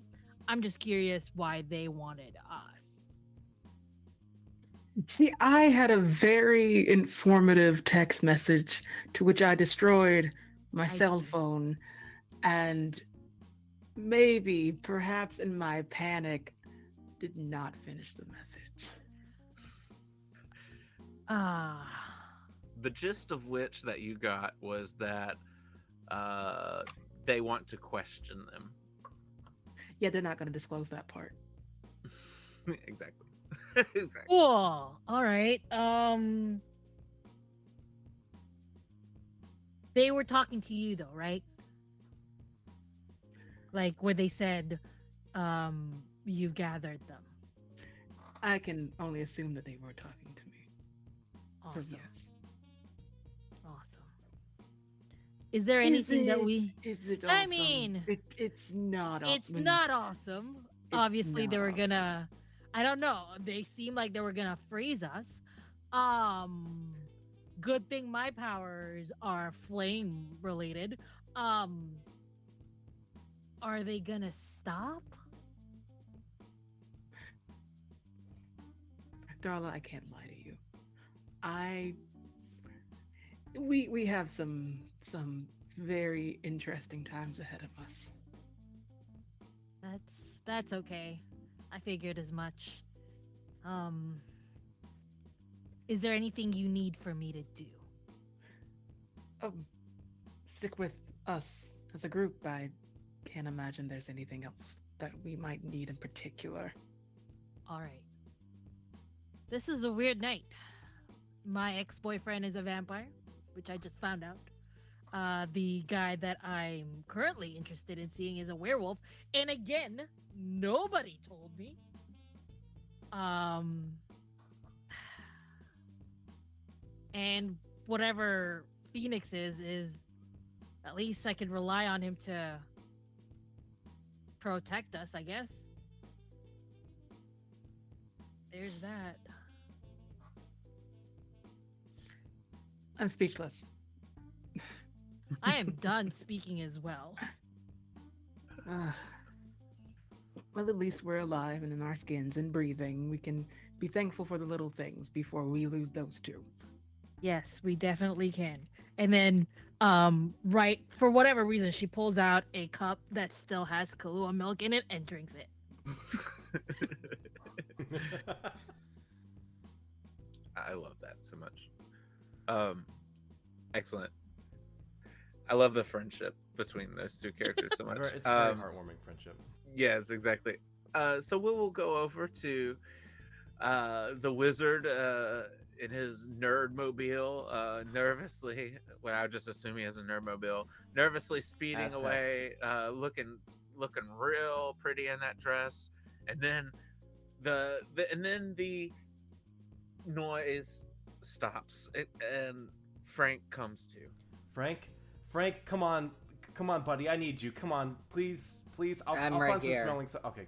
I'm just curious why they wanted us. See, I had a very informative text message to which I destroyed my I cell see. phone, and maybe, perhaps in my panic, did not finish the message. Ah. The gist of which that you got was that they want to question them. Yeah, they're not going to disclose that part. Exactly. Exactly. Cool. All right. They were talking to you though, right? Like where they said, you gathered them. I can only assume that they were talking to me. Awesome. So yes. Awesome. Is there anything that we? Is it awesome? I mean, it's not awesome. it's not awesome. It's Obviously, they not were awesome. gonna. I don't know. They seemed like they were gonna freeze us. Good thing my powers are flame related. Are they gonna stop? Darla, I can't lie to you. We have some very interesting times ahead of us. That's okay. I figured as much. Is there anything you need for me to do? Stick with us as a group. I can't imagine there's anything else that we might need in particular. All right. This is a weird night. My ex-boyfriend is a vampire, which I just found out. The guy that I'm currently interested in seeing is a werewolf, and again, nobody told me. And whatever Phoenix is at least I can rely on him to protect us, I guess. There's that. I'm speechless. I am done speaking as well. Well, at least we're alive and in our skins and breathing. We can be thankful for the little things before we lose those two. Yes, we definitely can. And then, right, for whatever reason, she pulls out a cup that still has Kahlua milk in it and drinks it. I love that so much. Excellent. I love the friendship between those two characters so much. It's a very heartwarming friendship. Yes, exactly. So we will go over to the wizard in his nerd mobile, nervously. Well, I would just assume he has a nerd mobile, nervously speeding Aztec. away, looking real pretty in that dress, and then the noise stops and Frank comes to. Frank, come on, buddy. I need you. Come on, please. I'm I'll right find here. some smelling stuff. Okay,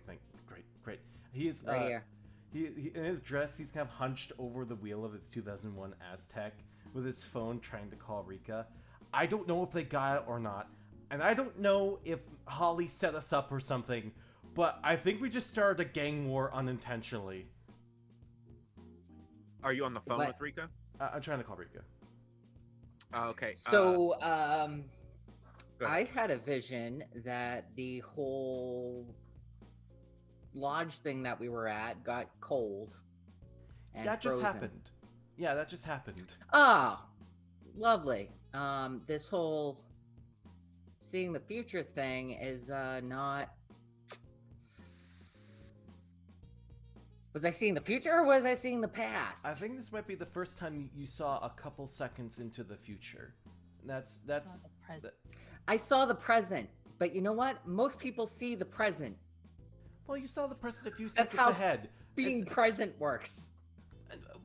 great. He is Right here. He in his dress. He's kind of hunched over the wheel of his 2001 Aztec with his phone, trying to call Rika. I don't know if they got it or not, and I don't know if Holly set us up or something. But I think we just started a gang war unintentionally. Are you on the phone What? with Rika? I'm trying to call Rika. Okay. So, go ahead. I had a vision that the whole lodge thing that we were at got cold and That just frozen. happened. Yeah, that just happened. Ah, lovely. This whole seeing the future thing is not. Was I seeing the future or was I seeing the past? I think this might be the first time you saw a couple seconds into the future. That's Not the present. that- I saw the present, but you know what? Most people see the present. well, you saw the present a few That's seconds how ahead. Being It's- present works.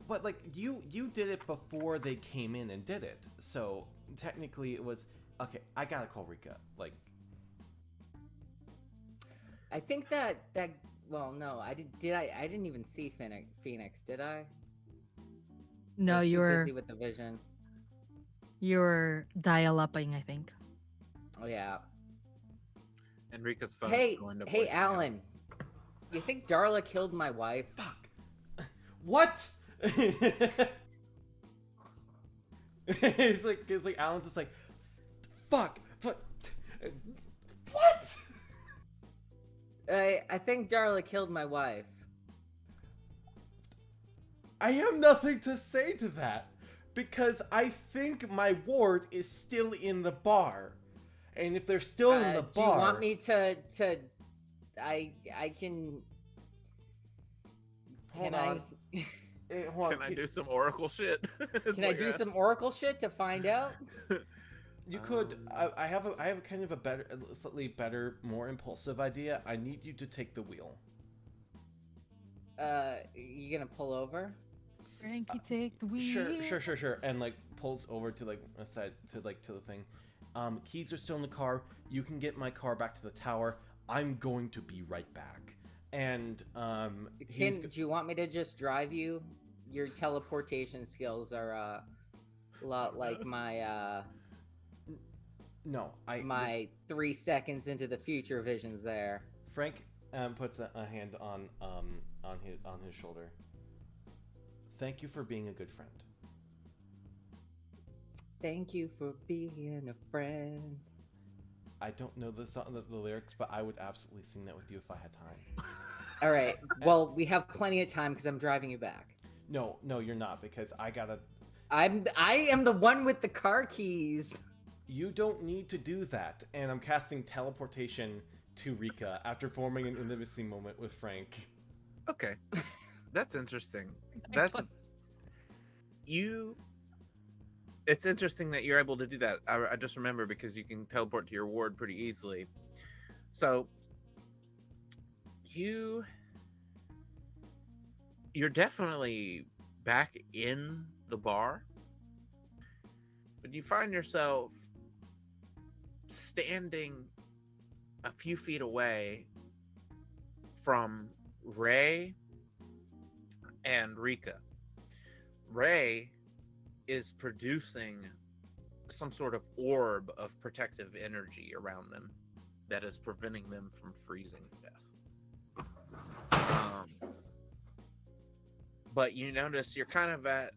but like you did it before they came in and did it. So technically it was okay. I gotta call Rika. Like, I think well, no, I didn't even see Phoenix, did I? I No, was too you're busy with the vision. dial-upping, I think. Oh yeah. Enrica's phone's Hey, going to hey, voicemail. Alan. You think Darla killed my wife? fuck. What? it's like Alan's just like, fuck. What? I think Darla killed my wife. I have nothing to say to that because I think my ward is still in the bar, and if they're still in the bar, Do you want me to? I can. Hold Can on. Hold on. Can I do some Oracle shit? Is Can I what do you're some asking? Oracle shit to find out? You could. I have a kind of a slightly better, more impulsive idea. I need you to take the wheel. You gonna pull over? Frankie, take the wheel. Sure. And like pulls over to like a side to the thing. Keys are still in the car. You can get my car back to the tower. I'm going to be right back. And Do you want me to just drive you? Your teleportation skills are a lot like my no, my 3 seconds into the future visions there. Frank puts a hand on his shoulder. Thank you for being a good friend. Thank you for being a friend. I don't know the lyrics, but I would absolutely sing that with you if I had time. All right. Well, we have plenty of time because I'm driving you back. No, you're not, because I am the one with the car keys. You don't need to do that, and I'm casting teleportation to Rika after forming an intimacy moment with Frank. Okay, that's interesting. That's you. It's interesting that you're able to do that. I just remember because you can teleport to your ward pretty easily. So you're definitely back in the bar, but you find yourself standing a few feet away from Ray and Rika. Ray is producing some sort of orb of protective energy around them that is preventing them from freezing to death. But you notice you're kind of at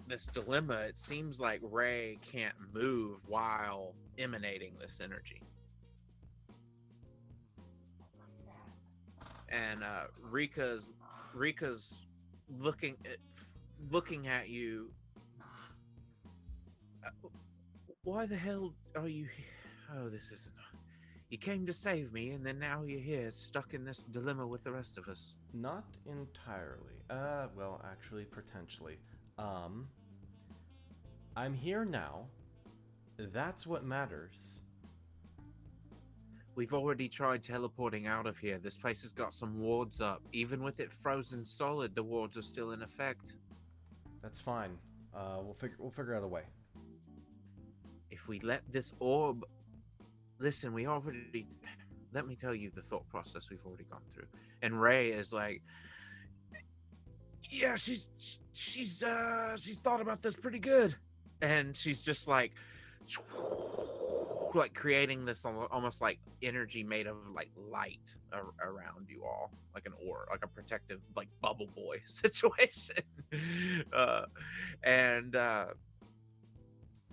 this dilemma. It seems like Ray can't move while emanating this energy. And Rika's looking at you. Why the hell are you here? Oh, this is... You came to save me, and then now you're here, stuck in this dilemma with the rest of us. Not entirely. Well, actually, potentially. I'm here now. That's what matters. We've already tried teleporting out of here. This place has got some wards up. Even with it frozen solid, the wards are still in effect. That's fine. We'll figure out a way. If we let this orb... Listen, we already... Let me tell you the thought process we've already gone through. And Ray is like... Yeah, she's thought about this pretty good. And she's just like creating this almost like energy made of like light around you all, like an aura, like a protective like bubble boy situation.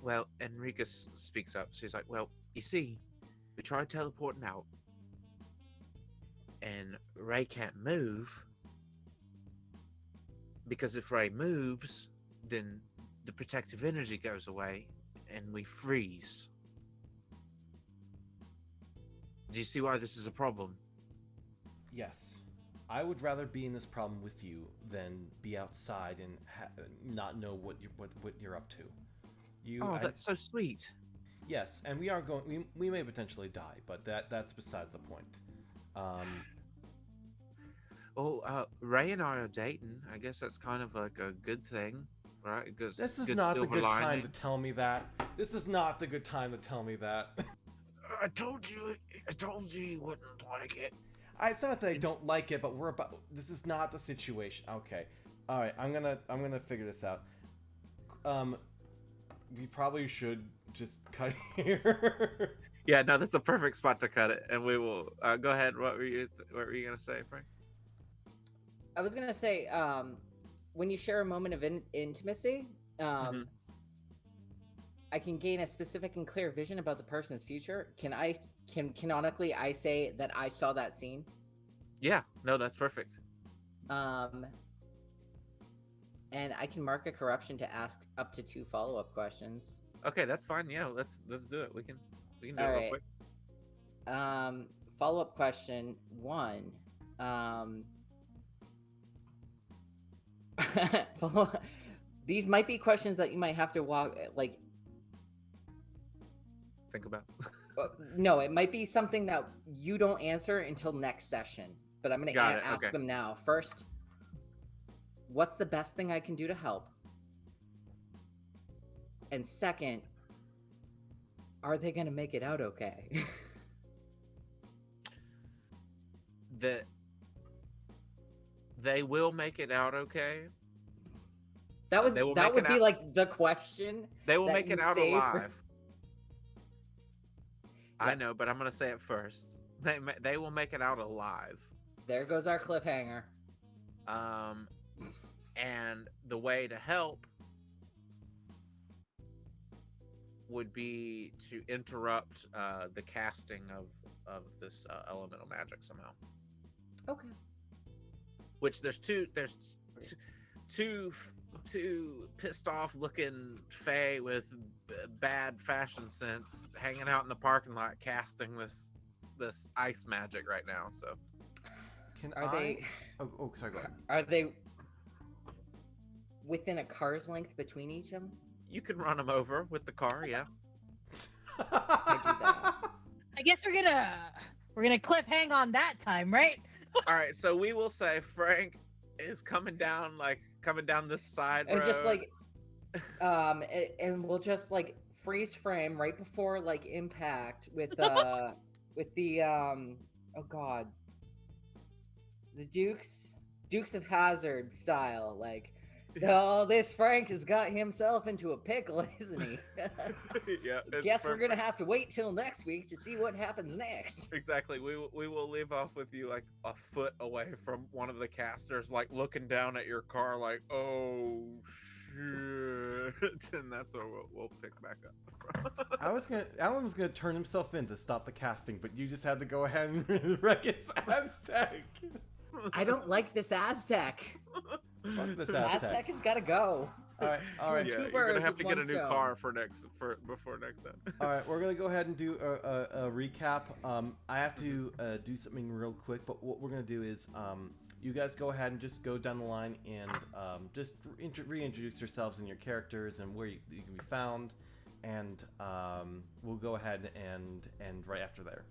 Well, Enrica speaks up. She's like, well, you see, we tried teleporting out and Ray can't move, because if Ray moves, then the protective energy goes away and we freeze. Do you see why this is a problem? Yes. I would rather be in this problem with you than be outside and not know what you're up to. That's so sweet. Yes, and we are going. We may potentially die, but that's beside the point. Um, Ray and I are dating. I guess that's kind of like a good thing, right? A good, this is good not the silver good time lining. to tell me that. This is not the good time to tell me that. I told you. I told you wouldn't like it. It's not that I don't like it, but we're about. This is not the situation. Okay, all right. I'm gonna figure this out. We probably should just cut here. Yeah, no, that's a perfect spot to cut it, and we will go ahead. What were you gonna say, Frank? I was gonna say, when you share a moment of intimacy, Mhm. I can gain a specific and clear vision about the person's future. Can canonically I say that I saw that scene? Yeah, no, that's perfect. And I can mark a corruption to ask up to 2 follow-up questions. Okay, that's fine. Yeah, let's do it. We can do it All real right. quick. Follow-up question 1. These might be questions that you might have to Think about. no, it might be something that you don't answer until next session, but I'm going to Got it, ask okay. them now. First, what's the best thing I can do to help? And second, are they going to make it out okay? They will make it out okay. That They will that make would it be out- like the question. They will that make it you out save for- alive. I Yep. know, but I'm gonna say it first. They will make it out alive. There goes our cliffhanger. And the way to help would be to interrupt the casting of this elemental magic somehow. Okay. Which there's two pissed off looking fae with bad fashion sense hanging out in the parking lot casting this ice magic right now. So Can Are they Oh, sorry. Go ahead. are they within a car's length between each of them? you can run them over with the car. Yeah. I guess we're gonna cliffhang on that time, right? All right. So we will say Frank is coming down this side And road. just and we'll just freeze frame right before impact with the oh god, the Dukes of Hazzard style, oh, this Frank has got himself into a pickle, isn't he? Yeah. it's Guess we're perfect. gonna have to wait till next week to see what happens next. Exactly. We will leave off with you like a foot away from one of the casters, like looking down at your car, like, oh shit, and that's where we'll pick back up. Alan was gonna turn himself in to stop the casting, but you just had to go ahead and wreck his Aztec. I don't like this Aztec. Fuck this Aztec Aztec. has got to go. All right. Yeah, Two you're birds gonna have with to get a one new stone. car before next time. All right, we're gonna go ahead and do a recap. I have to do something real quick, but what we're gonna do is you guys go ahead and just go down the line and just reintroduce yourselves and your characters and where you can be found, and we'll go ahead and right after there.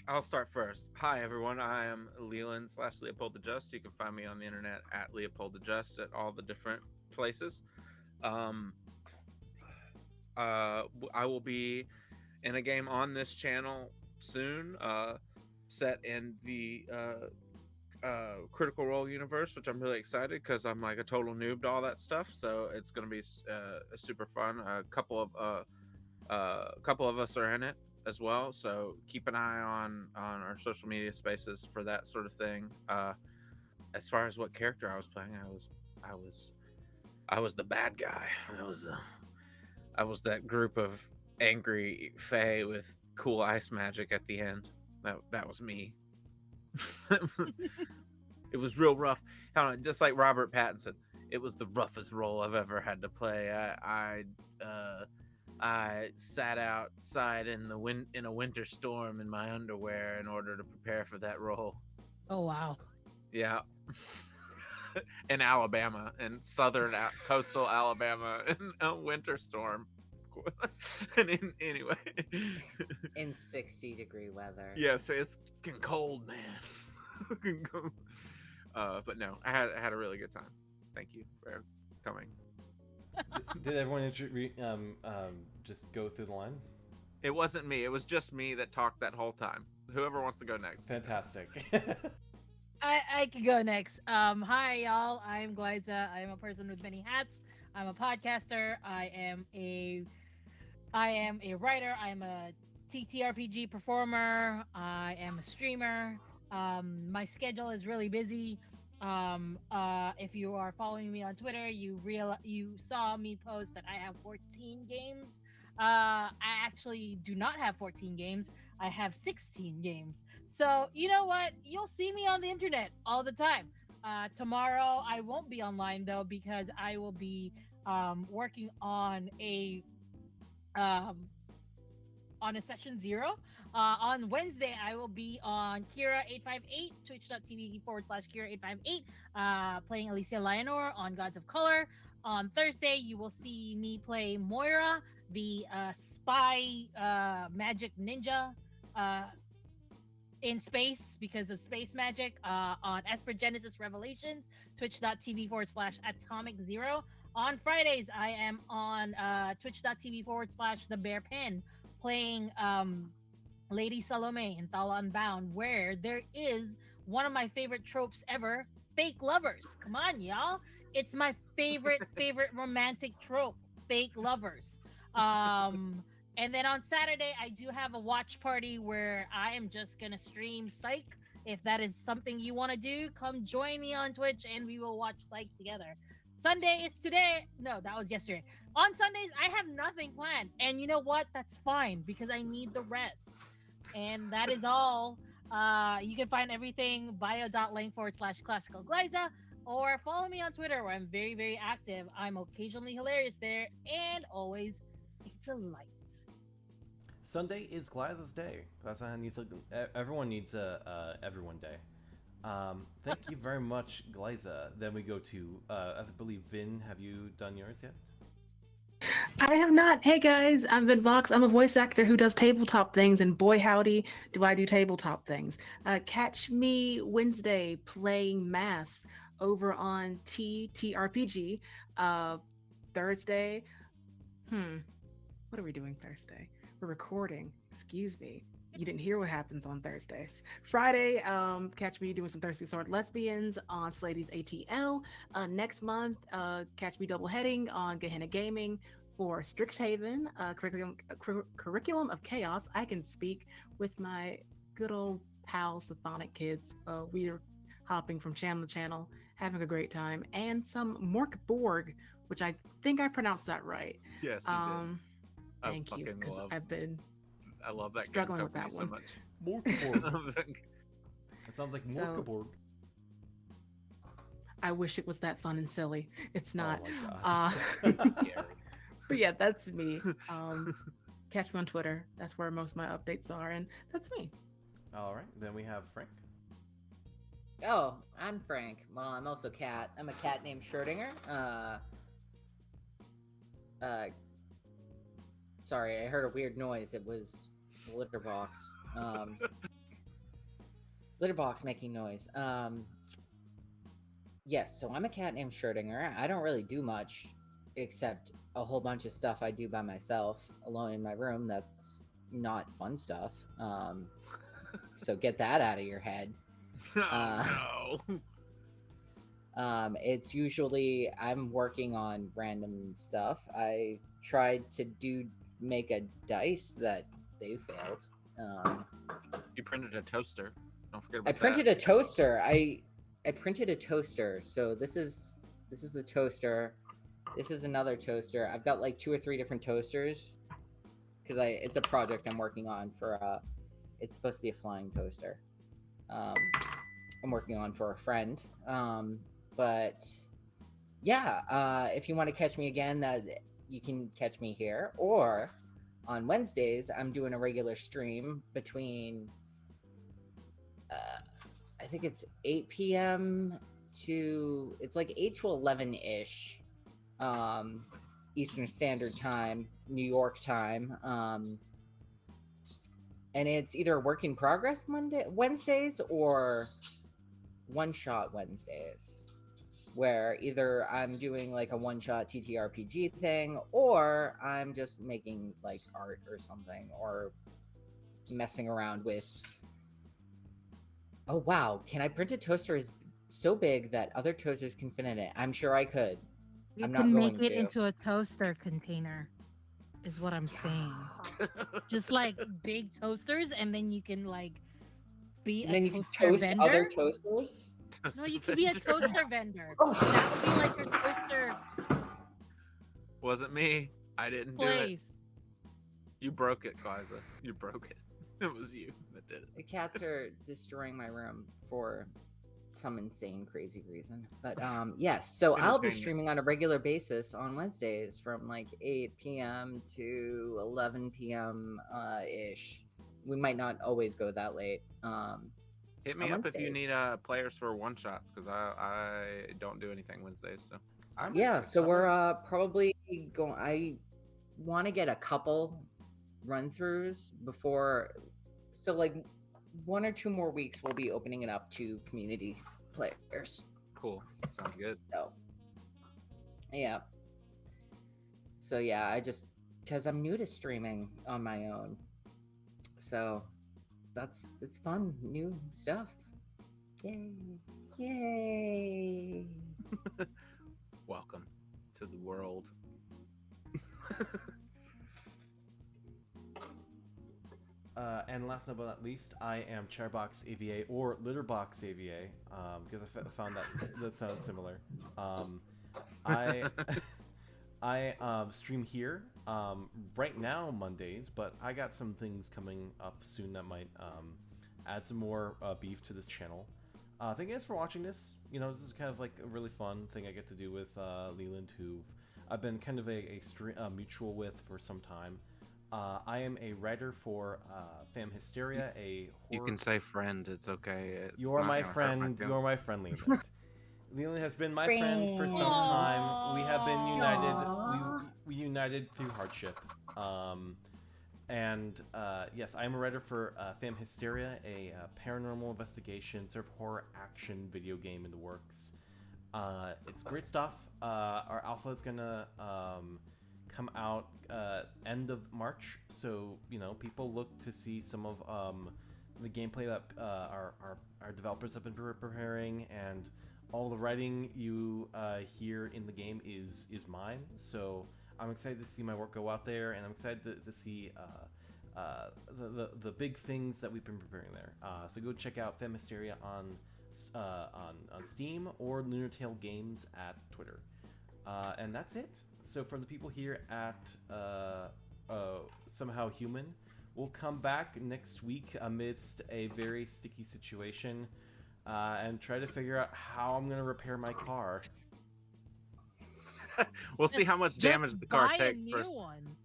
I'll start first. Hi, everyone. I am Leland/Leopold the Just. You can find me on the internet at Leopold the Just at all the different places. I will be in a game on this channel soon, set in the Critical Role universe, which I'm really excited because I'm like a total noob to all that stuff. So it's going to be super fun. A couple of us are in it as well, so keep an eye on our social media spaces for that sort of thing. As far as what character I was playing, I was the bad guy. I was that group of angry fae with cool ice magic at the end. That was me. It was real rough. Just like Robert Pattinson, it was the roughest role I've ever had to play. I sat outside in a winter storm in my underwear in order to prepare for that role. Oh wow. Yeah. In Alabama, in southern coastal Alabama, in a winter storm. And anyway, In 60-degree weather. yeah, so it's getting cold, man. Fucking cold. But no, I had a really good time. Thank you for coming. Did everyone just go through the line? It wasn't me. It was just me that talked that whole time. Whoever wants to go next. Fantastic. I can go next. Hi y'all. I'm Gliza. I'm a person with many hats. I'm a podcaster. I am a writer. I'm a TTRPG performer. I am a streamer. My schedule is really busy. If you are following me on Twitter, you saw me post that I have 14 games. I actually do not have 14 games. I have 16 games. So you know what? You'll see me on the internet all the time. Tomorrow I won't be online though because I will be working um, on a session 0. On Wednesday, I will be on Kira858, twitch.tv/Kira858, playing Alicia Leonor on Gods of Color. On Thursday, you will see me play Moira, the spy magic ninja in space because of space magic on Esper Genesis Revelations, twitch.tv/Atomic Zero. On Fridays, I am on twitch.tv/The Bear Pen playing Lady Salome in Thala Unbound, where there is one of my favorite tropes ever, fake lovers. Come on, y'all. It's my favorite romantic trope, fake lovers. And then on Saturday, I do have a watch party where I am just going to stream Psych. If that is something you want to do, come join me on Twitch and we will watch Psych together. Sunday is today. No, that was yesterday. On Sundays, I have nothing planned. And you know what? That's fine because I need the rest. And that is all. You can find everything bio.link/classical Gliza or follow me on Twitter where I'm very, very active. I'm occasionally hilarious there and always a delight. Sunday is Gliza's day. Gliza needs everyone needs a everyone day. Thank you very much, Gliza. Then we go to I believe Vin. Have you done yours yet? I have not. Hey guys, I'm Vin Vox. I'm a voice actor who does tabletop things, and boy howdy, do I do tabletop things. Catch me Wednesday playing Mass over on TTRPG. Thursday, what are we doing Thursday? We're recording. Excuse me. You didn't hear what happens on Thursdays. Friday, catch me doing some Thirsty Sword Lesbians on Slady's ATL. Next month, catch me double heading on Gehenna Gaming for Strixhaven, Curriculum of Chaos. I can speak with my good old pal Symphonic Kids. We're hopping from channel to channel, having a great time, and some Mork Borg, which I think I pronounced that right. Yes, you did. Thank you, because I've been I love that struggling game with that so one. much. Morkaborg. That sounds like Morkaborg. I wish it was that fun and silly. It's not. Oh my It's scary. But yeah, that's me. Catch me on Twitter. That's where most of my updates are, and that's me. All right, then we have Frank. Oh, I'm Frank. Well, I'm also Cat. I'm a cat named Schrodinger. Sorry, I heard a weird noise. It was the litter box. Litter box making noise. Yes, so I'm a cat named Schrodinger. I don't really do much except a whole bunch of stuff I do by myself alone in my room that's not fun stuff. So get that out of your head. Oh, no. It's usually I'm working on random stuff. I tried to make a dice that they failed. You printed a toaster. Don't forget about I printed a toaster. I printed a toaster. So this is the toaster. This is another toaster. I've got like 2 or 3 different toasters because it's a project I'm working on for it's supposed to be a flying toaster. I'm working on for a friend. But yeah, if you want to catch me again, you can catch me here. Or on Wednesdays, I'm doing a regular stream between, I think it's 8 p.m. to, it's like 8 to 11-ish. Eastern Standard Time, New York time. And it's either work in progress Wednesdays or one shot Wednesdays, where either I'm doing like a one shot TTRPG thing, or I'm just making like art or something, or messing around with. Oh wow, can I print a toaster is so big that other toasters can fit in it? I'm sure I could. You I'm not can make going it to. into a toaster container, is what I'm saying. Just like big toasters, and then you can like be And a then you can toaster toast vendor. other toasters. No, you could be a toaster vendor. Oh. That would be like your toaster Wasn't me. I didn't do it. place. You broke it, Claudia. You broke it. It was you that did it. The cats are destroying my room for some insane, crazy reason. But yes, so I'll be Entertainment. streaming on a regular basis on Wednesdays from like 8 p.m. to 11 p.m. Ish. We might not always go that late. Hit me on up if you Wednesdays. need players for one shots, because I don't do anything Wednesdays. So Yeah, so we're probably going. I want to get a couple run-throughs before, so like 1 or 2 more weeks we'll be opening it up to community players. cool. Sounds good. So yeah, so yeah, I just, because I'm new to streaming on my own, so it's fun, new stuff. Yay. Welcome to the world. And last but not least, I am Chairbox AVA or Litterbox AVA because I found that sounds similar. I stream here right now Mondays, but I got some things coming up soon that might add some more beef to this channel. Thank you guys for watching this. You know, this is kind of like a really fun thing I get to do with Leland, who I've been kind of a mutual with for some time. I am a writer for Fam Hysteria, a horror... You can say friend. It's okay. It's You're not my gonna hurt friend. my You're my friend, Leland. Leland has been my friend for some time. We have been united. We united through hardship. Yes, I'm a writer for Fam Hysteria, a paranormal investigation, sort of horror action video game in the works. It's great stuff. Our alpha is gonna come out end of March, so you know, people look to see some of the gameplay that our developers have been preparing, and all the writing you hear in the game is mine. So I'm excited to see my work go out there, and I'm excited to see the big things that we've been preparing there. So go check out Fam Hysteria on Steam or Lunar Tail Games at Twitter. And that's it. So from the people here at Somehow Human, we'll come back next week amidst a very sticky situation and try to figure out how I'm going to repair my car. We'll see how much damage the car buy takes a first. new one.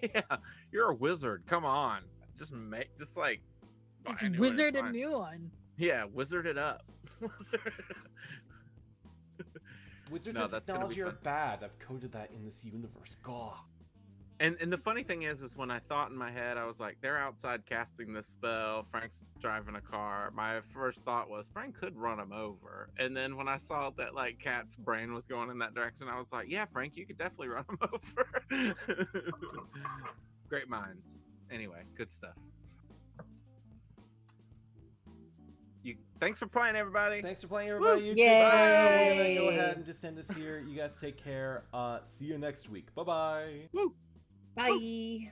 Yeah, you're a wizard. Come on, just buy Just a new one, it's wizard a fine. new one. Yeah, wizard it up. Wizard it up. Wizards No, of that's gonna be technology are fun. bad. I've coded that in this universe. God. And the funny thing is when I thought in my head, I was like, they're outside casting this spell. Frank's driving a car. My first thought was Frank could run him over. And then when I saw that like Cat's brain was going in that direction, I was like, yeah, Frank, you could definitely run him over. Great minds. Anyway, good stuff. Thanks for playing, everybody. Thanks for playing, everybody. Woo! YouTube. Yay! Bye. We're gonna go ahead and just end this here. You guys take care. See you next week. Bye-bye. Woo! Bye.